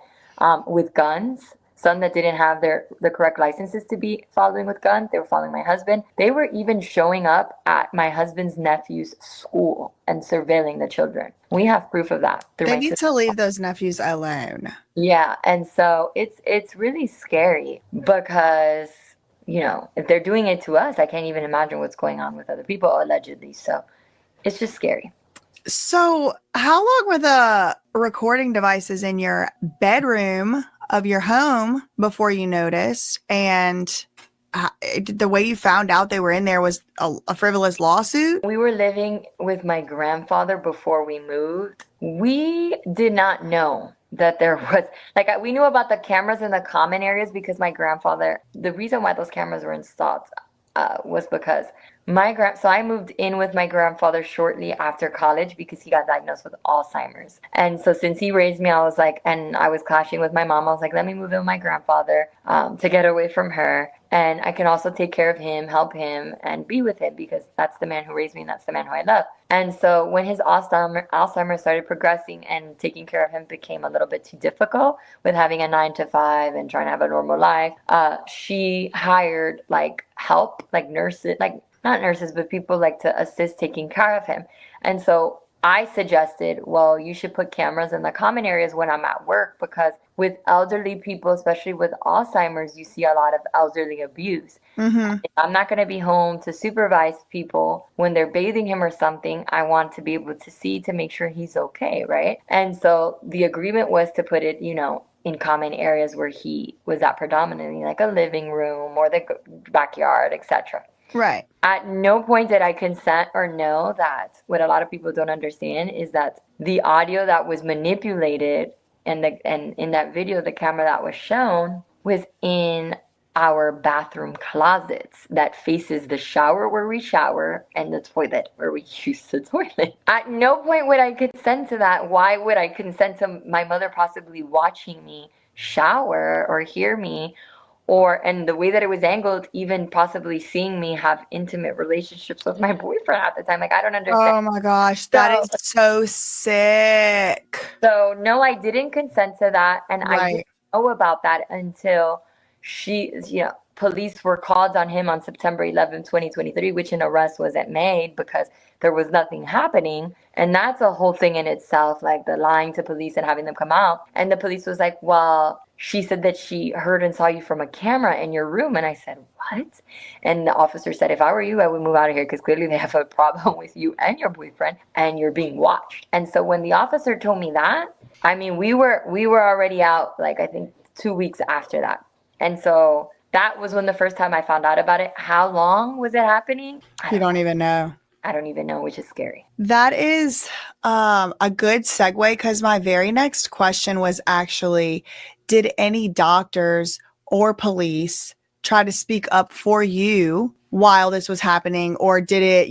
with guns. Some that didn't have the correct licenses to be following with guns. They were following my husband. They were even showing up at my husband's nephew's school and surveilling the children. We have proof of that. They need to leave those nephews alone. Yeah, and so it's really scary because, you know, if they're doing it to us, I can't even imagine what's going on with other people allegedly. So it's just scary. So how long were the recording devices in your bedroom of your home before you noticed? And the way you found out they were in there was a frivolous lawsuit? We were living with my grandfather before we moved. We did not know that there was, we knew about the cameras in the common areas because my grandfather, the reason why those cameras were installed was because so I moved in with my grandfather shortly after college because he got diagnosed with Alzheimer's. And so since he raised me, I was like, and I was clashing with my mom, I was like, let me move in with my grandfather to get away from her. And I can also take care of him, help him, and be with him because that's the man who raised me and that's the man who I love. And so when his Alzheimer's started progressing and taking care of him became a little bit too difficult with having a 9-to-5 and trying to have a normal life, she hired help, nurses, not nurses, but people to assist taking care of him. And so I suggested, well, you should put cameras in the common areas when I'm at work because with elderly people, especially with Alzheimer's, you see a lot of elderly abuse. Mm-hmm. If I'm not going to be home to supervise people when they're bathing him or something, I want to be able to see to make sure he's okay, right? And so the agreement was to put it, in common areas where he was at predominantly, like a living room or the backyard, etc. Right. At no point did I consent or know that what a lot of people don't understand is that the audio that was manipulated and in that video, the camera that was shown was in our bathroom closets that faces the shower where we shower and the toilet where we use the toilet. At no point would I consent to that. Why would I consent to my mother possibly watching me shower or hear me, and the way that it was angled, even possibly seeing me have intimate relationships with my boyfriend at the time? Like, I don't understand. Oh my gosh, that is so sick. So no, I didn't consent to that, and I Right. didn't know about that until police were called on him on September 11, 2023, which an arrest wasn't made because there was nothing happening. And that's a whole thing in itself, like the lying to police and having them come out. And the police was like, well, she said that she heard and saw you from a camera in your room. And I said, what? And the officer said, if I were you, I would move out of here because clearly they have a problem with you and your boyfriend and you're being watched. And so when the officer told me that, I mean, we were already out, like, I think 2 weeks after that. And so that was when the first time I found out about it. How long was it happening? You don't even know. I don't even know, which is scary. That is a good segue because my very next question was actually, did any doctors or police try to speak up for you while this was happening? Or did it,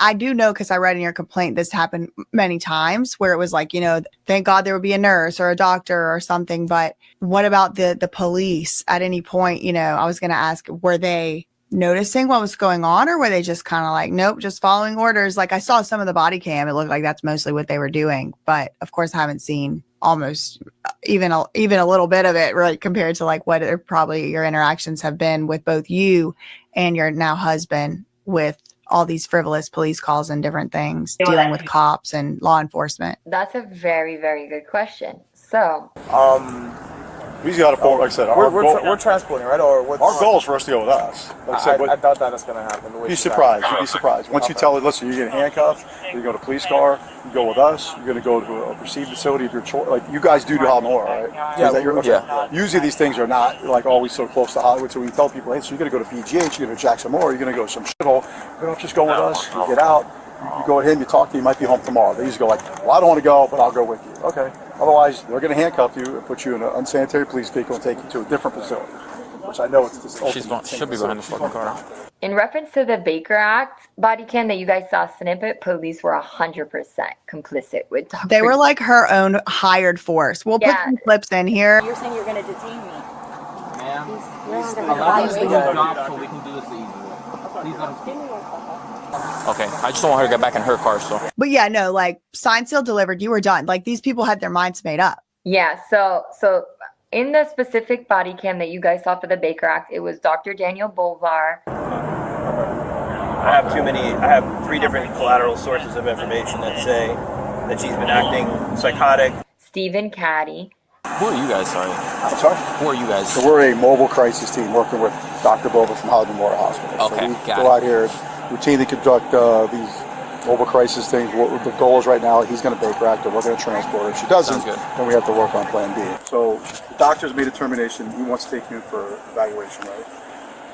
I do know because I read in your complaint this happened many times where it was like, thank God there would be a nurse or a doctor or something. But what about the police at any point? I was going to ask, were they noticing what was going on, or were they just kind of like, nope, just following orders? Like, I saw some of the body cam. It looked like that's mostly what they were doing. But of course, I haven't seen almost even a little bit of it, right, compared to like what probably your interactions have been with both you and your now husband with all these frivolous police calls and different things, dealing with cops and law enforcement. That's a very, very good question. So, we just got a phone. Like I said, we're transporting, right? Or what's our goal is for us to go with us. Like I said, I doubt that is going to happen. Be surprised. You'd be surprised. Once you tell it, listen, you're getting handcuffed, you go to a police car, you go with us, you're going to go to a received facility of your choice. Like, you guys do Hollywood, right? Yeah. Usually these things are not like always so close to Hollywood. So when you tell people, hey, so you're going to go to BGH, you're going to Jackson Moore, you're going to go to some shithole, you don't just go with us, you get out, you go with him, you talk to him, you might be home tomorrow. They just go like, well, I don't want to go, but I'll go with you. Okay. Otherwise, they're going to handcuff you and put you in an unsanitary police vehicle and take you to a different facility, which I know it's this should be behind the fucking car. in reference to the Baker Act body cam that you guys saw snippet, police were 100% complicit with Dr. They were like her own hired force. We'll put some clips in here. You're saying you're going to detain me. Ma'am, Allow us to job so we can do this the easy way. Please let him Okay, I just don't want her to get back in her car, so. But yeah, no, like, signed, sealed, delivered, you were done. Like, these people had their minds made up. Yeah, so in the specific body cam that you guys saw for the Baker Act, it was Dr. Daniel Bolvar. I have 3 different collateral sources of information that say that she's been acting psychotic. Stephen Caddy. Who are you guys, I'm sorry? Who are you guys? So we're a mobile crisis team working with Dr. Boba from Hollywood Memorial Hospital. Okay, so we got go out here, routinely conduct these mobile crisis things. What the goal is right now, he's going to Baker Act, or we're going to transport her. If she doesn't, then we have to work on plan B. So the doctor's made a determination. He wants to take you in for evaluation, right?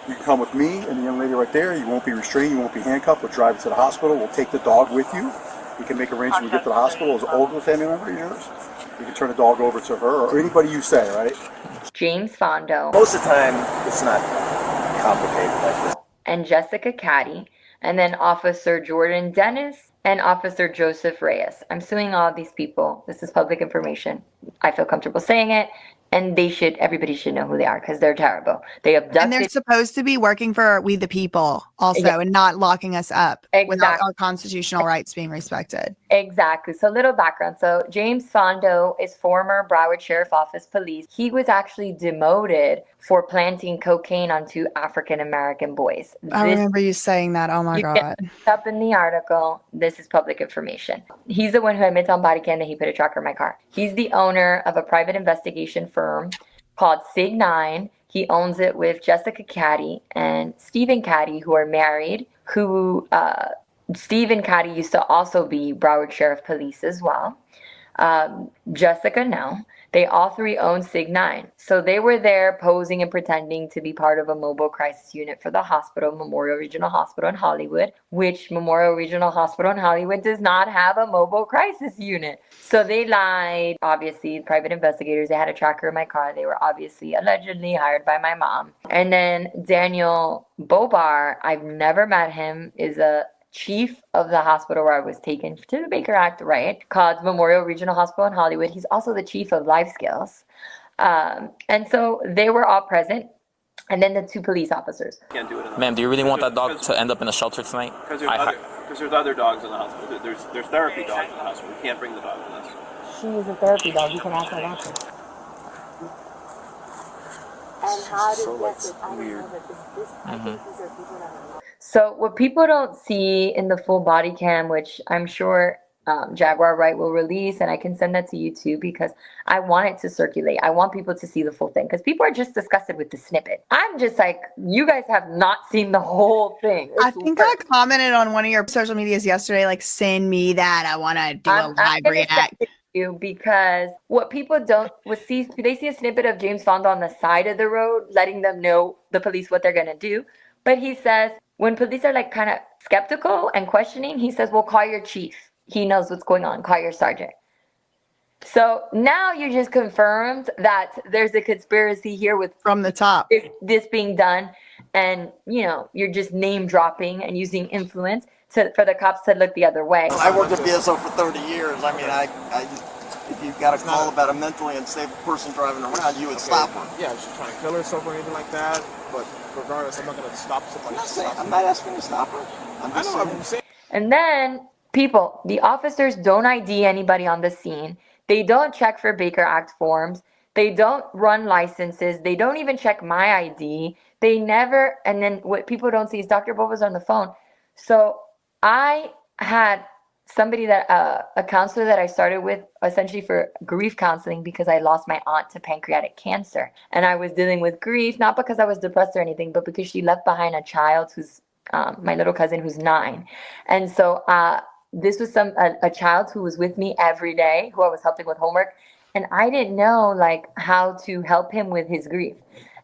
You can come with me and the young lady right there. You won't be restrained. You won't be handcuffed. We'll drive you to the hospital. We'll take the dog with you. We can make arrangements when we get to the hospital. As an older family member of yours, you can turn the dog over to her or anybody you say, right? James Fondo. Most of the time, it's not complicated like this. And Jessica Caddy. And then Officer Jordan Dennis and Officer Joseph Reyes. I'm suing all of these people. This is public information. I feel comfortable saying it. And everybody should know who they are because they're terrible. They abducted. And they're supposed to be working for we the people also and not locking us up without our constitutional rights being respected. Exactly. So little background. So James Fondo is former Broward Sheriff Office police. He was actually demoted for planting cocaine on 2 African-American boys. I remember you saying that. Oh my God. Get up in the article. This is public information. He's the one who admits on body cam that he put a tracker in my car. He's the owner of a private investigation firm called Sig9. He owns it with Jessica Caddy and Stephen Caddy, who are married, Stephen Caddy used to also be Broward Sheriff Police as well. Jessica, no. They all three own Sig9. So they were there posing and pretending to be part of a mobile crisis unit for the hospital, Memorial Regional Hospital in Hollywood, which Memorial Regional Hospital in Hollywood does not have a mobile crisis unit. So they lied. Obviously, private investigators, they had a tracker in my car. They were obviously allegedly hired by my mom. And then Daniel Bobar, I've never met him, is a chief of the hospital where I was taken to the Baker Act, right? Called Memorial Regional Hospital in Hollywood. He's also the chief of life skills. And so they were all present. And then the two police officers. Can't do it. Ma'am, do you really want that dog to end up in a shelter tonight? Because there's other dogs in the hospital. There's therapy dogs in the hospital. We can't bring the dog with us. She is a therapy dog. You can ask my doctor. And how did this weird. So what people don't see in the full body cam, which I'm sure Jaguar Wright will release, and I can send that to you too, because I want it to circulate. I want people to see the full thing, because people are just disgusted with the snippet. I'm just like, you guys have not seen the whole thing. I think I commented on one of your social medias yesterday, like, send me that. I want to do a live react. You, because what people don't see, they see a snippet of James Fonda on the side of the road, letting them know, the police, what they're going to do. But he says, when police are like kind of skeptical and questioning, he says, well, call your chief. He knows what's going on. Call your sergeant. So now you just confirmed that there's a conspiracy here with from the top. This being done, and you know, you're just name dropping and using influence for the cops to look the other way. I worked at BSO for 30 years. I mean, if you've got a call about a mentally unstable person driving around, you would stop her. Yeah, she's trying to kill herself or anything like that. But regardless, I'm not going to stop somebody. I'm not asking you to stop her. I'm saying. And then people, the officers don't ID anybody on the scene. They don't check for Baker Act forms. They don't run licenses. They don't even check my ID. They never, and then what people don't see is Dr. Boba's on the phone. So I had somebody that, a counselor that I started with essentially for grief counseling, because I lost my aunt to pancreatic cancer. And I was dealing with grief, not because I was depressed or anything, but because she left behind a child who's my little cousin who's 9. And so this was a child who was with me every day, who I was helping with homework. And I didn't know like how to help him with his grief.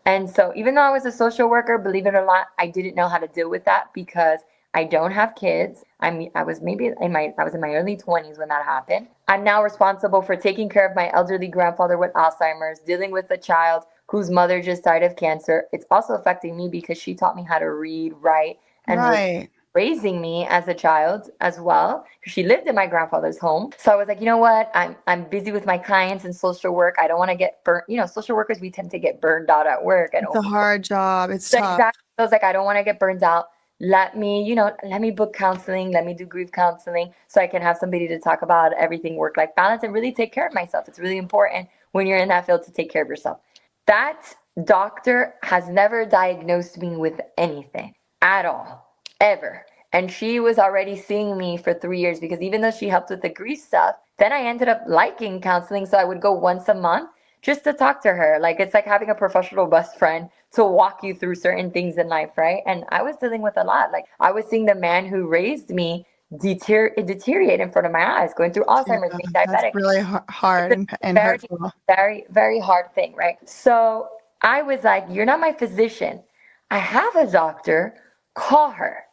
And so even though I was a social worker, believe it or not, I didn't know how to deal with that because I don't have kids. I was in my early 20s when that happened. I'm now responsible for taking care of my elderly grandfather with Alzheimer's, dealing with a child whose mother just died of cancer. It's also affecting me because she taught me how to read, write, and was raising me as a child as well. She lived in my grandfather's home. So I was like, you know what? I'm busy with my clients and social work. I don't want to get burnt. You know, social workers, we tend to get burned out at work. It's a hard job. It's tough. Exactly. I was like, I don't want to get burned out. Let me book counseling. Let me do grief counseling so I can have somebody to talk about everything, work-life balance, and really take care of myself. It's really important when you're in that field to take care of yourself. That doctor has never diagnosed me with anything at all, ever. And she was already seeing me for 3 years because even though she helped with the grief stuff, then I ended up liking counseling. So I would go once a month just to talk to her. Like, it's like having a professional best friend to walk you through certain things in life, right? And I was dealing with a lot. Like, I was seeing the man who raised me deteriorate in front of my eyes, going through Alzheimer's, being diabetic. That's really hard and hurtful. Very, very hard thing, right? So I was like, you're not my physician. I have a doctor. Call her.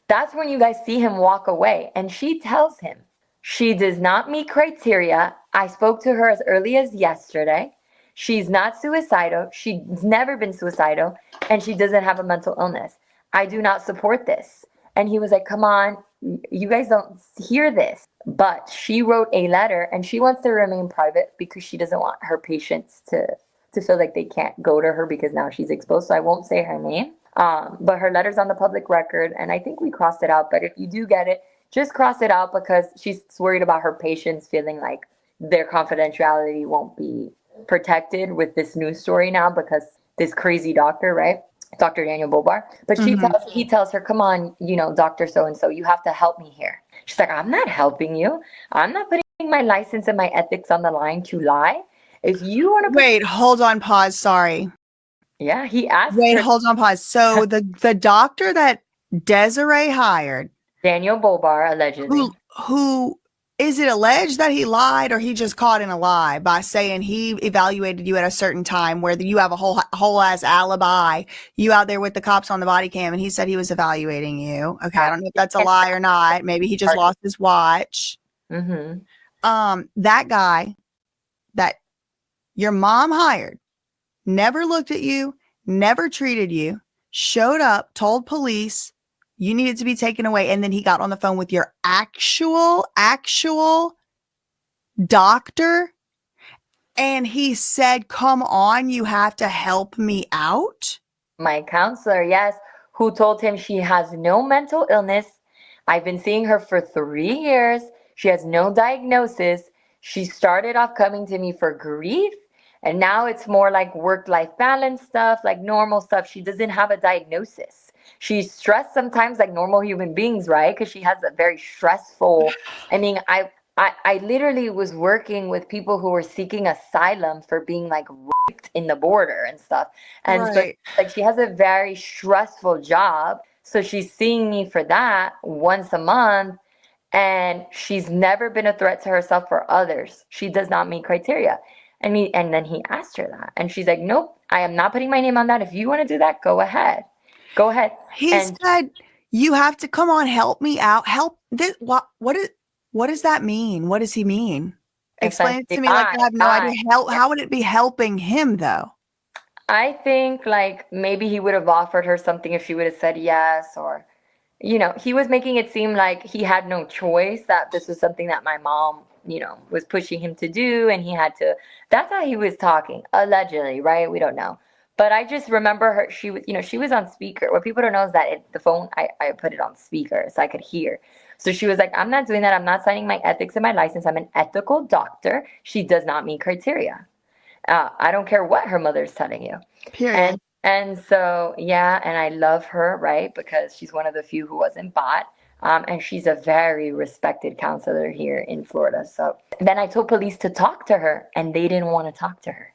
That's when you guys see him walk away. And she tells him she does not meet criteria. I spoke to her as early as yesterday. She's not suicidal. She's never been suicidal. And she doesn't have a mental illness. I do not support this. And he was like, come on, you guys don't hear this. But she wrote a letter and she wants to remain private because she doesn't want her patients to feel like they can't go to her because now she's exposed. So I won't say her name. But her letter's on the public record. And I think we crossed it out. But if you do get it, just cross it out because she's worried about her patients feeling like their confidentiality won't be protected with this news story now because this crazy doctor, right? Dr. Daniel Bobar. But he tells her, come on, Dr. So-and-so, you have to help me here. She's like, I'm not helping you. I'm not putting my license and my ethics on the line to lie. If you want to wait, hold on, pause. Sorry. Yeah, he asked. Wait, hold on, pause. So the doctor that Desiree hired, Daniel Bobar, allegedly, who Is it alleged that he lied, or he just caught in a lie by saying he evaluated you at a certain time where you have a whole ass alibi, you out there with the cops on the body cam, and he said he was evaluating you? Okay, I don't know if that's a lie or not. Maybe he just lost his watch. That guy that your mom hired never looked at you, never treated you, showed up, told police you needed to be taken away, and then he got on the phone with your actual doctor, and he said, come on, you have to help me out. My counselor, yes, who told him she has no mental illness. I've been seeing her for 3 years. She has no diagnosis. She started off coming to me for grief, and now it's more like work-life balance stuff, like normal stuff. She doesn't have a diagnosis. She's stressed sometimes like normal human beings, right? Because she has a very stressful, I mean, I literally was working with people who were seeking asylum for being like raped in the border and stuff. And so like she has a very stressful job. So she's seeing me for that once a month. And she's never been a threat to herself or others. She does not meet criteria. And then he asked her that. And she's like, nope, I am not putting my name on that. If you want to do that, go ahead. Go ahead. He said, you have to come on, help me out. Help this. What does that mean? What does he mean? Explain it to me like I have no idea. How would it be helping him though? I think like maybe he would have offered her something if she would have said yes, or, you know, he was making it seem like he had no choice, that this was something that my mom, you know, was pushing him to do, and he had to. That's how he was talking, allegedly, right? We don't know. But I just remember her, she was, you know, she was on speaker. What people don't know is that the phone, I put it on speaker so I could hear. So she was like, I'm not doing that. I'm not signing my ethics and my license. I'm an ethical doctor. She does not meet criteria. I don't care what her mother's telling you. Period. And so, yeah, and I love her, right? Because she's one of the few who wasn't bought. And she's a very respected counselor here in Florida. So then I told police to talk to her, and they didn't want to talk to her.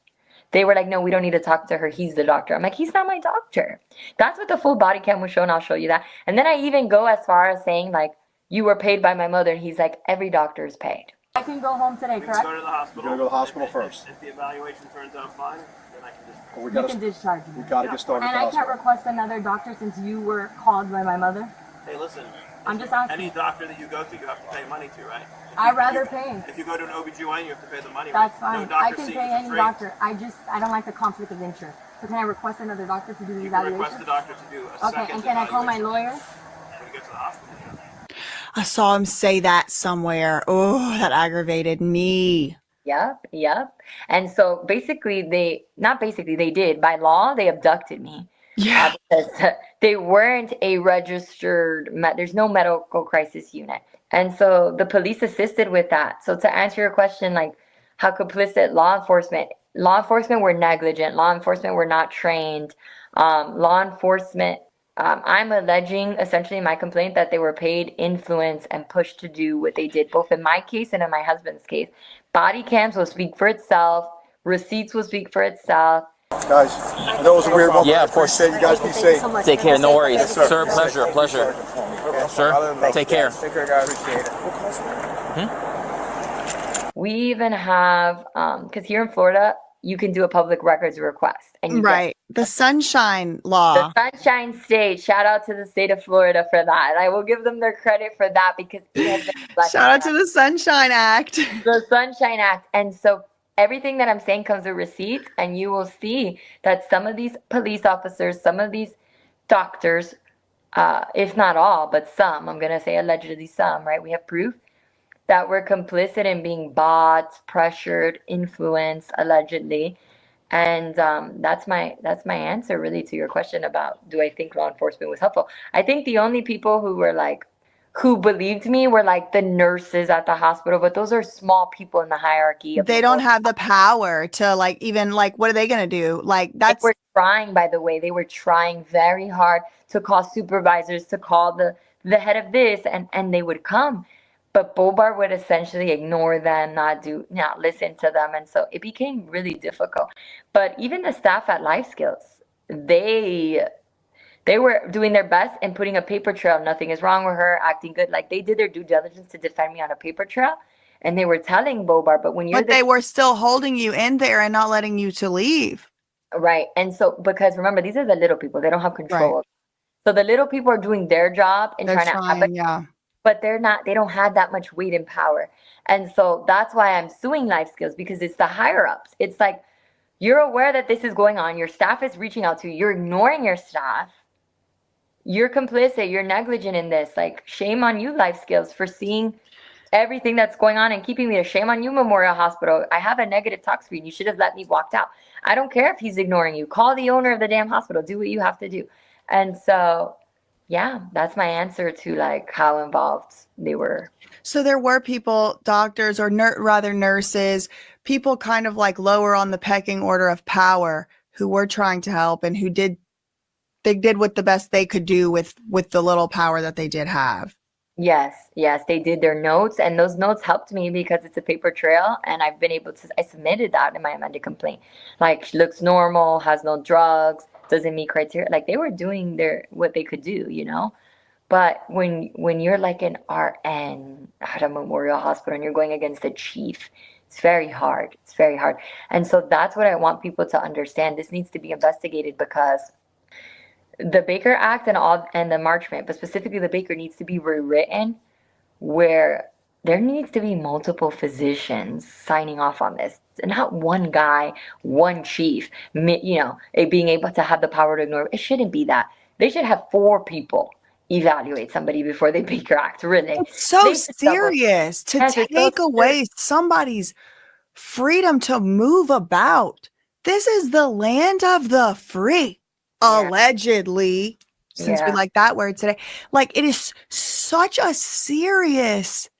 They were like, no, we don't need to talk to her. He's the doctor. I'm like, he's not my doctor. That's what the full body cam was showing. I'll show you that. And then I even go as far as saying, like, you were paid by my mother. And he's like, every doctor is paid. I can go home today, correct? Go to the hospital. You're gonna go to the hospital first. If the evaluation turns out fine, then I can just. We You can discharge me. We gotta get started. And I can't request another doctor since you were called by my mother? Hey, listen. I'm just asking. Any doctor that you go to, you have to pay money to, right? I'd rather pay. If you go to an OBGYN, you have to pay the money. That's right? fine. No I doctor can sees pay it for any free. doctor. I don't like the conflict of interest. So can I request another doctor to do the You can evaluation? request the doctor to do a Okay, second and can I call my lawyer? when you get to the hospital. I saw him say that somewhere. Oh, that aggravated me. Yep. And so basically they did. By law, they abducted me. Yeah. Because they weren't a registered, there's no medical crisis unit. And so the police assisted with that. So to answer your question, like how complicit law enforcement were negligent. Law enforcement were not trained. Law enforcement, I'm alleging essentially in my complaint that they were paid, influenced, and pushed to do what they did, both in my case and in my husband's case. Body cams will speak for itself. Receipts will speak for itself. Guys, I know it was a weird one. Yeah, of course. You guys be safe. Take care. No worries. Yes, sir. Sir, pleasure. Sir, take care. Take care, guys. Appreciate it. We even have, because here in Florida, you can do a public records request. And you Right. The Sunshine Law. The Sunshine State. Shout out to the state of Florida for that. I will give them their credit for that because it has been Shout out to the Sunshine Act. The Sunshine Act. And so everything that I'm saying comes with receipts, and you will see that some of these police officers, some of these doctors, if not all, but some, I'm going to say allegedly some, right? We have proof that were complicit in being bought, pressured, influenced, allegedly. And that's my answer really to your question about, do I think law enforcement was helpful? I think the only people who believed me were like the nurses at the hospital, but those are small people in the hierarchy. They don't have the power to like, even like, what are they going to do? Like that's. They were trying, by the way, they were trying very hard to call supervisors, to call the head of this, and they would come. But Bobar would essentially ignore them, not listen to them. And so it became really difficult. But even the staff at Life Skills, they were doing their best and putting a paper trail. Nothing is wrong with her, acting good. Like they did their due diligence to defend me on a paper trail. and they were telling Bobar, but when you're But they were still holding you in there and not letting you to leave. right. And so, because remember, these are the little people, they don't have control. Right. So the little people are doing their job and They're trying to trying, yeah. but they don't have that much weight and power. And so that's why I'm suing Life Skills, because it's the higher ups. It's like, you're aware that this is going on. Your staff is reaching out to you. You're ignoring your staff. You're complicit. You're negligent in this. Like, shame on you, Life Skills, for seeing everything that's going on and keeping me there. Shame on you, Memorial Hospital. I have a negative talk screen. You should have let me walk out. I don't care if he's ignoring you. Call the owner of the damn hospital. Do what you have to do. And so, yeah, that's my answer to like how involved they were. So there were people, doctors or rather nurses, people kind of like lower on the pecking order of power who were trying to help and who did what the best they could do with the little power that they did have. Yes, they did their notes, and those notes helped me because it's a paper trail, and I've been able to, I submitted that in my amended complaint. Like, she looks normal, has no drugs, doesn't meet criteria. Like, they were doing what they could do, you know? But when you're like an RN at a Memorial Hospital and you're going against the chief, it's very hard. It's very hard. And so that's what I want people to understand. This needs to be investigated because the Baker Act and the Marchment, but specifically the Baker, needs to be rewritten where there needs to be multiple physicians signing off on this. And not one guy, one chief, you know, being able to have the power to ignore. It shouldn't be that. They should have 4 people evaluate somebody before they Baker Act, really. It's so serious to take away somebody's freedom to move about. This is the land of the free, allegedly, since we like that word today. Like, it is such a serious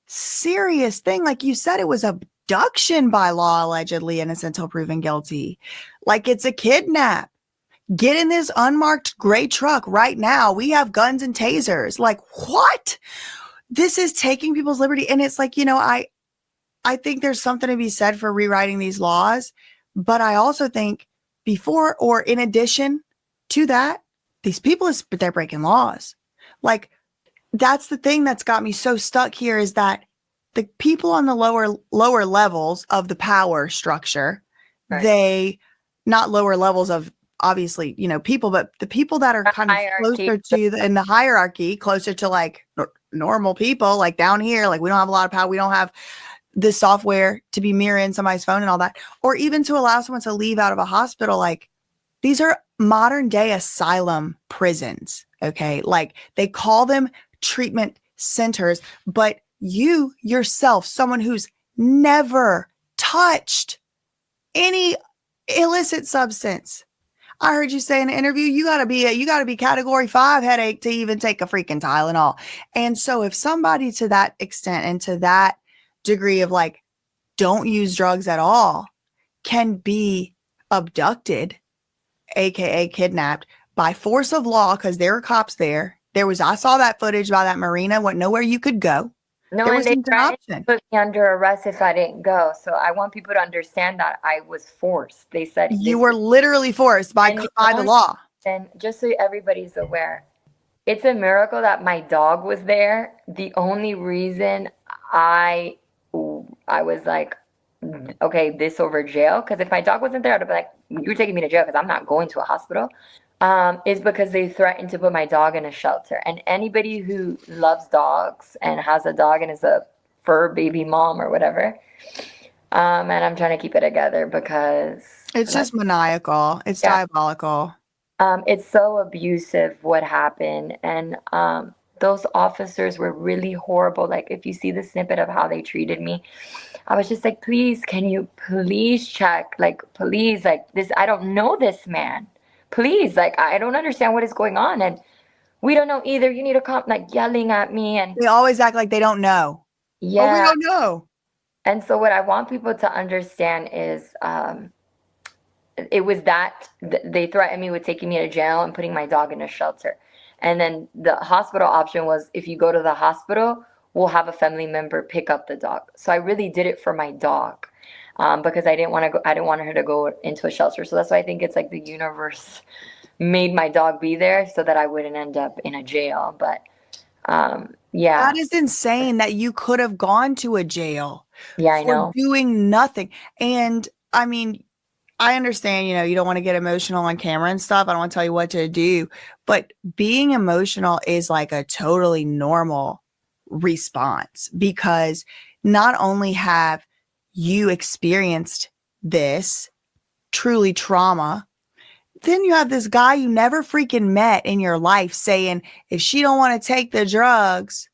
thing. Like you said, it was abduction by law, allegedly innocent until proven guilty. Like, it's a kidnap. Get in this unmarked gray truck right now. We have guns and tasers. Like, what? This is taking people's liberty. And it's like, you know, I think there's something to be said for rewriting these laws. But I also think before or in addition to that, these people, they're breaking laws. Like, that's the thing that's got me so stuck here, is that the people on the lower levels of the power structure, they, not lower levels of, obviously, you know, people, but the people that are kind of closer to in the hierarchy, closer to like normal people, like down here, like we don't have a lot of power. We don't have the software to be mirroring somebody's phone and all that, or even to allow someone to leave out of a hospital. Like, these are modern day asylum prisons. Okay. Like, they call them treatment centers, but you yourself, someone who's never touched any illicit substance, I heard you say in an interview, you gotta be category 5 headache to even take a freaking Tylenol. And so if somebody to that extent and to that degree of like, don't use drugs at all, can be abducted, AKA kidnapped, by force of law, because there were cops there. I saw that footage by that marina, went nowhere you could go. No, and they tried to put me under arrest if I didn't go. So I want people to understand that I was forced. They said you were literally forced by the law. And just so everybody's aware, it's a miracle that my dog was there. The only reason I was like, okay, this over jail, because if my dog wasn't there, I'd be like, you're taking me to jail because I'm not going to a hospital. Is because they threatened to put my dog in a shelter. And anybody who loves dogs and has a dog and is a fur baby mom or whatever, and I'm trying to keep it together because it's just maniacal. It's diabolical. It's so abusive what happened. And those officers were really horrible. Like, if you see the snippet of how they treated me, I was just like, please, can you please check? Like, please, like this, I don't know this man. Please, like, I don't understand what is going on. And we don't know either. You need to come, like, yelling at me. And they always act like they don't know. Yeah. Oh, we don't know. And so what I want people to understand is it was that they threatened me with taking me to jail and putting my dog in a shelter. And then the hospital option was, if you go to the hospital, we'll have a family member pick up the dog. So I really did it for my dog. Because I didn't want her to go into a shelter. So that's why I think it's like the universe made my dog be there so that I wouldn't end up in a jail. But Yeah. That is insane that you could have gone to a jail for doing nothing. And I mean, I understand, you don't want to get emotional on camera and stuff. I don't want to tell you what to do, but being emotional is like a totally normal response, because not only have you experienced this truly trauma, then you have this guy you never freaking met in your life saying, if she don't want to take the drugs,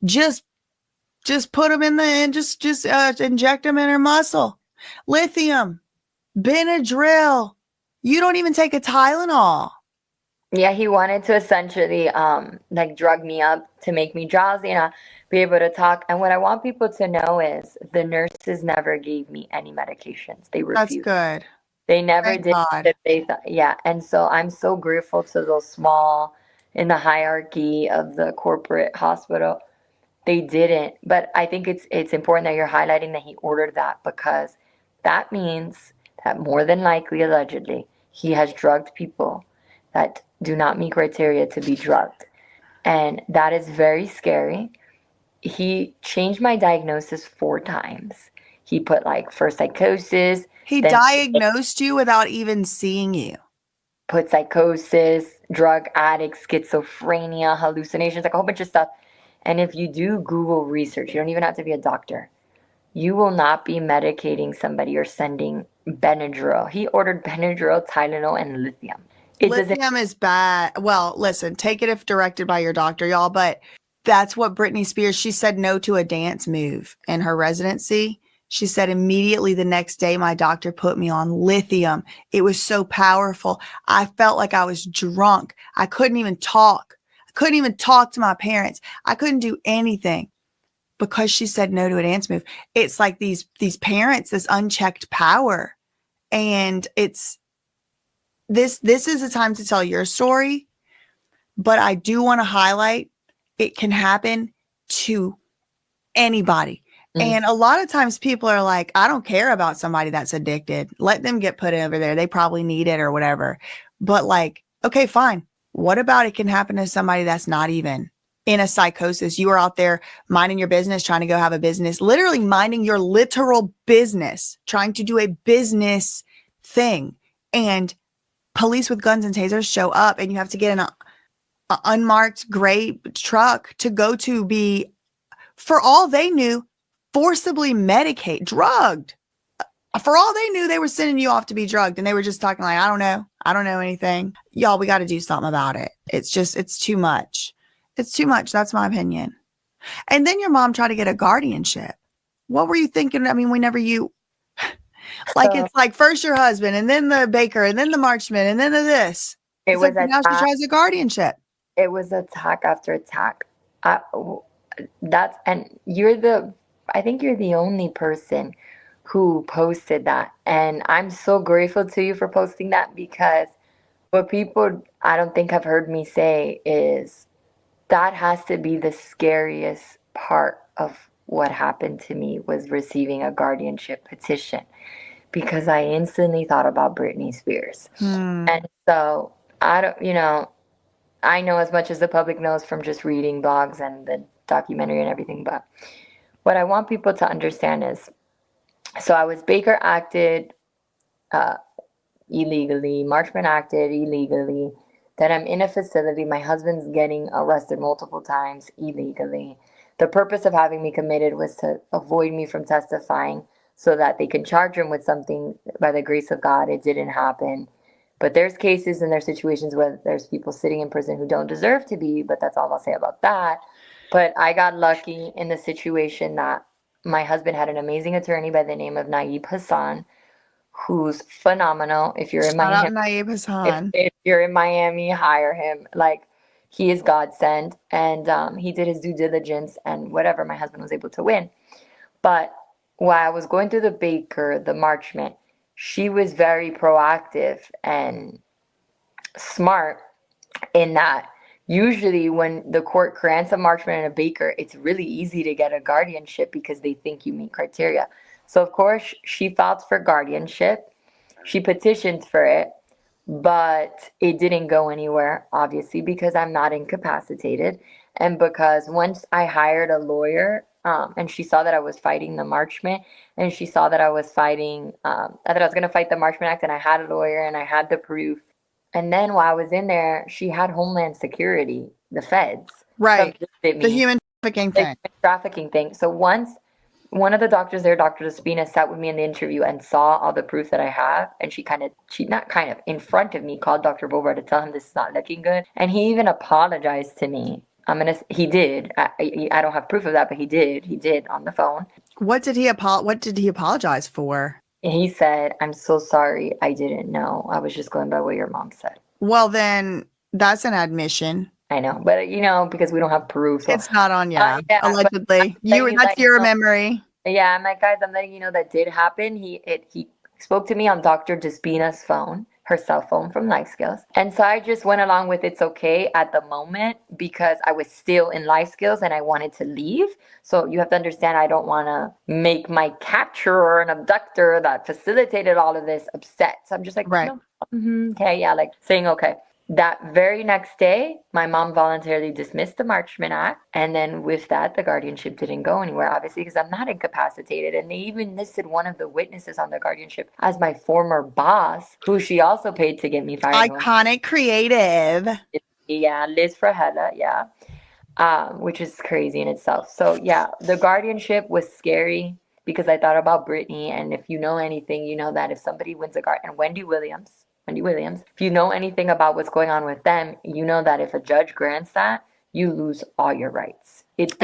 just put them in just inject them in her muscle. Lithium, Benadryl. You don't even take a Tylenol. Yeah, he wanted to essentially like drug me up to make me drowsy and be able to talk. And what I want people to know is the nurses never gave me any medications. They refused. That's good. They never Thank did. God. They thought, yeah. And so I'm so grateful to those small in the hierarchy of the corporate hospital. They didn't. But I think it's important that you're highlighting that he ordered that, because that means that more than likely, allegedly, he has drugged people that do not meet criteria to be drugged. And that is very scary. He changed my diagnosis 4 times. He put like first psychosis. He then diagnosed you without even seeing you. Put psychosis, drug addicts, schizophrenia, hallucinations, like a whole bunch of stuff. And if you do Google research, you don't even have to be a doctor. You will not be medicating somebody or sending Benadryl. He ordered Benadryl, Tylenol, and lithium. Lithium is bad. Well, listen, take it if directed by your doctor, y'all, but that's what Britney Spears, she said no to a dance move in her residency. She said immediately the next day, my doctor put me on lithium. It was so powerful. I felt like I was drunk. I couldn't even talk. I couldn't even talk to my parents. I couldn't do anything because she said no to a dance move. It's like these parents, this unchecked power. And this is a time to tell your story, but I do want to highlight it can happen to anybody. And a lot of times people are like, I don't care about somebody that's addicted. Let them get put over there. They probably need it or whatever. But like, okay, fine. What about it can happen to somebody that's not even in a psychosis? You are out there minding your business, trying to go have a business, literally minding your literal business, trying to do a business thing. And police with guns and tasers show up, and you have to get in an unmarked gray truck to go to be, for all they knew, forcibly drugged. For all they knew, they were sending you off to be drugged, and they were just talking like, I don't know anything. Y'all, we got to do something about it. It's too much. It's too much. That's my opinion. And then your mom tried to get a guardianship. What were you thinking? I mean, whenever you, it's like first your husband, and then the baker, and then the marksman, and then this. It was now she tries a guardianship. It was attack after attack. I think you're the only person who posted that. And I'm so grateful to you for posting that, because what people I don't think have heard me say is that has to be the scariest part of what happened to me, was receiving a guardianship petition, because I instantly thought about Britney Spears. And so I know as much as the public knows from just reading blogs and the documentary and everything, but what I want people to understand is, so I was Baker acted illegally, Marchman acted illegally, then I'm in a facility, my husband's getting arrested multiple times illegally. The purpose of having me committed was to avoid me from testifying so that they can charge him with something. By the grace of God, it didn't happen. But there's cases and there's situations where there's people sitting in prison who don't deserve to be, but that's all I'll say about that. But I got lucky in the situation that my husband had an amazing attorney by the name of Naeem Hassan, who's phenomenal. If you're in Miami, Naeem Hassan. If you're in Miami, hire him. Like, he is godsend, and he did his due diligence and whatever. My husband was able to win. But while I was going through the baker, the marchman, she was very proactive and smart in that usually when the court grants a marchman and a baker, it's really easy to get a guardianship because they think you meet criteria. So of course she filed for guardianship. She petitioned for it, but it didn't go anywhere, obviously, because I'm not incapacitated. And because once I hired a lawyer, and she saw that I was fighting the Marchment, and she saw that I was fighting, that I was going to fight the Marchment Act, and I had a lawyer and I had the proof. And then while I was in there, she had Homeland Security, the feds, Right. come visit The me. human trafficking The thing. human trafficking thing. So once one of the doctors there, Dr. Despina, sat with me in the interview and saw all the proof that I have, and she not kind of, in front of me, called Dr. Bobar to tell him this is not looking good. And he even apologized to me. He did. I don't have proof of that, but he did. He did on the phone. What did he apologize for? He said, "I'm so sorry. I didn't know. I was just going by what your mom said." Well, then that's an admission. I know, but because we don't have proof, so It's not on you. yeah, but Allegedly. I'm That's your memory. Yeah, I'm like, guys, I'm letting you know that did happen. He spoke to me on Dr. Despina's phone, her cell phone from Life Skills. And so I just went along with it's okay at the moment because I was still in Life Skills and I wanted to leave. So you have to understand, I don't want to make my capturer and abductor that facilitated all of this upset. So I'm just like, right. No, okay, yeah, like saying okay. That very next day, my mom voluntarily dismissed the Marchment Act. And then with that, the guardianship didn't go anywhere, obviously, because I'm not incapacitated. And they even listed one of the witnesses on the guardianship as my former boss, who she also paid to get me fired. Iconic creative. Yeah, Liz Frahella, yeah. Which is crazy in itself. So yeah, the guardianship was scary because I thought about Brittany. And if you know anything, you know that if somebody wins a and Wendy Williams, if you know anything about what's going on with them, you know that if a judge grants that, you lose all your rights. It's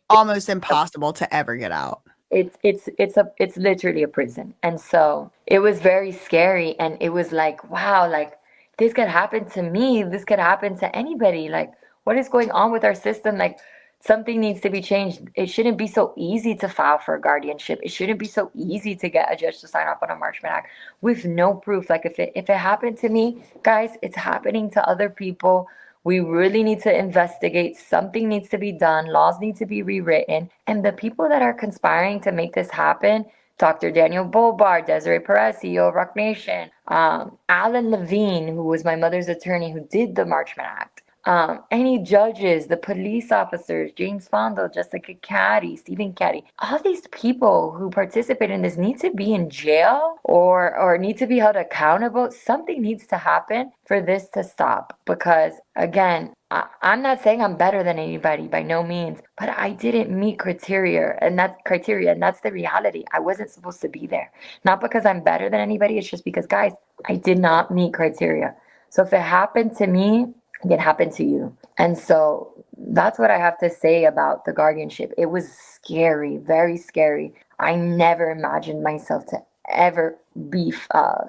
almost impossible to ever get out. It's literally a prison. And so it was very scary. And it was like, wow, like this could happen to me. This could happen to anybody. Like, what is going on with our system? Like, something needs to be changed. It shouldn't be so easy to file for a guardianship. It shouldn't be so easy to get a judge to sign off on a Marchment Act with no proof. Like if it happened to me, guys, it's happening to other people. We really need to investigate. Something needs to be done. Laws need to be rewritten. And the people that are conspiring to make this happen, Dr. Daniel Bobar, Desiree Perez, CEO of Rock Nation, Alan Levine, who was my mother's attorney who did the Marchment Act, any judges, the police officers, James Fondo, Jessica Caddy, Stephen Caddy, all these people who participate in this need to be in jail or need to be held accountable. Something needs to happen for this to stop because, again, I'm not saying I'm better than anybody by no means, but I didn't meet criteria, and that's the reality. I wasn't supposed to be there. Not because I'm better than anybody, it's just because, guys, I did not meet criteria. So if it happened to me, it happened to you. And so that's what I have to say about the guardianship. It was scary, very scary. I never imagined myself to ever be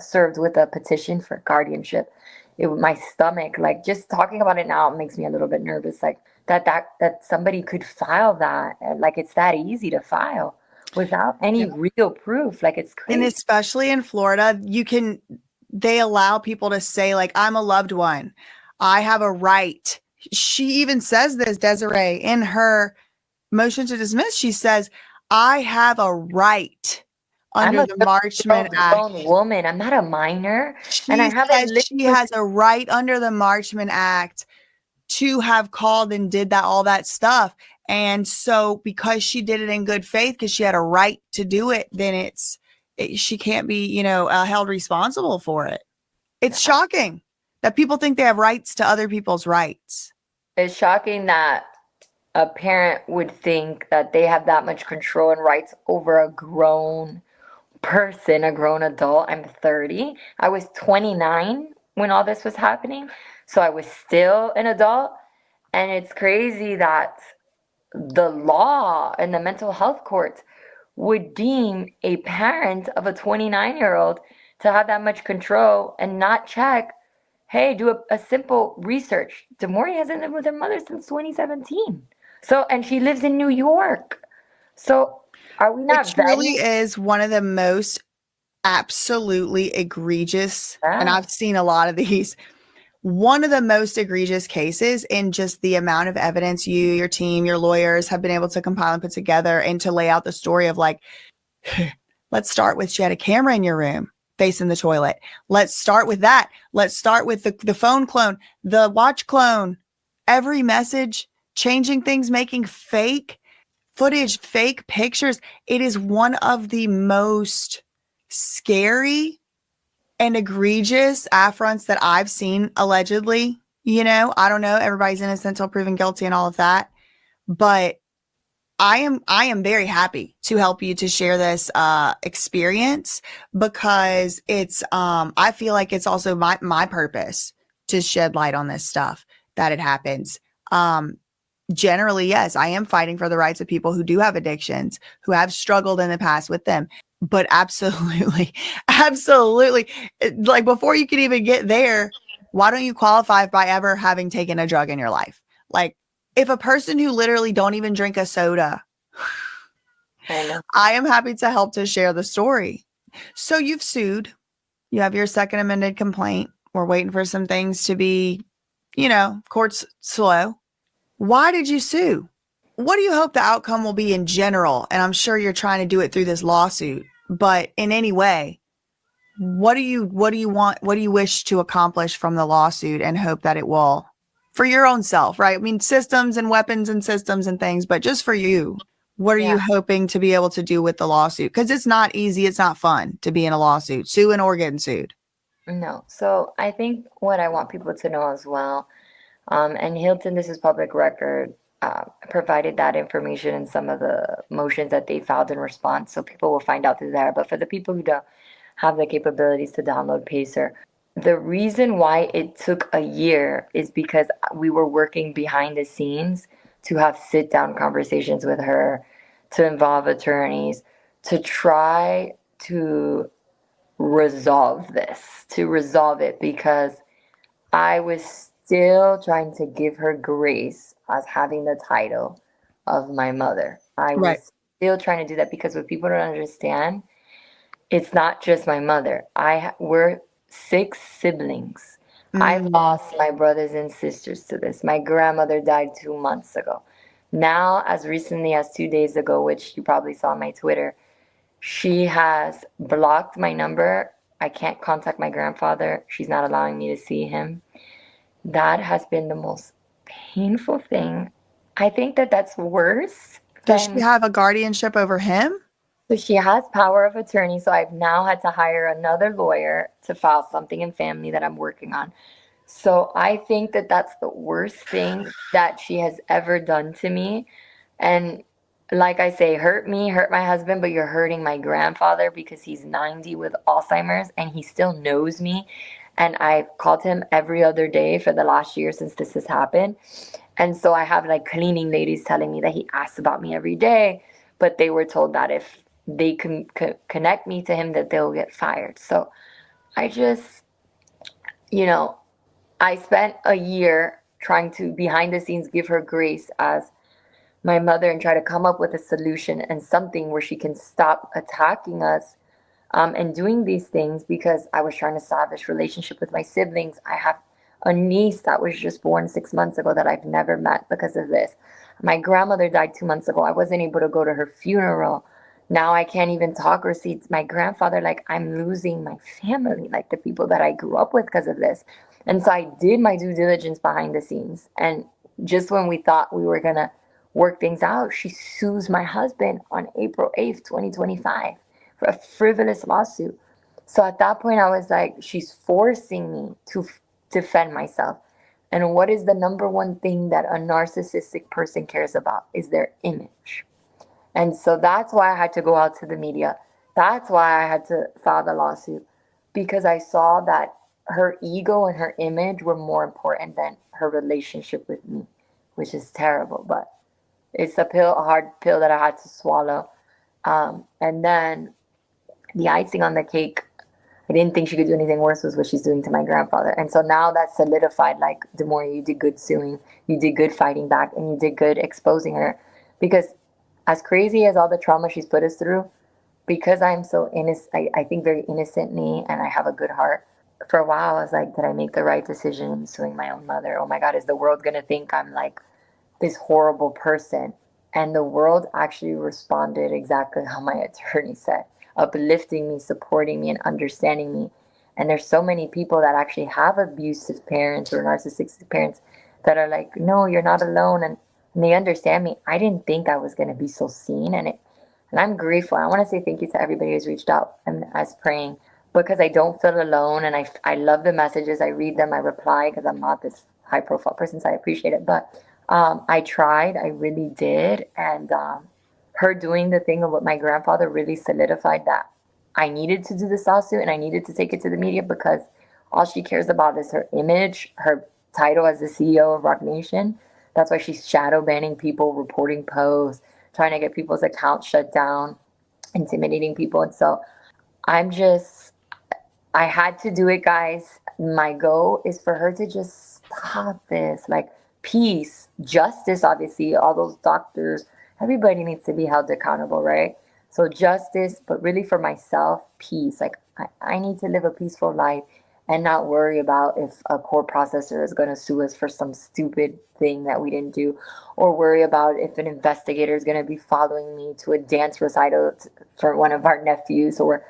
served with a petition for guardianship. My stomach, like just talking about it now, makes me a little bit nervous. Like that somebody could file that, like it's that easy to file without any real proof. Like it's crazy. And especially in Florida, they allow people to say like, I'm a loved one. I have a right. She even says this, Desiree, in her motion to dismiss. She says, I have a right under the Marchment Act. I'm a grown woman. I'm not a minor. She has a right under the Marchment Act to have called and did all that stuff. And so because she did it in good faith, because she had a right to do it, then she can't be, held responsible for it. It's shocking that people think they have rights to other people's rights. It's shocking that a parent would think that they have that much control and rights over a grown person, a grown adult. I'm 30. I was 29 when all this was happening. So I was still an adult. And it's crazy that the law and the mental health courts would deem a parent of a 29-year-old to have that much control and not check. Hey, do a simple research. Demory hasn't lived with her mother since 2017. So, and she lives in New York. So, are we not? It really is one of the most absolutely egregious, and I've seen a lot of these. One of the most egregious cases in just the amount of evidence you, your team, your lawyers have been able to compile and put together and to lay out the story of like, let's start with she had a camera in your room facing the toilet. Let's start with that. Let's start with the phone clone, the watch clone. Every message changing things, making fake footage, fake pictures. It is one of the most scary and egregious affronts that I've seen, allegedly. You know, I don't know. Everybody's innocent until proven guilty and all of that. But I am very happy to help you to share this experience, because it's I feel like it's also my purpose to shed light on this stuff, that it happens. Generally, yes, I am fighting for the rights of people who do have addictions, who have struggled in the past with them. But absolutely, absolutely, like, before you can even get there, why don't you qualify by ever having taken a drug in your life? Like, if a person who literally don't even drink a soda, I am happy to help to share the story. So you've sued. You have your second amended complaint. We're waiting for some things to be, court's slow. Why did you sue? What do you hope the outcome will be in general? And I'm sure you're trying to do it through this lawsuit, but in any way, what do you want? What do you wish to accomplish from the lawsuit, and hope that it will, for your own self, right? I mean, systems and weapons and systems and things, but just for you, what are you hoping to be able to do with the lawsuit? Because it's not easy. It's not fun to be in a lawsuit, suing or getting sued. No. So I think what I want people to know as well, and Hilton, this is public record, provided that information in some of the motions that they filed in response. So people will find out through there. But for the people who don't have the capabilities to download Pacer, the reason why it took a year is because we were working behind the scenes to have sit-down conversations with her, to involve attorneys, to try to resolve it, because I was still trying to give her grace as having the title of my mother. I was still trying to do that, because what people don't understand, it's not just my mother. We're 6 siblings. I've lost my brothers and sisters to this. My grandmother died 2 months ago. Now, as recently as 2 days ago, which you probably saw on my Twitter, she has blocked my number. I can't contact my grandfather. She's not allowing me to see him. That has been the most painful thing. I think that that's worse. Does she have a guardianship over him? So she has power of attorney. So I've now had to hire another lawyer to file something in family that I'm working on. So I think that that's the worst thing that she has ever done to me. And like I say, hurt me, hurt my husband, but you're hurting my grandfather, because he's 90 with Alzheimer's and he still knows me. And I called him every other day for the last year since this has happened. And so I have like cleaning ladies telling me that he asks about me every day, but they were told that if they can connect me to him, that they'll get fired. So I just, I spent a year trying to, behind the scenes, give her grace as my mother and try to come up with a solution and something where she can stop attacking us and doing these things, because I was trying to establish relationship with my siblings. I have a niece that was just born 6 months ago that I've never met because of this. My grandmother died 2 months ago. I wasn't able to go to her funeral. Now I can't even talk or see my grandfather. Like, I'm losing my family, like the people that I grew up with, because of this. And so I did my due diligence behind the scenes. And just when we thought we were going to work things out, she sues my husband on April 8th, 2025 for a frivolous lawsuit. So at that point, I was like, she's forcing me to defend myself. And what is the number one thing that a narcissistic person cares about is their image. And so that's why I had to go out to the media. That's why I had to file the lawsuit, because I saw that her ego and her image were more important than her relationship with me, which is terrible. But it's a hard pill that I had to swallow. And then the icing on the cake, I didn't think she could do anything worse, was what she's doing to my grandfather. And so now that's solidified, like, Demoria, you did good suing, you did good fighting back, and you did good exposing her. Because as crazy as all the trauma she's put us through, because I'm so innocent, I think very innocently, and I have a good heart. For a while, I was like, did I make the right decision in suing my own mother? Oh my God, is the world going to think I'm like this horrible person? And the world actually responded exactly how my attorney said, uplifting me, supporting me, and understanding me. And there's so many people that actually have abusive parents or narcissistic parents that are like, no, you're not alone. And and they understand me. I didn't think I was going to be so seen, and I'm grateful. I want to say thank you to everybody who's reached out and as praying, because I don't feel alone, and I love the messages. I read them, I reply, because I'm not this high profile person, so I appreciate it. But I tried, I really did, and her doing the thing of what my grandfather really solidified that I needed to do this lawsuit and I needed to take it to the media, because all she cares about is her image, her title as the CEO of Rock Nation. That's why she's shadow banning people, reporting posts, trying to get people's accounts shut down, intimidating people. And so I had to do it, guys. My goal is for her to just stop this. Like, peace, justice, obviously, all those doctors, everybody needs to be held accountable, right? So justice, but really for myself, peace. Like, I need to live a peaceful life and not worry about if a court processor is going to sue us for some stupid thing that we didn't do, or worry about if an investigator is going to be following me to a dance recital for one of our nephews, or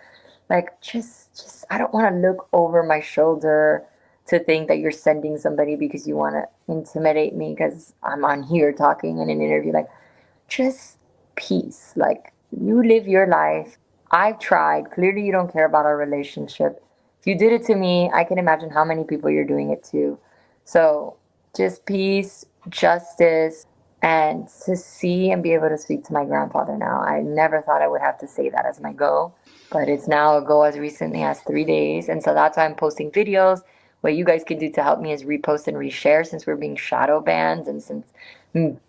like, just I don't want to look over my shoulder to think that you're sending somebody because you want to intimidate me because I'm on here talking in an interview. Like, just peace. Like, you live your life. I've tried. Clearly, you don't care about our relationship. If you did it to me, I can imagine how many people you're doing it to. So just peace, justice, and to see and be able to speak to my grandfather now. I never thought I would have to say that as my goal, but it's now a goal as recently as 3 days. And so that's why I'm posting videos. What you guys can do to help me is repost and reshare, since we're being shadow banned and since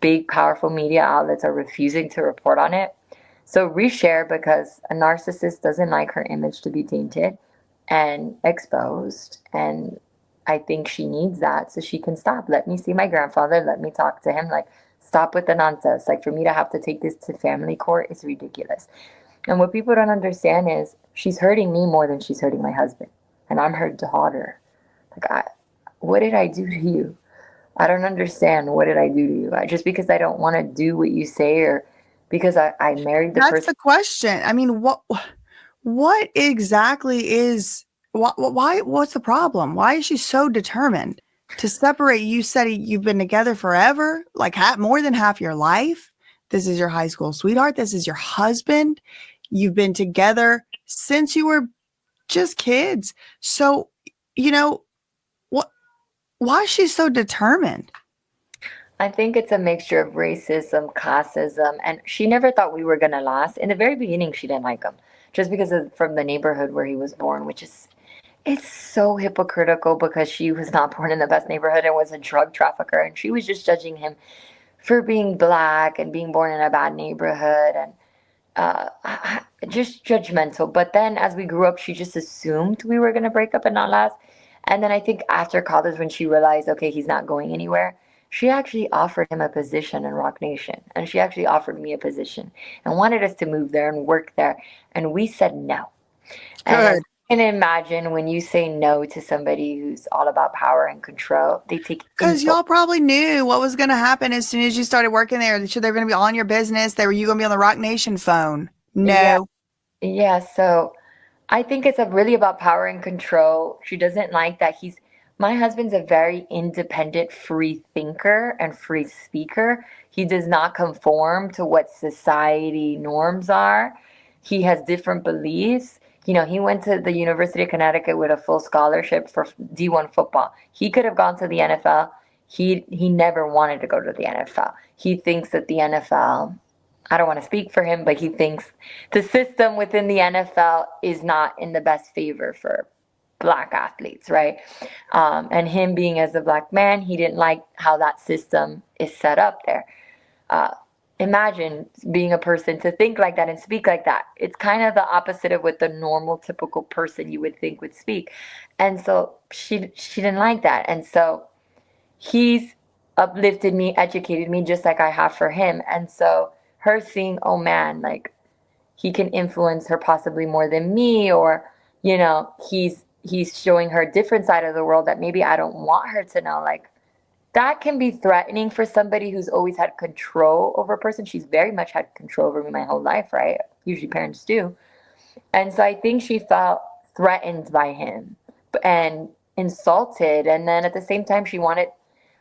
big, powerful media outlets are refusing to report on it. So reshare, because a narcissist doesn't like her image to be tainted and exposed. And I think she needs that so she can stop. Let me see my grandfather. Let me talk to him. Like, stop with the nonsense. Like, for me to have to take this to family court is ridiculous. And what people don't understand is she's hurting me more than she's hurting my husband. And I'm her daughter. Like, what did I do to you? I don't understand. What did I do to you? Just because I don't want to do what you say, or because I married the That's person. the question. I mean, what exactly is why what's the problem? Why is she so determined to separate? You said you've been together forever, like more than half your life. This is your high school sweetheart. This is your husband. You've been together since you were just kids. So, why is she so determined? I think it's a mixture of racism, classism, and she never thought we were going to last. In the very beginning, she didn't like him just because from the neighborhood where he was born, which is, it's so hypocritical, because she was not born in the best neighborhood and was a drug trafficker, and she was just judging him for being black and being born in a bad neighborhood, and just judgmental. But then as we grew up, she just assumed we were going to break up and not last. And then I think after college, when she realized, okay, he's not going anywhere, she actually offered him a position in Rock Nation. And she actually offered me a position and wanted us to move there and work there. And we said no. And as you can imagine, when you say no to somebody who's all about power and control, they take Because insult. y'all probably knew what was going to happen as soon as you started working there. So they're going to be all in your business. You going to be on the Rock Nation phone? No. Yeah. So I think it's really about power and control. She doesn't like that my husband's a very independent, free thinker and free speaker. He does not conform to what society norms are. He has different beliefs. He went to the University of Connecticut with a full scholarship for D1 football. He could have gone to the NFL. He never wanted to go to the NFL. He thinks that the NFL, I don't want to speak for him, but he thinks the system within the NFL is not in the best favor for black athletes, right? And him being as a black man, he didn't like how that system is set up there. Imagine being a person to think like that and speak like that. It's kind of the opposite of what the normal, typical person you would think would speak. And so she didn't like that. And so he's uplifted me, educated me, just like I have for him. And so her seeing, oh man, like, he can influence her possibly more than me, or he's showing her a different side of the world that maybe I don't want her to know. Like, that can be threatening for somebody who's always had control over a person. She's very much had control over me my whole life, right? Usually parents do. And so I think she felt threatened by him and insulted. And then at the same time, she wanted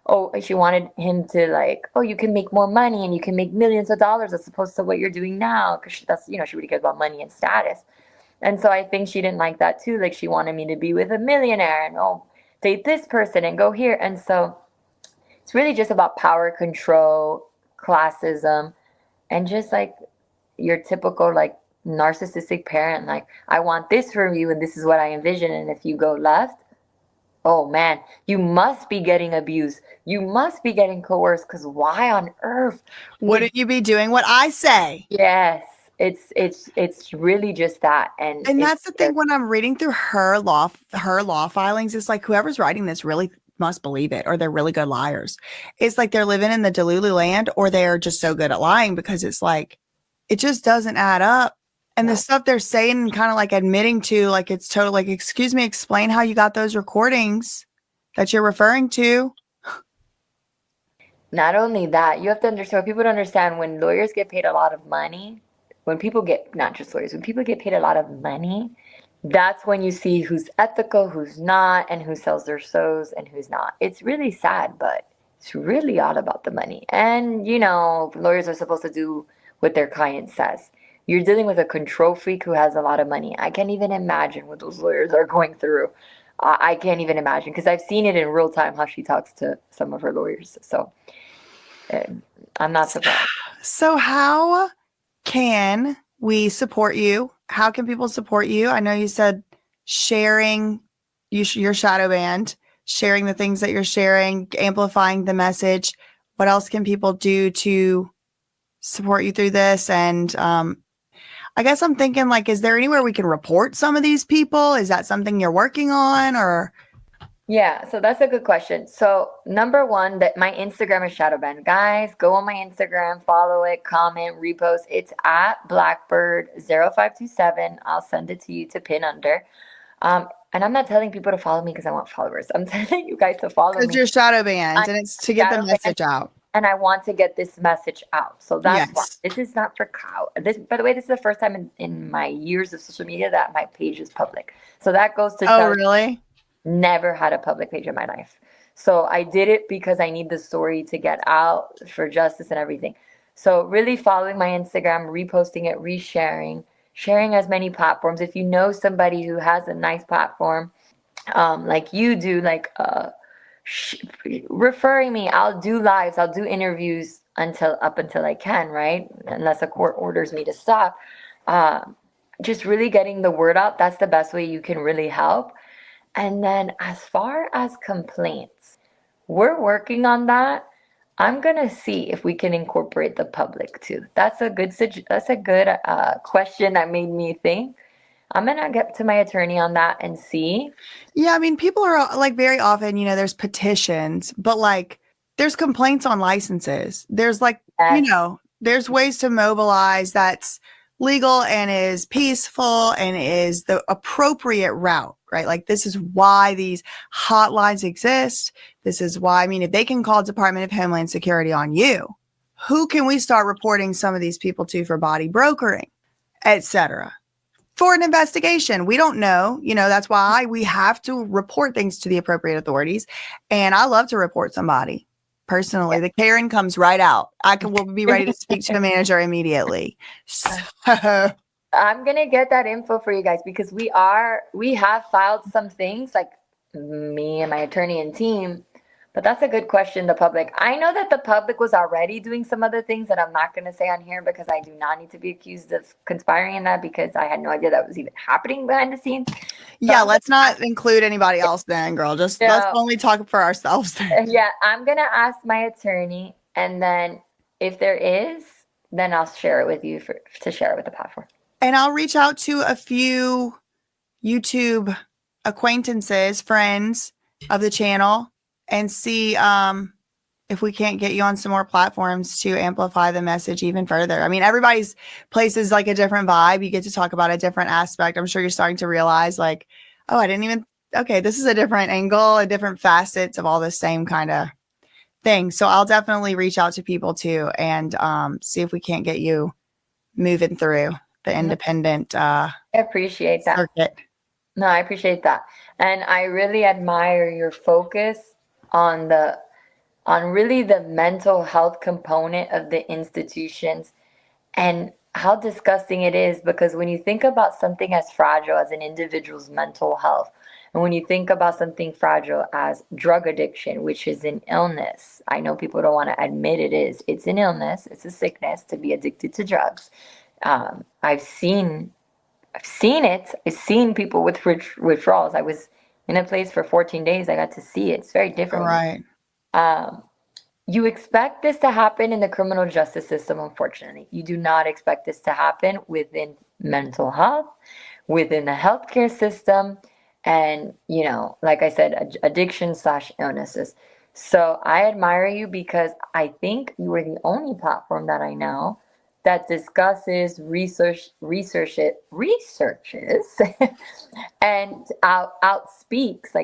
oh, she wanted him to like, oh, you can make more money and you can make millions of dollars as opposed to what you're doing now, because that's, you know, she really cares about money and status. And so I think she didn't like that too. Like she wanted me to be with a millionaire and oh, date this person and go here. And so it's really just about power control, classism, and just like your typical like narcissistic parent. Like, I want this from you and this is what I envision. And if you go left, oh man, you must be getting abused. You must be getting coerced, because why on earth wouldn't you be doing what I say? Yes. It's really just that. And that's the thing, when I'm reading through her law filings, it's like whoever's writing this really must believe it, or they're really good liars. It's like they're living in the Delulu land, or they're just so good at lying, because it's like it just doesn't add up. And the stuff they're saying and kind of like admitting to, like it's total like, excuse me, explain how you got those recordings that you're referring to. Not only that, you have to understand, what people don't understand, when lawyers get paid a lot of money, when people get, not just lawyers, when people get paid a lot of money, that's when you see who's ethical, who's not, and who sells their souls and who's not. It's really sad, but it's really all about the money. And, you know, lawyers are supposed to do what their client says. You're dealing with a control freak who has a lot of money. I can't even imagine what those lawyers are going through. I can't even imagine, because I've seen it in real time how she talks to some of her lawyers. So I'm not surprised. So how can we support you? How can people support you? I know you said sharing your shadow band, sharing the things that you're sharing, amplifying the message. What else can people do to support you through this? And I guess I'm thinking, like, is there anywhere we can report some of these people? Is that something you're working on, or? Yeah, so that's a good question. So number one, that my Instagram is Shadowband. Guys, go on my Instagram, follow it, comment, repost. It's at Blackbird0527. I'll send it to you to pin under. And I'm not telling people to follow me because I want followers. I'm telling you guys to follow me. Because you're Shadowband, and it's to get the message out. And I want to get this message out. So that's why. This is not for clout. This, by the way, this is the first time in my years of social media that my page is public. So that goes to Oh, really? Never had a public page in my life. So I did it because I need the story to get out for justice and everything. So really following my Instagram, reposting it, resharing, sharing as many platforms. If you know somebody who has a nice platform, like you do, like referring me, I'll do lives, I'll do interviews up until I can, right? Unless a court orders me to stop. Just really getting the word out. That's the best way you can really help. And then as far as complaints, we're working on that. I'm going to see if we can incorporate the public too. That's a good question that made me think. I'm going to get to my attorney on that and see. Yeah, I mean, people are like, very often, you know, there's petitions, but like there's complaints on licenses. There's like, you know, there's ways to mobilize that's legal and is peaceful and is the appropriate route, right? Like, this is why these hotlines exist. This is why, I mean, if they can call Department of Homeland Security on you, who can we start reporting some of these people to for body brokering, etc.? For an investigation. We don't know, you know, that's why we have to report things to the appropriate authorities. And I love to report somebody personally. The Karen comes right out. We'll be ready to speak to a manager immediately. So I'm going to get that info for you guys, because we have filed some things, like me and my attorney and team. But that's a good question, the public. I know that the public was already doing some other things that I'm not going to say on here, because I do not need to be accused of conspiring in that, because I had no idea that was even happening behind the scenes. Yeah, let's not include anybody else then, girl. Just let's only talk for ourselves then. Yeah, I'm going to ask my attorney, and then if there is, then I'll share it with you to share it with the platform. And I'll reach out to a few YouTube acquaintances, friends of the channel, and see if we can't get you on some more platforms to amplify the message even further. I mean, everybody's place is like a different vibe. You get to talk about a different aspect. I'm sure you're starting to realize, like, oh, okay, this is a different angle, a different facets of all the same kind of thing. So I'll definitely reach out to people too, and see if we can't get you moving through the independent I appreciate that. Circuit. No, I appreciate that. And I really admire your focus on the on really the mental health component of the institutions and how disgusting it is, because when you think about something as fragile as an individual's mental health, and when you think about something fragile as drug addiction, which is an illness, I know people don't want to admit it is. It's an illness. It's a sickness to be addicted to drugs. I've seen it. I've seen people with withdrawals. I was in a place for 14 days. I got to see it. It's very different. Right. You expect this to happen in the criminal justice system, unfortunately. You do not expect this to happen within mental health, within the healthcare system, and, you know, like I said, addiction/illnesses. So I admire you because I think you are the only platform that I know that discusses researches and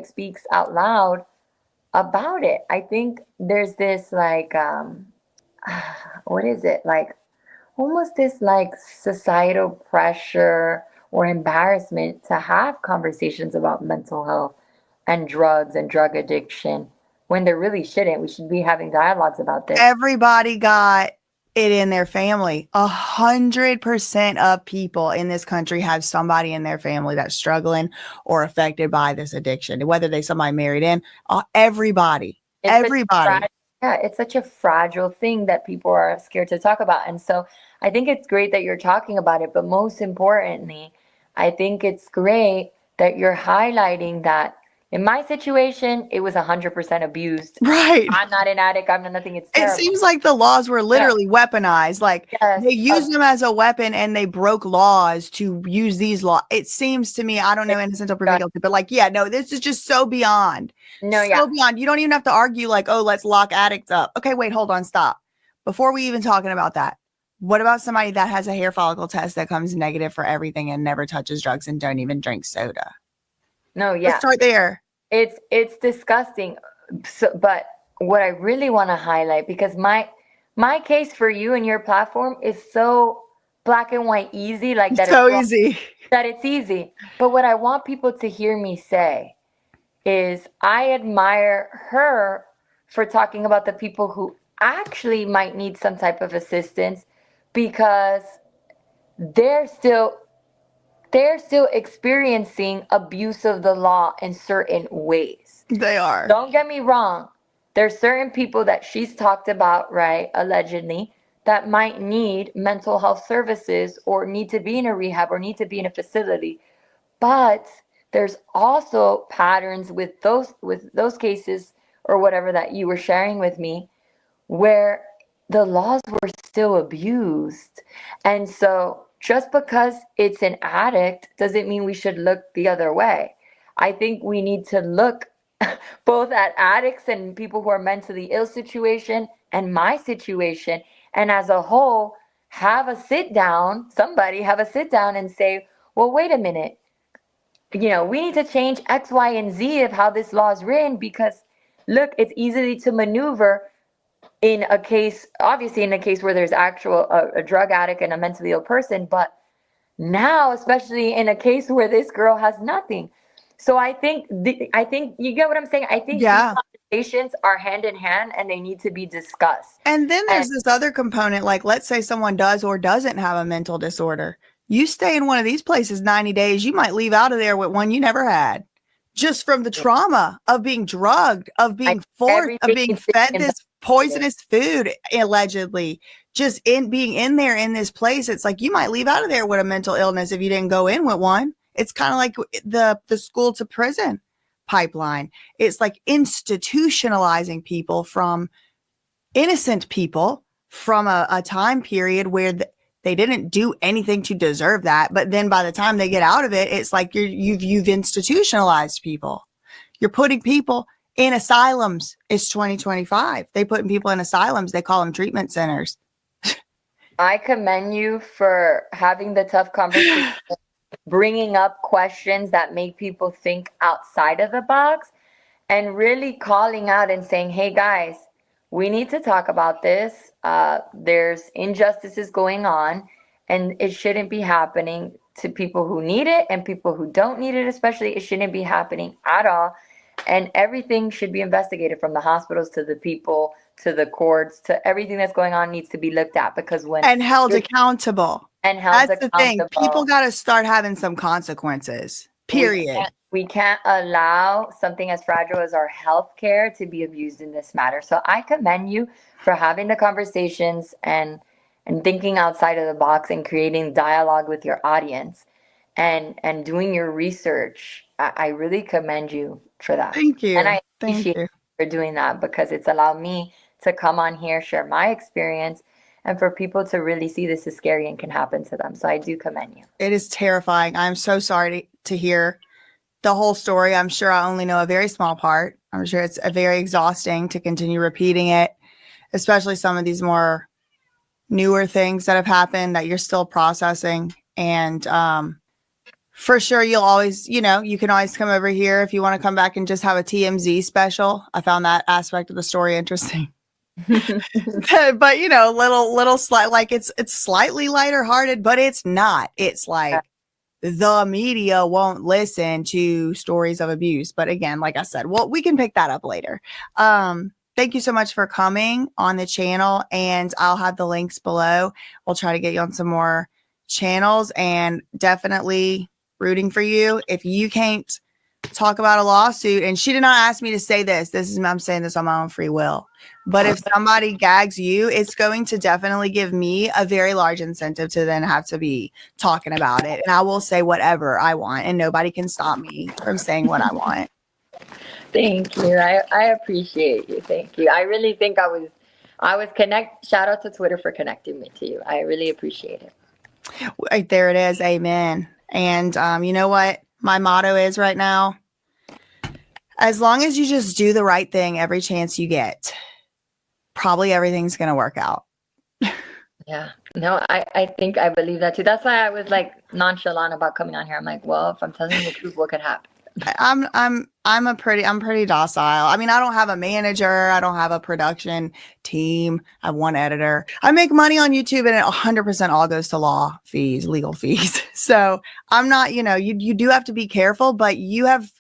speaks out loud about it. I think there's this like what is it, like almost this like societal pressure or embarrassment to have conversations about mental health and drugs and drug addiction when there really shouldn't. We should be having dialogues about this. Everybody got it in their family. 100% of people in this country have somebody in their family that's struggling or affected by this addiction, whether they somebody married in. Everybody. It's such a fragile thing that people are scared to talk about. And so I think it's great that you're talking about it. But most importantly, I think it's great that you're highlighting that in my situation, it was 100% abused. Right. I'm not an addict. I'm not nothing. It's terrible. It seems like the laws were literally weaponized. Like they used them as a weapon and they broke laws to use these laws. It seems to me, I don't know, innocent or proven guilty, but like, yeah, no, this is just so beyond. Beyond. You don't even have to argue like, oh, let's lock addicts up. Okay, wait, hold on, stop. Before we even talking about that, what about somebody that has a hair follicle test that comes negative for everything and never touches drugs and don't even drink soda? No, yeah. Let's start there. It's disgusting. So, but what I really want to highlight, because my case for you and your platform is so black and white easy, like that. So easy. That it's easy. But what I want people to hear me say is I admire her for talking about the people who actually might need some type of assistance, because they're still experiencing abuse of the law in certain ways. They are. Don't get me wrong. There's certain people that she's talked about, right, allegedly, that might need mental health services or need to be in a rehab or need to be in a facility. But there's also patterns with those cases or whatever that you were sharing with me where the laws were still abused. And so just because it's an addict doesn't mean we should look the other way. I think we need to look both at addicts and people who are mentally ill situation and my situation, and as a whole, somebody have a sit down and say, well, wait a minute. You know, we need to change X, Y, and Z of how this law is written, because look, it's easy to maneuver in a case, obviously in a case where there's a drug addict and a mentally ill person, but now, especially in a case where this girl has nothing. So I think you get what I'm saying? I think these conversations are hand in hand and they need to be discussed. And then there's this other component, like let's say someone does or doesn't have a mental disorder. You stay in one of these places 90 days, you might leave out of there with one you never had. Just from the trauma of being drugged, of being forced, of being fed this poisonous food, allegedly, just being in there in this place. It's like you might leave out of there with a mental illness if you didn't go in with one. It's kind of like the school to prison pipeline. It's like institutionalizing people from innocent people from a time period where they didn't do anything to deserve that. But then by the time they get out of it, it's like you've institutionalized people. You're putting people in asylums. It's 2025. They putting people in asylums. They call them treatment centers. I commend you for having the tough conversation, bringing up questions that make people think outside of the box, and really calling out and saying, hey guys, we need to talk about this. There's injustices going on, and it shouldn't be happening to people who need it and people who don't need it, especially. It shouldn't be happening at all. And everything should be investigated, from the hospitals to the people to the courts to everything that's going on needs to be looked at, because when And held accountable. and held That's the thing. accountable. People got to start having some consequences. Period. We can't allow something as fragile as our health care to be abused in this matter. So I commend you for having the conversations and thinking outside of the box and creating dialogue with your audience and doing your research. I really commend you for that. Thank you. And I Thank appreciate you. you for doing that, because it's allowed me to come on here, share my experience, and for people to really see this is scary and can happen to them. So I do commend you. It is terrifying. I'm so sorry to hear the whole story. I'm sure I only know a very small part. I'm sure it's very exhausting to continue repeating it, especially some of these more newer things that have happened that you're still processing. And for sure, you'll always, you can always come over here if you want to come back and just have a TMZ special. I found that aspect of the story interesting. But little slight, like it's slightly lighter hearted, but it's not. It's like the media won't listen to stories of abuse. But again, like I said, well, we can pick that up later. Thank you so much for coming on the channel, and I'll have the links below. We'll try to get you on some more channels, and definitely rooting for you. If you can't talk about a lawsuit, and she did not ask me to say this, I'm saying this on my own free will. But if somebody gags you, it's going to definitely give me a very large incentive to then have to be talking about it. And I will say whatever I want, and nobody can stop me from saying what I want. Thank you. I appreciate you. Thank you. I really think I was shout out to Twitter for connecting me to you. I really appreciate it. Right there it is. Amen. And you know what my motto is right now? As long as you just do the right thing every chance you get, probably everything's going to work out. Yeah. No, I think I believe that too. That's why I was like nonchalant about coming on here. I'm like, well, if I'm telling you the truth, what could happen? I'm pretty docile. I mean, I don't have a manager. I don't have a production team. I have one editor. I make money on YouTube, and it 100% all goes to legal fees. So I'm not, you do have to be careful, but you have,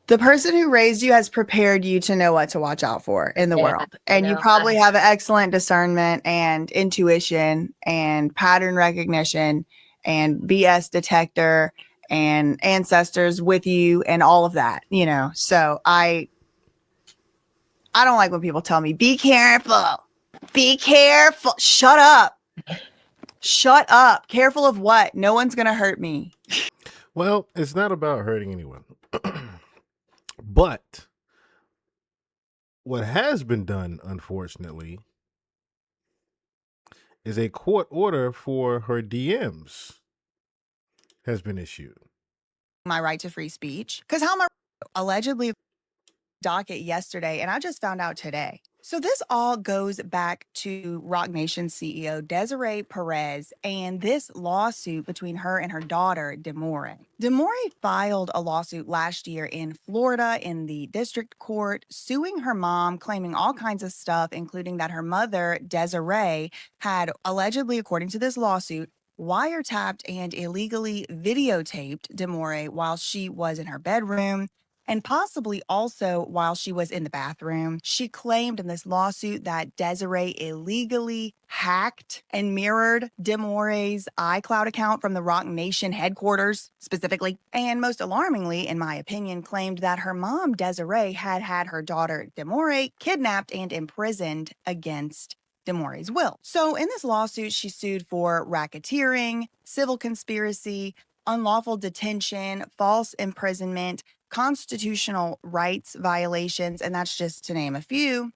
the person who raised you has prepared you to know what to watch out for in the world. And you probably have an excellent discernment and intuition and pattern recognition and BS detector and ancestors with you and all of that, So I don't like when people tell me, be careful. Shut up. Shut up. Careful of what? No one's going to hurt me. Well, it's not about hurting anyone. But what has been done, unfortunately, is a court order for her DMs has been issued. My right to free speech, because how am I allegedly docket yesterday, and I just found out today. So this all goes back to Rock Nation CEO Desiree Perez and this lawsuit between her and her daughter, Demore. Demore filed a lawsuit last year in Florida in the district court, suing her mom, claiming all kinds of stuff, including that her mother, Desiree, had allegedly, according to this lawsuit, wiretapped and illegally videotaped Demore while she was in her bedroom, and possibly also while she was in the bathroom. She claimed in this lawsuit that Desiree illegally hacked and mirrored Demore's iCloud account from the Rock Nation headquarters specifically. And most alarmingly, in my opinion, claimed that her mom, Desiree, had her daughter, Demore, kidnapped and imprisoned against Demore's will. So in this lawsuit, she sued for racketeering, civil conspiracy, unlawful detention, false imprisonment, constitutional rights violations, and that's just to name a few.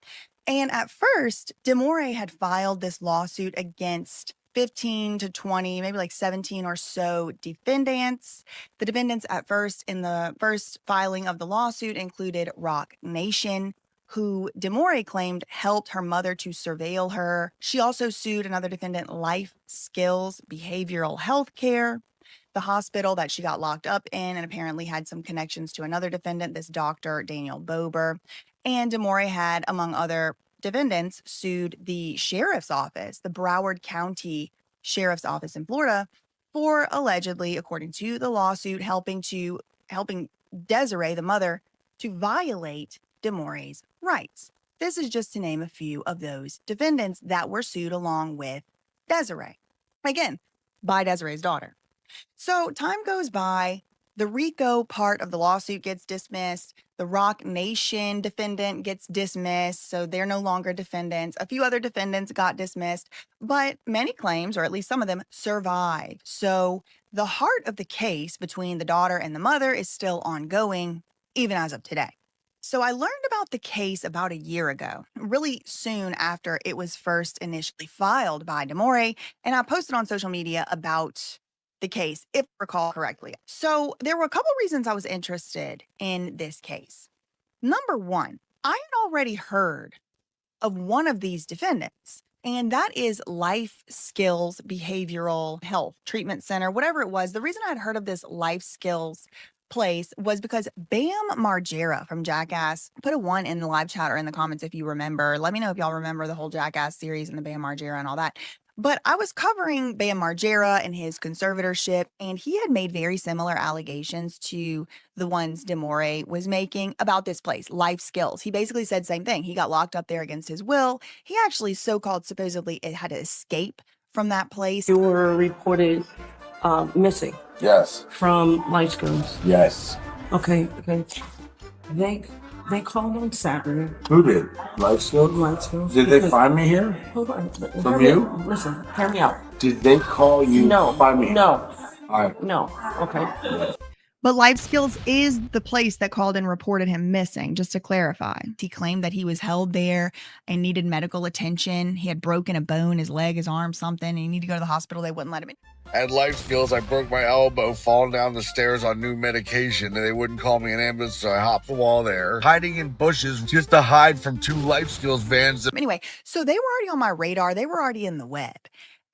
And at first, Demore had filed this lawsuit against 15 to 20, maybe like 17 or so defendants. The defendants at first in the first filing of the lawsuit included Rock Nation, who Demore claimed helped her mother to surveil her. She also sued another defendant, Life Skills Behavioral Health Care, the hospital that she got locked up in, and apparently had some connections to another defendant, this Dr. Daniel Bober. And Demore had, among other defendants, sued the sheriff's office, the Broward County Sheriff's Office in Florida, for allegedly, according to the lawsuit, helping Desiree, the mother, to violate Demore's rights. This is just to name a few of those defendants that were sued along with Desiree. Again, by Desiree's daughter. So time goes by. The RICO part of the lawsuit gets dismissed. The Rock Nation defendant gets dismissed. So they're no longer defendants. A few other defendants got dismissed, but many claims, or at least some of them, survived. So the heart of the case between the daughter and the mother is still ongoing, even as of today. So I learned about the case about a year ago, really soon after it was first initially filed by Demore, and I posted on social media about the case, if I recall correctly. So there were a couple reasons I was interested in this case. Number one, I had already heard of one of these defendants, and that is Life Skills Behavioral Health Treatment Center, whatever it was. The reason I had heard of this Life Skills place was because Bam Margera from Jackass put a 1 in the live chat or in the comments if you remember. Let me know if y'all remember the whole Jackass series and the Bam Margera and all that. But I was covering Bam Margera and his conservatorship, and he had made very similar allegations to the ones Demore was making about this place, Life Skills. He basically said same thing. He got locked up there against his will. He actually so-called supposedly had to escape from that place. You were reported missing. Yes. From Life Skills. Yes. Okay. They called on Saturday. Who did? Life Skills? Life Skills. Did they find me here? Hold on. From you? Listen, hear me out. Did they call you? No. Find me? No. All right. No. Okay. But Life Skills is the place that called and reported him missing, just to clarify. He claimed that he was held there and needed medical attention. He had broken a bone, his leg, his arm, something, and he needed to go to the hospital. They wouldn't let him in. At Life Skills, I broke my elbow falling down the stairs on new medication, and they wouldn't call me an ambulance, so I hopped the wall there, hiding in bushes just to hide from 2 Life Skills vans. Anyway, so they were already on my radar. They were already in the web.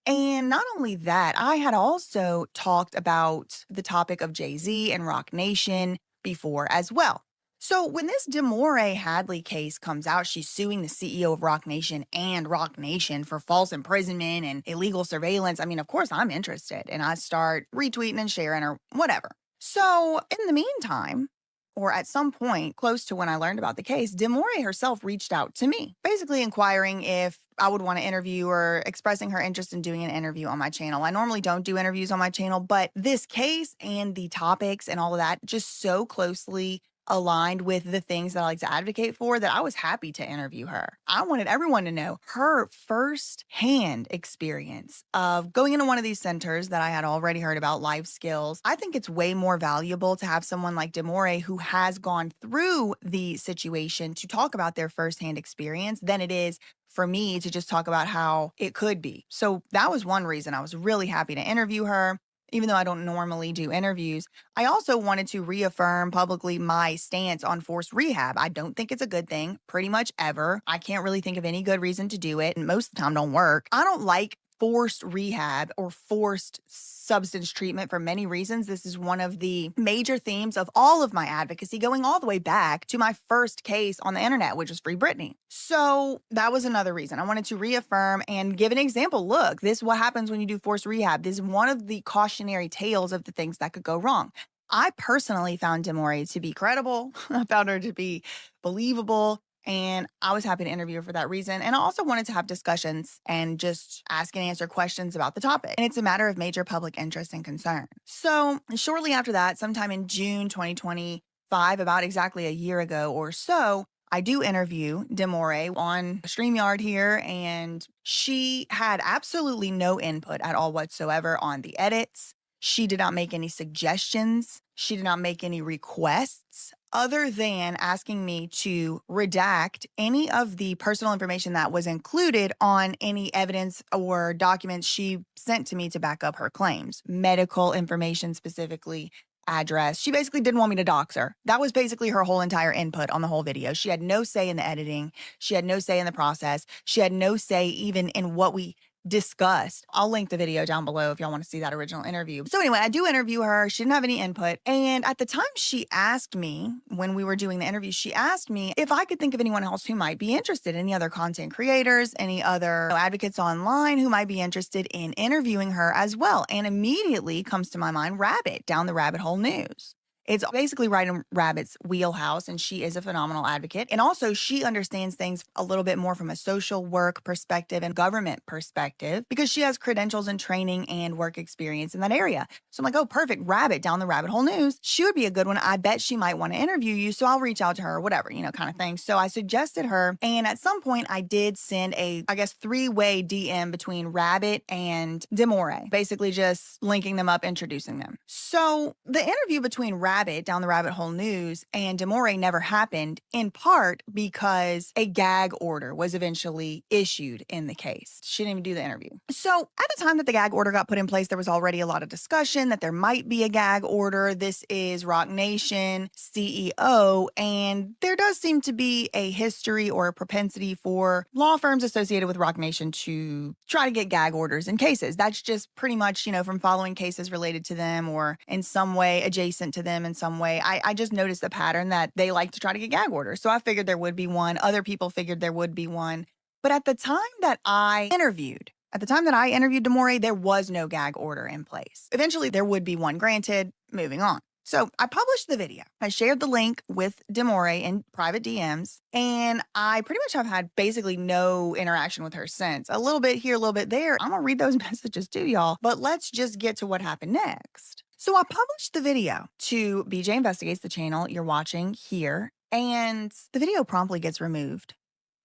And not only that, I had also talked about the topic of Jay-Z and Rock Nation before as well. So when this Demore Hadley case comes out, she's suing the CEO of Rock Nation and Rock Nation for false imprisonment and illegal surveillance. I mean, of course, I'm interested, and I start retweeting and sharing or whatever. So in the meantime, or at some point close to when I learned about the case, Demore herself reached out to me, basically inquiring if I would want to interview or expressing her interest in doing an interview on my channel. I normally don't do interviews on my channel, but this case and the topics and all of that just so closely aligned with the things that I like to advocate for that I was happy to interview her. I wanted everyone to know her first-hand experience of going into one of these centers that I had already heard about, Life Skills. I think it's way more valuable to have someone like Demore who has gone through the situation to talk about their first-hand experience than it is for me to just talk about how it could be. So that was one reason I was really happy to interview her. Even though I don't normally do interviews, I also wanted to reaffirm publicly my stance on forced rehab. I don't think it's a good thing pretty much ever. I can't really think of any good reason to do it, and most of the time don't work. I don't like forced rehab or forced substance treatment for many reasons. This is one of the major themes of all of my advocacy, going all the way back to my first case on the internet, which was Free Britney. So that was another reason. I wanted to reaffirm and give an example. Look, this is what happens when you do forced rehab. This is one of the cautionary tales of the things that could go wrong. I personally found Demore to be credible. I found her to be believable. And I was happy to interview her for that reason. And I also wanted to have discussions and just ask and answer questions about the topic. And it's a matter of major public interest and concern. So shortly after that, sometime in June 2025, about exactly a year ago or so, I do interview Demore on StreamYard here, and she had absolutely no input at all whatsoever on the edits. She did not make any suggestions. She did not make any requests other than asking me to redact any of the personal information that was included on any evidence or documents she sent to me to back up her claims. Medical information specifically, address. She basically didn't want me to dox her. That was basically her whole entire input on the whole video. She had no say in the editing. She had no say in the process. She had no say even in what we discussed. I'll link the video down below if y'all want to see that original interview. So anyway, I do interview her. She didn't have any input. And at the time she asked me, when we were doing the interview, she asked me if I could think of anyone else who might be interested, any other content creators, any other advocates online who might be interested in interviewing her as well. And immediately comes to my mind Rabbit, Down the Rabbit Hole News. It's basically right in Rabbit's wheelhouse, and she is a phenomenal advocate. And also, she understands things a little bit more from a social work perspective and government perspective because she has credentials and training and work experience in that area. So I'm like, oh, perfect. Rabbit down the Rabbit Hole News. She would be a good one. I bet she might want to interview you. So I'll reach out to her or whatever, kind of thing. So I suggested her. And at some point, I did send a, I guess, 3-way DM between Rabbit and Demore, basically just linking them up, introducing them. So the interview between Rabbit down the Rabbit Hole News and Demore never happened, in part because a gag order was eventually issued in the case. She didn't even do the interview. So at the time that the gag order got put in place, there was already a lot of discussion that there might be a gag order. This is Rock Nation CEO, and there does seem to be a history or a propensity for law firms associated with Rock Nation to try to get gag orders in cases. That's just pretty much, from following cases related to them or in some way adjacent to them in some way. I just noticed a pattern that they like to try to get gag orders. So I figured there would be one. Other people figured there would be one. But at the time that I interviewed Demore, there was no gag order in place. Eventually, there would be one granted. Moving on. So I published the video. I shared the link with Demore in private DMs, and I pretty much have had basically no interaction with her since. A little bit here, a little bit there. I'm going to read those messages to y'all, but let's just get to what happened next. So I published the video to BJ Investigates, the channel you're watching here, and the video promptly gets removed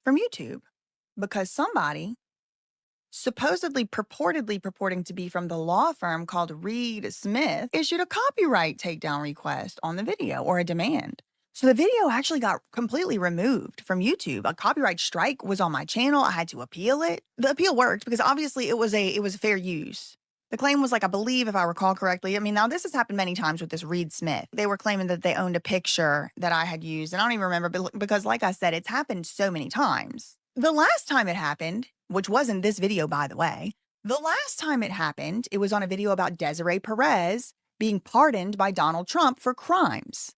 from YouTube because somebody purportedly purporting to be from the law firm called Reed Smith, issued a copyright takedown request on the video or a demand. So the video actually got completely removed from YouTube. A copyright strike was on my channel. I had to appeal it. The appeal worked because obviously it was fair use. The claim was I believe, if I recall correctly, now this has happened many times with this Reed Smith. They were claiming that they owned a picture that I had used. And I don't even remember because, like I said, it's happened so many times. The last time it happened, which wasn't this video, by the way, the last time it happened, it was on a video about Desiree Perez being pardoned by Donald Trump for crimes.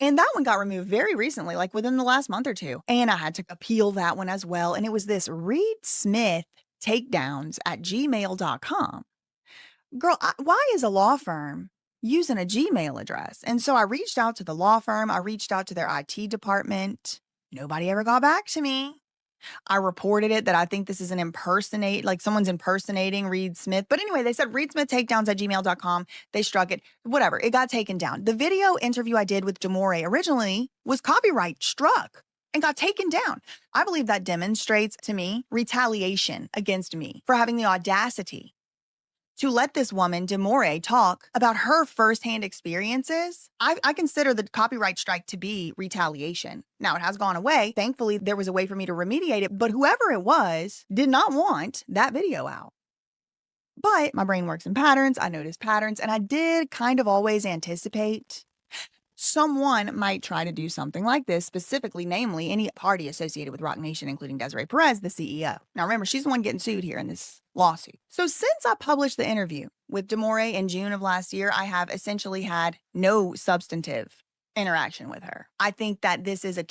And that one got removed very recently, within the last month or two. And I had to appeal that one as well. And it was this Reed Smith takedowns@gmail.com. Girl, why is a law firm using a Gmail address? And so I reached out to the law firm. I reached out to their IT department. Nobody ever got back to me. I reported it that I think this is someone's impersonating Reed Smith. But anyway, they said Reed Smith takedowns@gmail.com. They struck it. Whatever. It got taken down. The video interview I did with Demore originally was copyright struck and got taken down. I believe that demonstrates to me retaliation against me for having the audacity to let this woman, Demore, talk about her firsthand experiences. I consider the copyright strike to be retaliation. Now, it has gone away. Thankfully, there was a way for me to remediate it, but whoever it was did not want that video out. But my brain works in patterns. I notice patterns, and I did kind of always anticipate someone might try to do something like this, specifically, namely, any party associated with Rock Nation, including Desiree Perez, the CEO. Now, remember, she's the one getting sued here in this lawsuit. So since I published the interview with Demore in June of last year, I have essentially had no substantive interaction with her. I think that this is a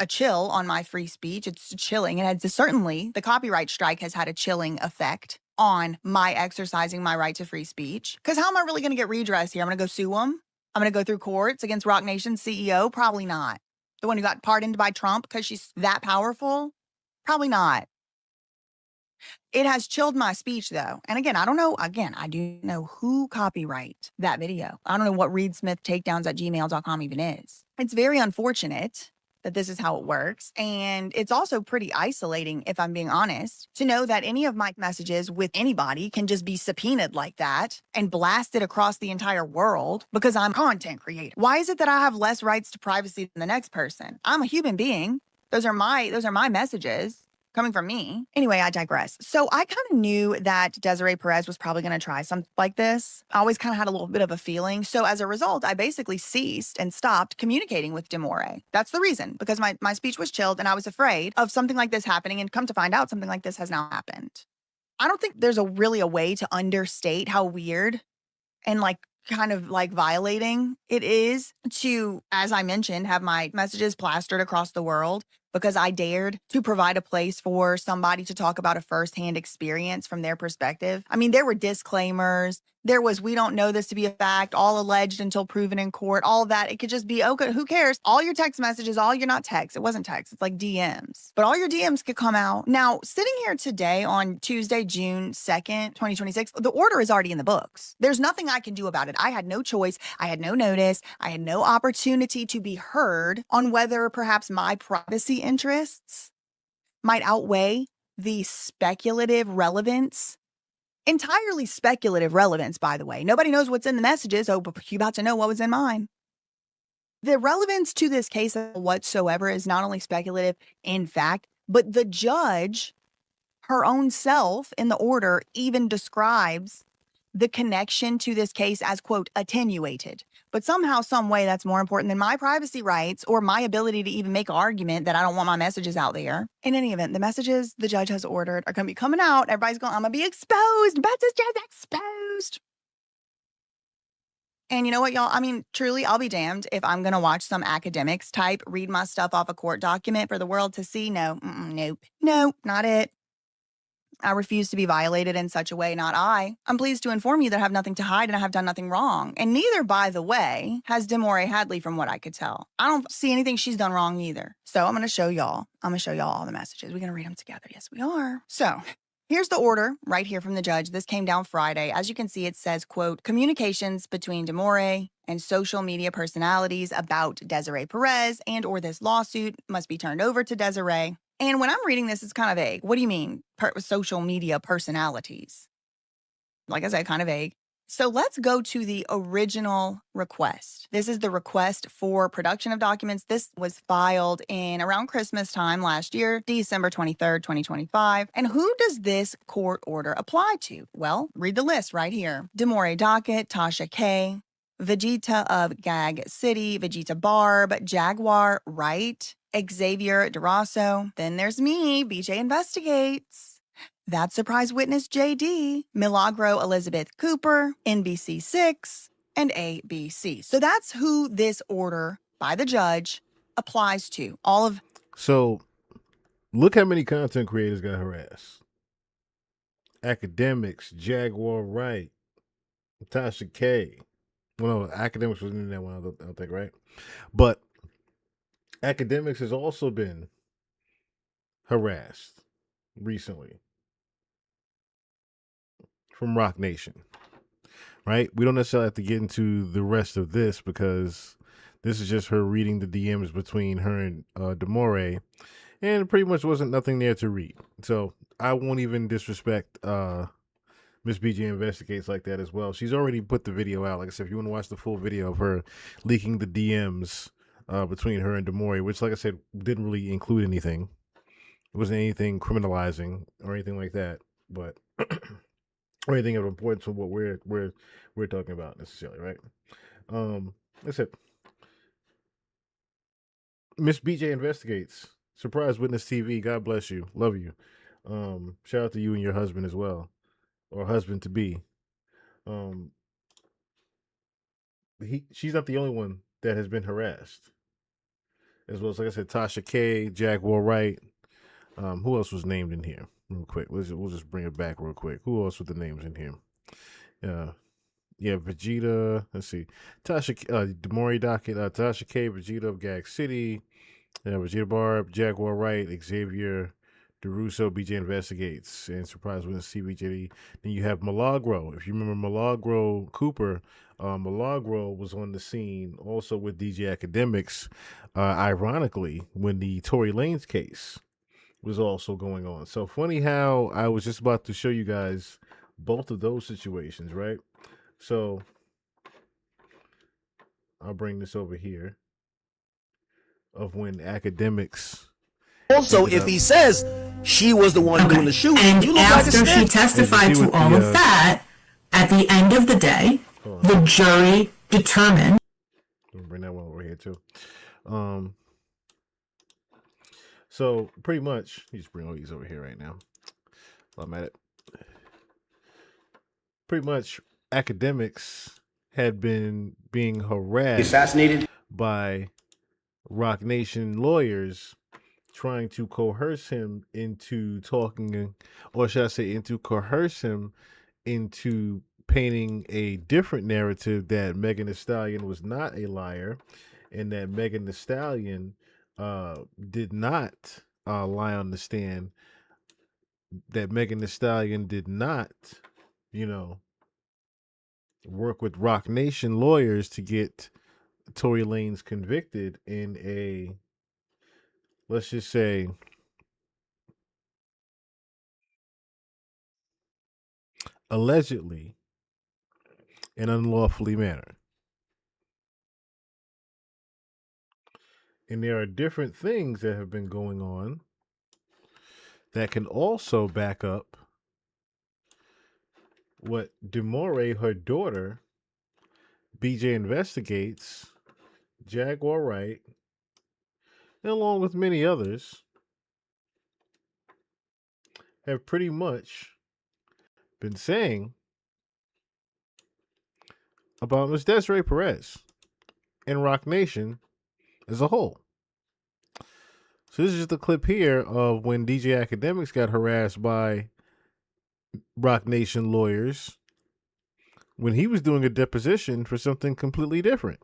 chill on my free speech. It's chilling. And certainly, the copyright strike has had a chilling effect on my exercising my right to free speech. Because how am I really going to get redress here? I'm going to go sue them? I'm going to go through courts against Rock Nation's CEO? Probably not. The one who got pardoned by Trump because she's that powerful? Probably not. It has chilled my speech, though. And again, I don't know. Again, I do know who copyright that video. I don't know what Reed Smith takedowns@gmail.com even is. It's very unfortunate that this is how it works. And it's also pretty isolating, if I'm being honest, to know that any of my messages with anybody can just be subpoenaed like that and blasted across the entire world because I'm a content creator. Why is it that I have less rights to privacy than the next person? I'm a human being. Those are my messages coming from me. Anyway, I digress. So I kind of knew that Desiree Perez was probably going to try something like this. I always kind of had a little bit of a feeling. So as a result, I basically ceased and stopped communicating with Demore. That's the reason, because my speech was chilled and I was afraid of something like this happening, and come to find out something like this has now happened. I don't think there's really a way to understate how weird and kind of violating it is to, as I mentioned, have my messages plastered across the world because I dared to provide a place for somebody to talk about a firsthand experience from their perspective. I mean, there were disclaimers. There was, we don't know this to be a fact, all alleged until proven in court, all of that. It could just be, okay, who cares? All your text messages, all your, not text, it wasn't text, it's like DMs. But all your DMs could come out. Now, sitting here today on Tuesday, June 2nd, 2026, the order is already in the books. There's nothing I can do about it. I had no choice. I had no notice. I had no opportunity to be heard on whether perhaps my privacy interests might outweigh the speculative relevance. Entirely speculative relevance, by the way. Nobody knows what's in the messages. Oh, but you're about to know what was in mine. The relevance to this case whatsoever is not only speculative in fact, but the judge, her own self in the order, even describes the connection to this case as, quote, attenuated. But somehow, some way, that's more important than my privacy rights or my ability to even make an argument that I don't want my messages out there. In any event, the messages the judge has ordered are going to be coming out. Everybody's going, I'm going to be exposed. Betsy's just exposed. And you know what, y'all? I mean, truly, I'll be damned if I'm going to watch some academics type read my stuff off a court document for the world to see. No, nope, not it. I refuse to be violated in such a way, not I. I'm pleased to inform you that I have nothing to hide and I have done nothing wrong. And neither, by the way, has Demore Hadley from what I could tell. I don't see anything she's done wrong either. So I'm going to show y'all. All the messages. We're going to read them together. Yes, we are. So here's the order right here from the judge. This came down Friday. As you can see, it says, quote, communications between Demore and social media personalities about Desiree Perez and or this lawsuit must be turned over to Desiree. And when I'm reading this, it's kind of vague. What do you mean, social media personalities? Like I said, kind of vague. So let's go to the original request. This is the request for production of documents. This was filed in around Christmas time last year, December 23rd, 2025. And who does this court order apply to? Well, read the list right here. Demore Docket, Tasha K., Vegeta of Gag City, Vegeta Barb, Jaguar Wright, Xavier DeRosso. Then there's me, BJ Investigates. That surprise witness JD, Milagro Elizabeth Cooper, NBC6, and ABC. So that's who this order by the judge applies to. All of. So look how many content creators got harassed. Academics, Jaguar Wright, Tasha K. Well, no, Academics wasn't in that one, I don't think, right? But Academics has also been harassed recently from Rock Nation, right? We don't necessarily have to get into the rest of this because this is just her reading the DMs between her and Demore, and pretty much wasn't nothing there to read. So I won't even disrespect Miss BJ Investigates like that as well. She's already put the video out. Like I said, if you want to watch the full video of her leaking the DMs between her and Demore, which, like I said, didn't really include anything. It wasn't anything criminalizing or anything like that, but or anything of importance to what we're talking about necessarily, right? That's it. Miss BJ Investigates, Surprise Witness TV. God bless you, love you. Shout out to you and your husband as well, or husband to be. She's not the only one that has been harassed. As well as, like I said, Tasha K, Jaguar Wright. Who else was named in here? Real quick, we'll just bring it back real quick. Who else with the names in here? Yeah, Vegeta. Let's see, Tasha, Demore Docket, Tasha K, Vegeta of Gag City, Vegeta Barb, Jaguar Wright, Xavier DeRusso, BJ Investigates, and Surprise Witness CBJD. Then you have Milagro. If you remember Milagro Cooper, Milagro was on the scene also with DJ Academics, ironically, when the Tory Lanez case was also going on. So funny how I was just about to show you guys both of those situations, right? So I'll bring this over here of when Academics. Also, if he says she was the one doing the shooting, and you look like a after she snitch. testified to all of that, at the end of the day, the jury determined. I'll bring that one over here too. So pretty much, you just bring all these over here right now. While I'm at it. Pretty much, Academics had been being harassed, Assassinated by Rock Nation lawyers, trying to coerce him into talking, or should I say, into coerce him into painting a different narrative that Megan Thee Stallion was not a liar, and that Megan Thee Stallion did not lie on the stand. That Megan Thee Stallion did not, you know, work with Rock Nation lawyers to get Tory Lanez convicted in a, let's just say, allegedly and unlawfully manner. And there are different things that have been going on that can also back up what Demore, her daughter, BJ Investigates, Jaguar Wright, and along with many others, have pretty much been saying about Miss Desiree Perez and Rock Nation as a whole. So this is just a clip here of when DJ Academics got harassed by Rock Nation lawyers when he was doing a deposition for something completely different.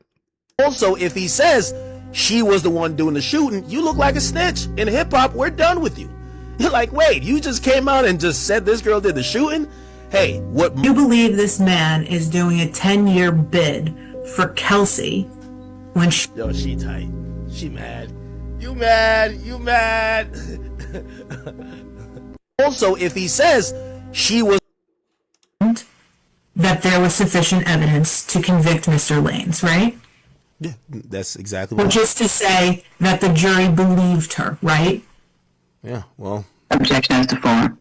Also, if he says she was the one doing the shooting, you look like a snitch. In hip hop, we're done with you. You're like, wait, you just came out and just said this girl did the shooting? Hey, what? You believe this man is doing a 10-year bid for Kelsey when she... Yo, she tight. She mad. You mad. You mad. Also, if he says she was... that there was sufficient evidence to convict Mr. Lanez, right? Yeah, that's exactly Well, what... just to say that the jury believed her, right? Yeah, well... Objection as to form.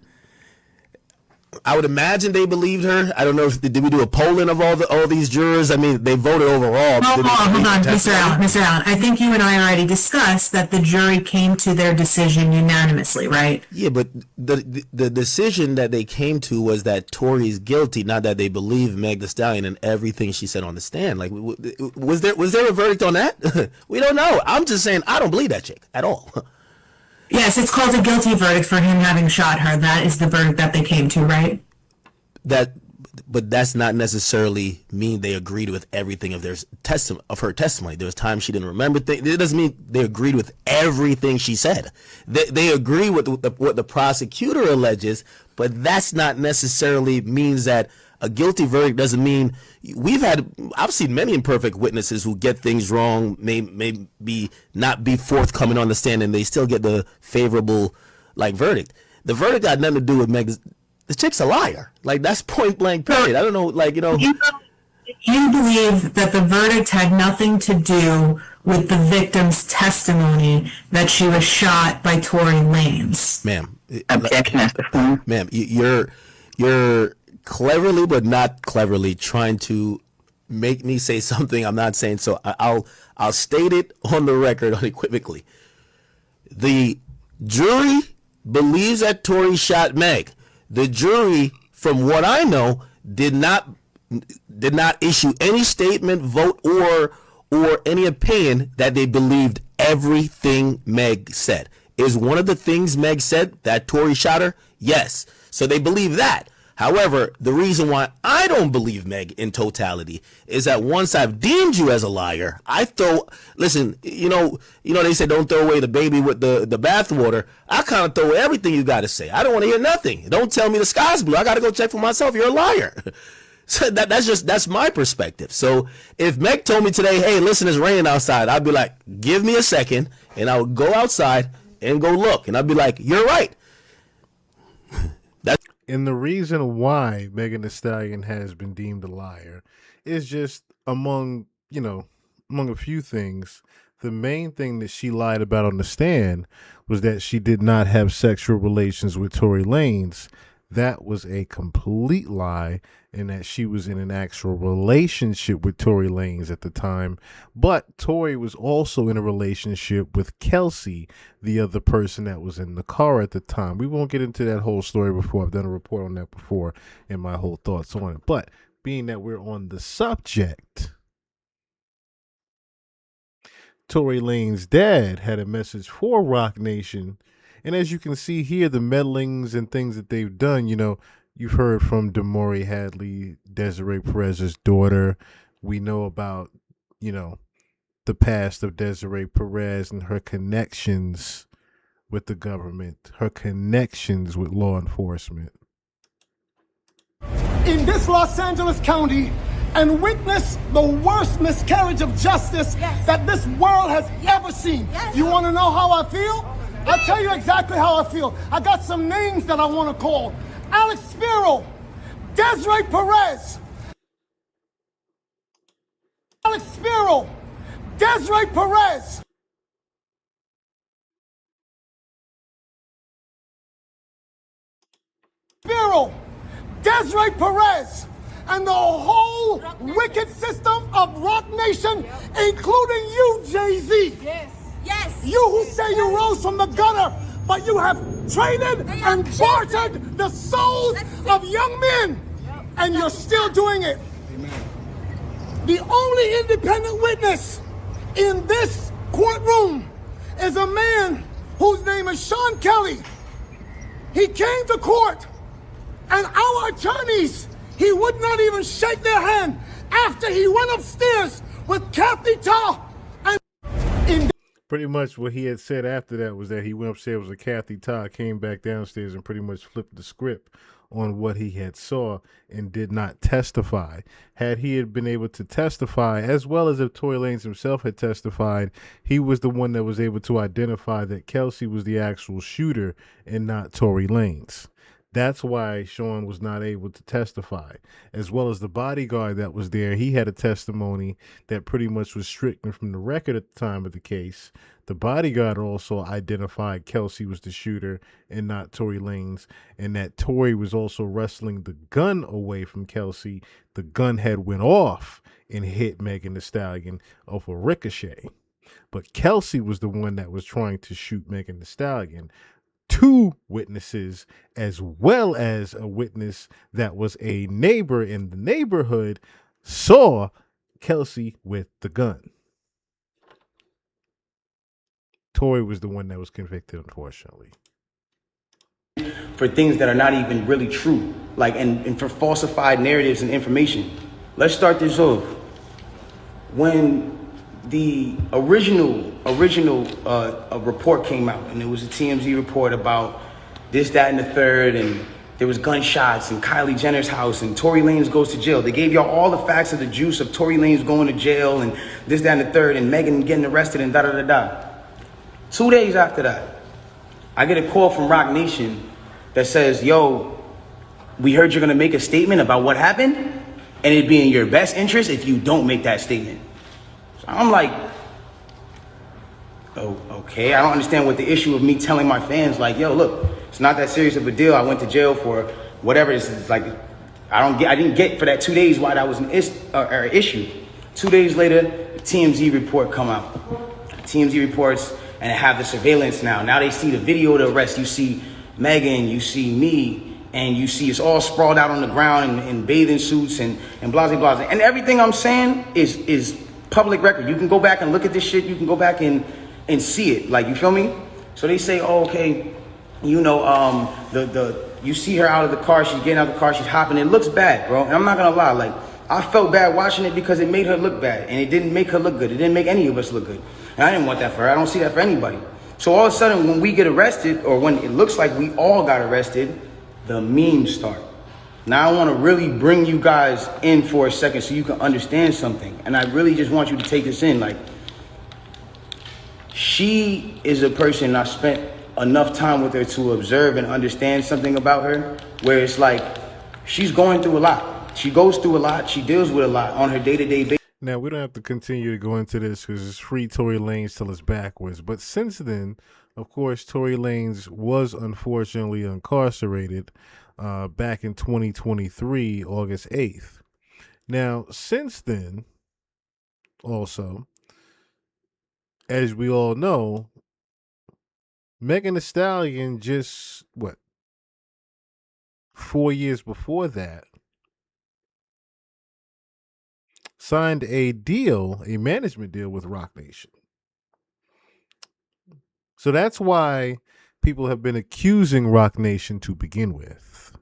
I would imagine they believed her. I don't know if did we do a polling of all these jurors? I mean, they voted overall. Hold on, Mr. Allen. I think you and I already discussed that the jury came to their decision unanimously, right? Yeah, but the decision that they came to was that Tory's guilty, not that they believe Meg Thee Stallion and everything she said on the stand. Like, was there a verdict on that? We don't know. I'm just saying I don't believe that chick at all. Yes, it's called a guilty verdict for him having shot her. That is the verdict that they came to, right? But that's not necessarily mean they agreed with everything of her testimony. There was times she didn't remember things. It doesn't mean they agreed with everything she said. They agree with what the prosecutor alleges, but that's not necessarily means that a guilty verdict doesn't mean. I've seen many imperfect witnesses who get things wrong, maybe not be forthcoming on the stand, and they still get the favorable verdict. The verdict got nothing to do with Meg. The chick's a liar. Like, that's point blank period. I don't know, You believe that the verdict had nothing to do with the victim's testimony that she was shot by Tory Lanez. Ma'am. Ma'am, you're cleverly but not cleverly trying to make me say something I'm not saying, so I'll state it on the record unequivocally. The jury believes that Tory shot Meg. The jury, from what I know, did not issue any statement, vote, or any opinion that they believed everything Meg said. Is one of the things Meg said that Tory shot her? Yes. So they believe that. However, the reason why I don't believe Meg in totality is that once I've deemed you as a liar, listen, they say don't throw away the baby with the bathwater. I kind of throw away everything you got to say. I don't want to hear nothing. Don't tell me the sky's blue. I got to go check for myself. You're a liar. So that's my perspective. So if Meg told me today, hey, listen, it's raining outside, I'd be like, give me a second, and I would go outside and go look, and I'd be like, you're right. And the reason why Megan Thee Stallion has been deemed a liar is just among a few things. The main thing that she lied about on the stand was that she did not have sexual relations with Tory Lanez. That was a complete lie, and that she was in an actual relationship with Tory Lanez at the time. But Tory was also in a relationship with Kelsey, the other person that was in the car at the time. We won't get into that whole story before. I've done a report on that before and my whole thoughts on it. But being that we're on the subject, Tory Lanez's dad had a message for Rock Nation. And as you can see here, the meddlings and things that they've done, You've heard from Damori Hadley, Desiree Perez's daughter. We know about, the past of Desiree Perez and her connections with the government, her connections with law enforcement. In this Los Angeles County and witness the worst miscarriage of justice that this world has ever seen. You want to know how I feel? I'll tell you exactly how I feel. I got some names that I want to call. Alex Spiro, Desiree Perez. Alex Spiro, Desiree Perez. Spiro, Desiree Perez, and the whole wicked system of Rock Nation, including you, Jay-Z. Yes. You who say you rose from the gutter, but you have traded and bartered the souls of young men, and you're still doing it. The only independent witness in this courtroom is a man whose name is Sean Kelly. He came to court, and our attorneys, he would not even shake their hand after he went upstairs with Kathy Ta. And pretty much what he had said after that was that he went upstairs with Kathy Ta, came back downstairs and pretty much flipped the script on what he had saw and did not testify. Had he had been able to testify, as well as if Tory Lanez himself had testified, he was the one that was able to identify that Kelsey was the actual shooter and not Tory Lanez. That's why Sean was not able to testify, as well as the bodyguard that was there. He had a testimony that pretty much was stricken from the record at the time of the case. The bodyguard also identified Kelsey was the shooter and not Tory Lanez, and that Tory was also wrestling the gun away from Kelsey. The gun had went off and hit Megan Thee Stallion off a ricochet. But Kelsey was the one that was trying to shoot Megan Thee Stallion. Two witnesses, as well as a witness that was a neighbor in the neighborhood, saw Kelsey with the gun. Tory was the one that was convicted, unfortunately. For things that are not even really true, like and for falsified narratives and information. Let's start this off. When the original report came out, and it was a TMZ report about this, that, and the third, and there was gunshots in Kylie Jenner's house, and Tory Lanez goes to jail. They gave y'all all the facts of the juice of Tory Lanez going to jail, and this, that, and the third, and Megan getting arrested, and da-da-da-da. 2 days after that, I get a call from Rock Nation that says, yo, we heard you're gonna make a statement about what happened, and it'd be in your best interest if you don't make that statement. I'm like, oh, okay. I don't understand what the issue of me telling my fans, like, yo, look, it's not that serious of a deal. I went to jail for whatever. It's like, I didn't get for that 2 days why that was an issue. 2 days later, the TMZ report come out. TMZ reports, and have the surveillance now. Now they see the video of the arrest. You see Megan, you see me, and you see us all sprawled out on the ground in bathing suits and blah, blah, blah. And everything I'm saying is public record. You can go back and look at this shit. You can go back and see it. Like, you feel me? So they say, oh, okay, you know, you see her out of the car. She's getting out of the car. She's hopping. It looks bad, bro. And I'm not gonna lie. Like, I felt bad watching it because it made her look bad, and it didn't make her look good. It didn't make any of us look good. And I didn't want that for her. I don't see that for anybody. So all of a sudden, when we get arrested, or when it looks like we all got arrested, the memes start. Now I want to really bring you guys in for a second so you can understand something. And I really just want you to take this in. Like, she is a person I spent enough time with her to observe and understand something about her, where it's like, she's going through a lot. She goes through a lot. She deals with a lot on her day-to-day basis. Now, we don't have to continue to go into this because it's free Tory Lanez till it's backwards. But since then, of course, Tory Lanez was unfortunately incarcerated back in 2023, August 8th. Now, since then, also, as we all know, Megan Thee Stallion just, 4 years before that, signed a management deal with Rock Nation. So that's why people have been accusing Rock Nation to begin with.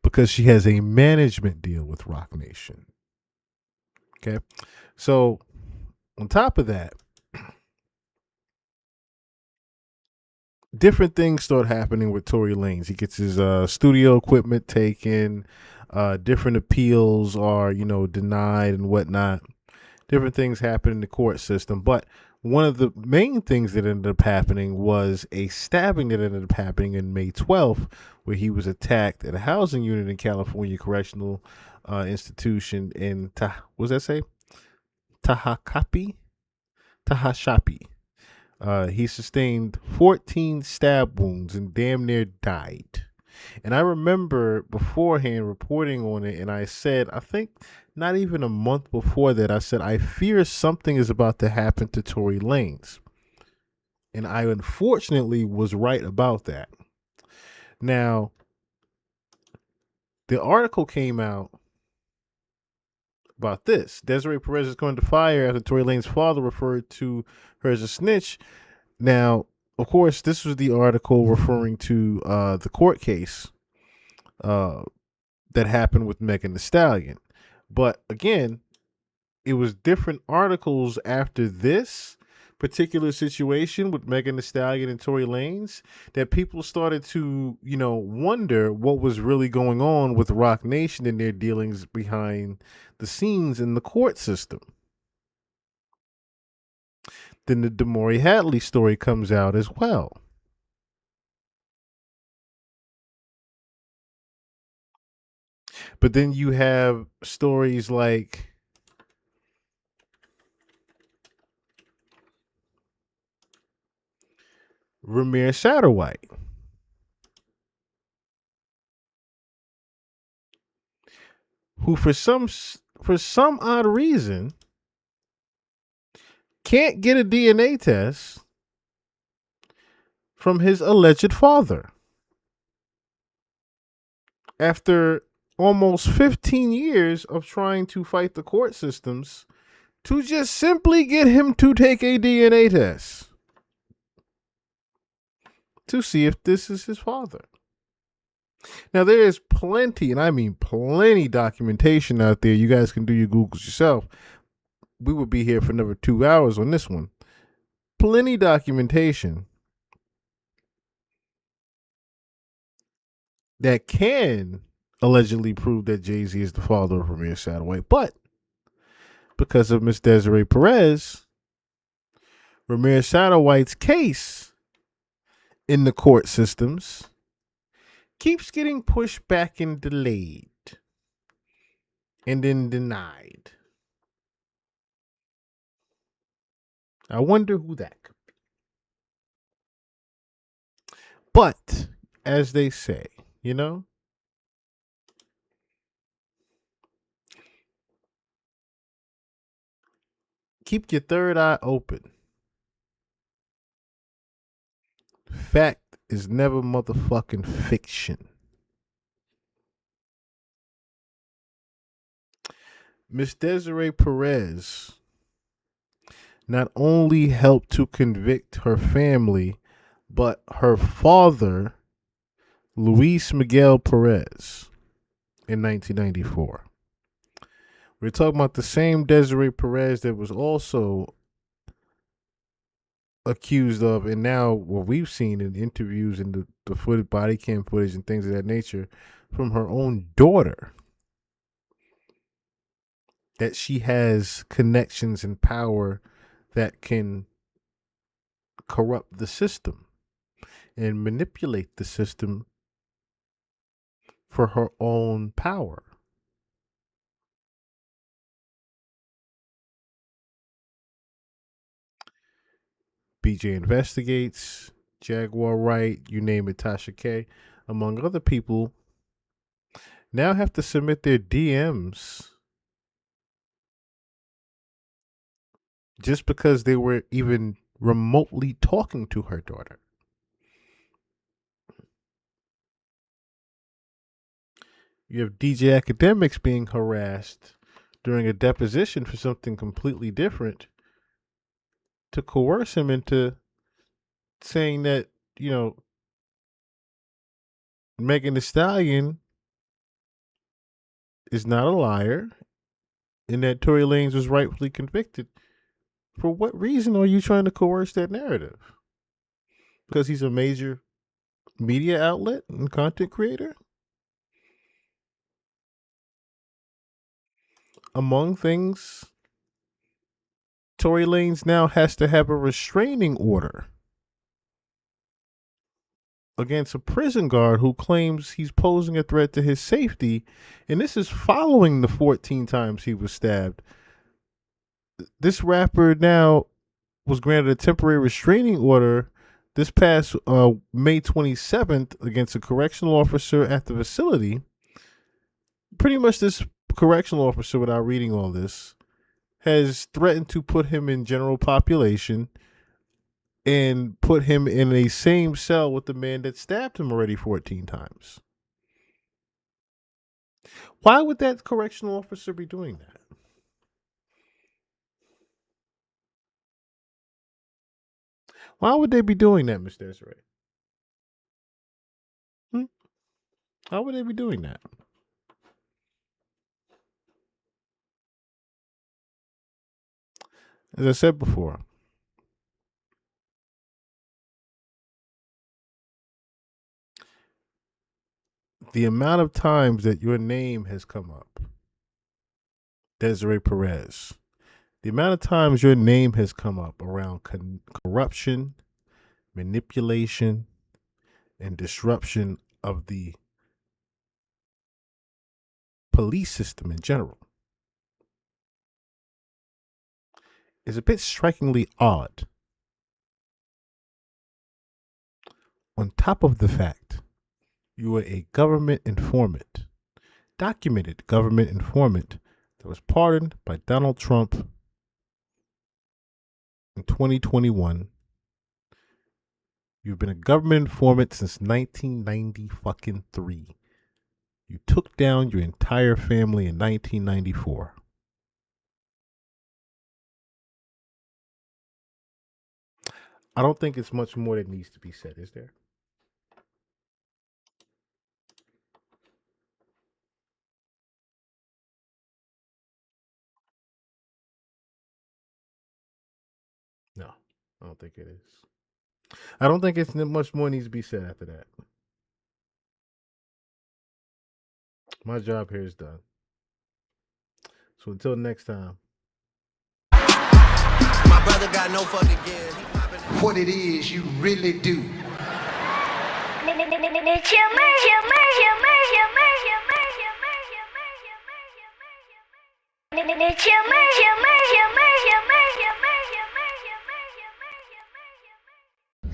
because she has a management deal with Rock Nation. Okay. So on top of that, different things start happening with Tory Lanez. He gets his studio equipment taken. Different appeals are, denied and whatnot. Different things happen in the court system. But one of the main things that ended up happening was a stabbing that ended up happening in May 12th, where he was attacked at a housing unit in California Correctional Institution in, what does that say? Tahashapi. He sustained 14 stab wounds and damn near died. And I remember beforehand reporting on it, and I said, I think not even a month before that, I said, I fear something is about to happen to Tory Lanez. And I unfortunately was right about that. Now, the article came out about this. Desiree Perez is going to fire after Tory Lanez's father referred to her as a snitch. Now, of course, this was the article referring to the court case that happened with Megan Thee Stallion. But again, it was different articles after this particular situation with Megan Thee Stallion and Tory Lanez that people started to, wonder what was really going on with Rock Nation and their dealings behind the scenes in the court system. Then the Damari Hadley story comes out as well. But then you have stories like Ramir Satterwhite, who for some odd reason can't get a DNA test from his alleged father after almost 15 years of trying to fight the court systems to just simply get him to take a DNA test to see if this is his father. Now, there is plenty, and I mean plenty, documentation out there. You guys can do your Googles yourself. We would be here for another 2 hours on this one. Plenty documentation that can allegedly prove that Jay-Z is the father of Ramir Satterwhite. But because of Miss Desiree Perez, Ramir Satterwhite's case in the court systems keeps getting pushed back and delayed and then denied. I wonder who that could be. But as they say, keep your third eye open. Fact is never motherfucking fiction. Miss Desiree Perez not only helped to convict her family, but her father, Luis Miguel Perez, in 1994. We're talking about the same Desiree Perez that was also accused of, and now what we've seen in interviews and the footage, body cam footage and things of that nature from her own daughter, that she has connections and power that can corrupt the system and manipulate the system for her own power. BJ Investigates, Jaguar Wright, you name it, Tasha K, among other people, now have to submit their DMs just because they were even remotely talking to her daughter. You have DJ Academics being harassed during a deposition for something completely different to coerce him into saying that, Megan Thee Stallion is not a liar and that Tory Lanez was rightfully convicted, for what reason are you trying to coerce that narrative? Because he's a major media outlet and content creator? Among things, Tory Lanez now has to have a restraining order against a prison guard who claims he's posing a threat to his safety, and this is following the 14 times he was stabbed. This rapper now was granted a temporary restraining order this past May 27th against a correctional officer at the facility. Pretty much this correctional officer, without reading all this, has threatened to put him in general population and put him in a same cell with the man that stabbed him already 14 times. Why would that correctional officer be doing that? Why would they be doing that, Miss Desiree? Why would they be doing that? As I said before, the amount of times that your name has come up, Desiree Perez, the amount of times your name has come up around corruption, manipulation, and disruption of the police system in general is a bit strikingly odd. On top of the fact you were a government informant, documented government informant that was pardoned by Donald Trump in 2021. You've been a government informant since 1993. You took down your entire family in 1994. I don't think it's much more that needs to be said, is there? No, I don't think it is. I don't think it's much more needs to be said after that. My job here is done. So until next time. My brother got no fucking gear. What it is you really do.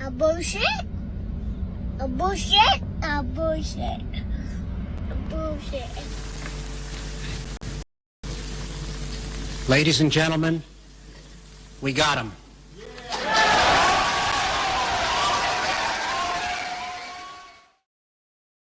A bullshit? A bullshit? A bullshit. A bullshit. Ladies and gentlemen, we got him.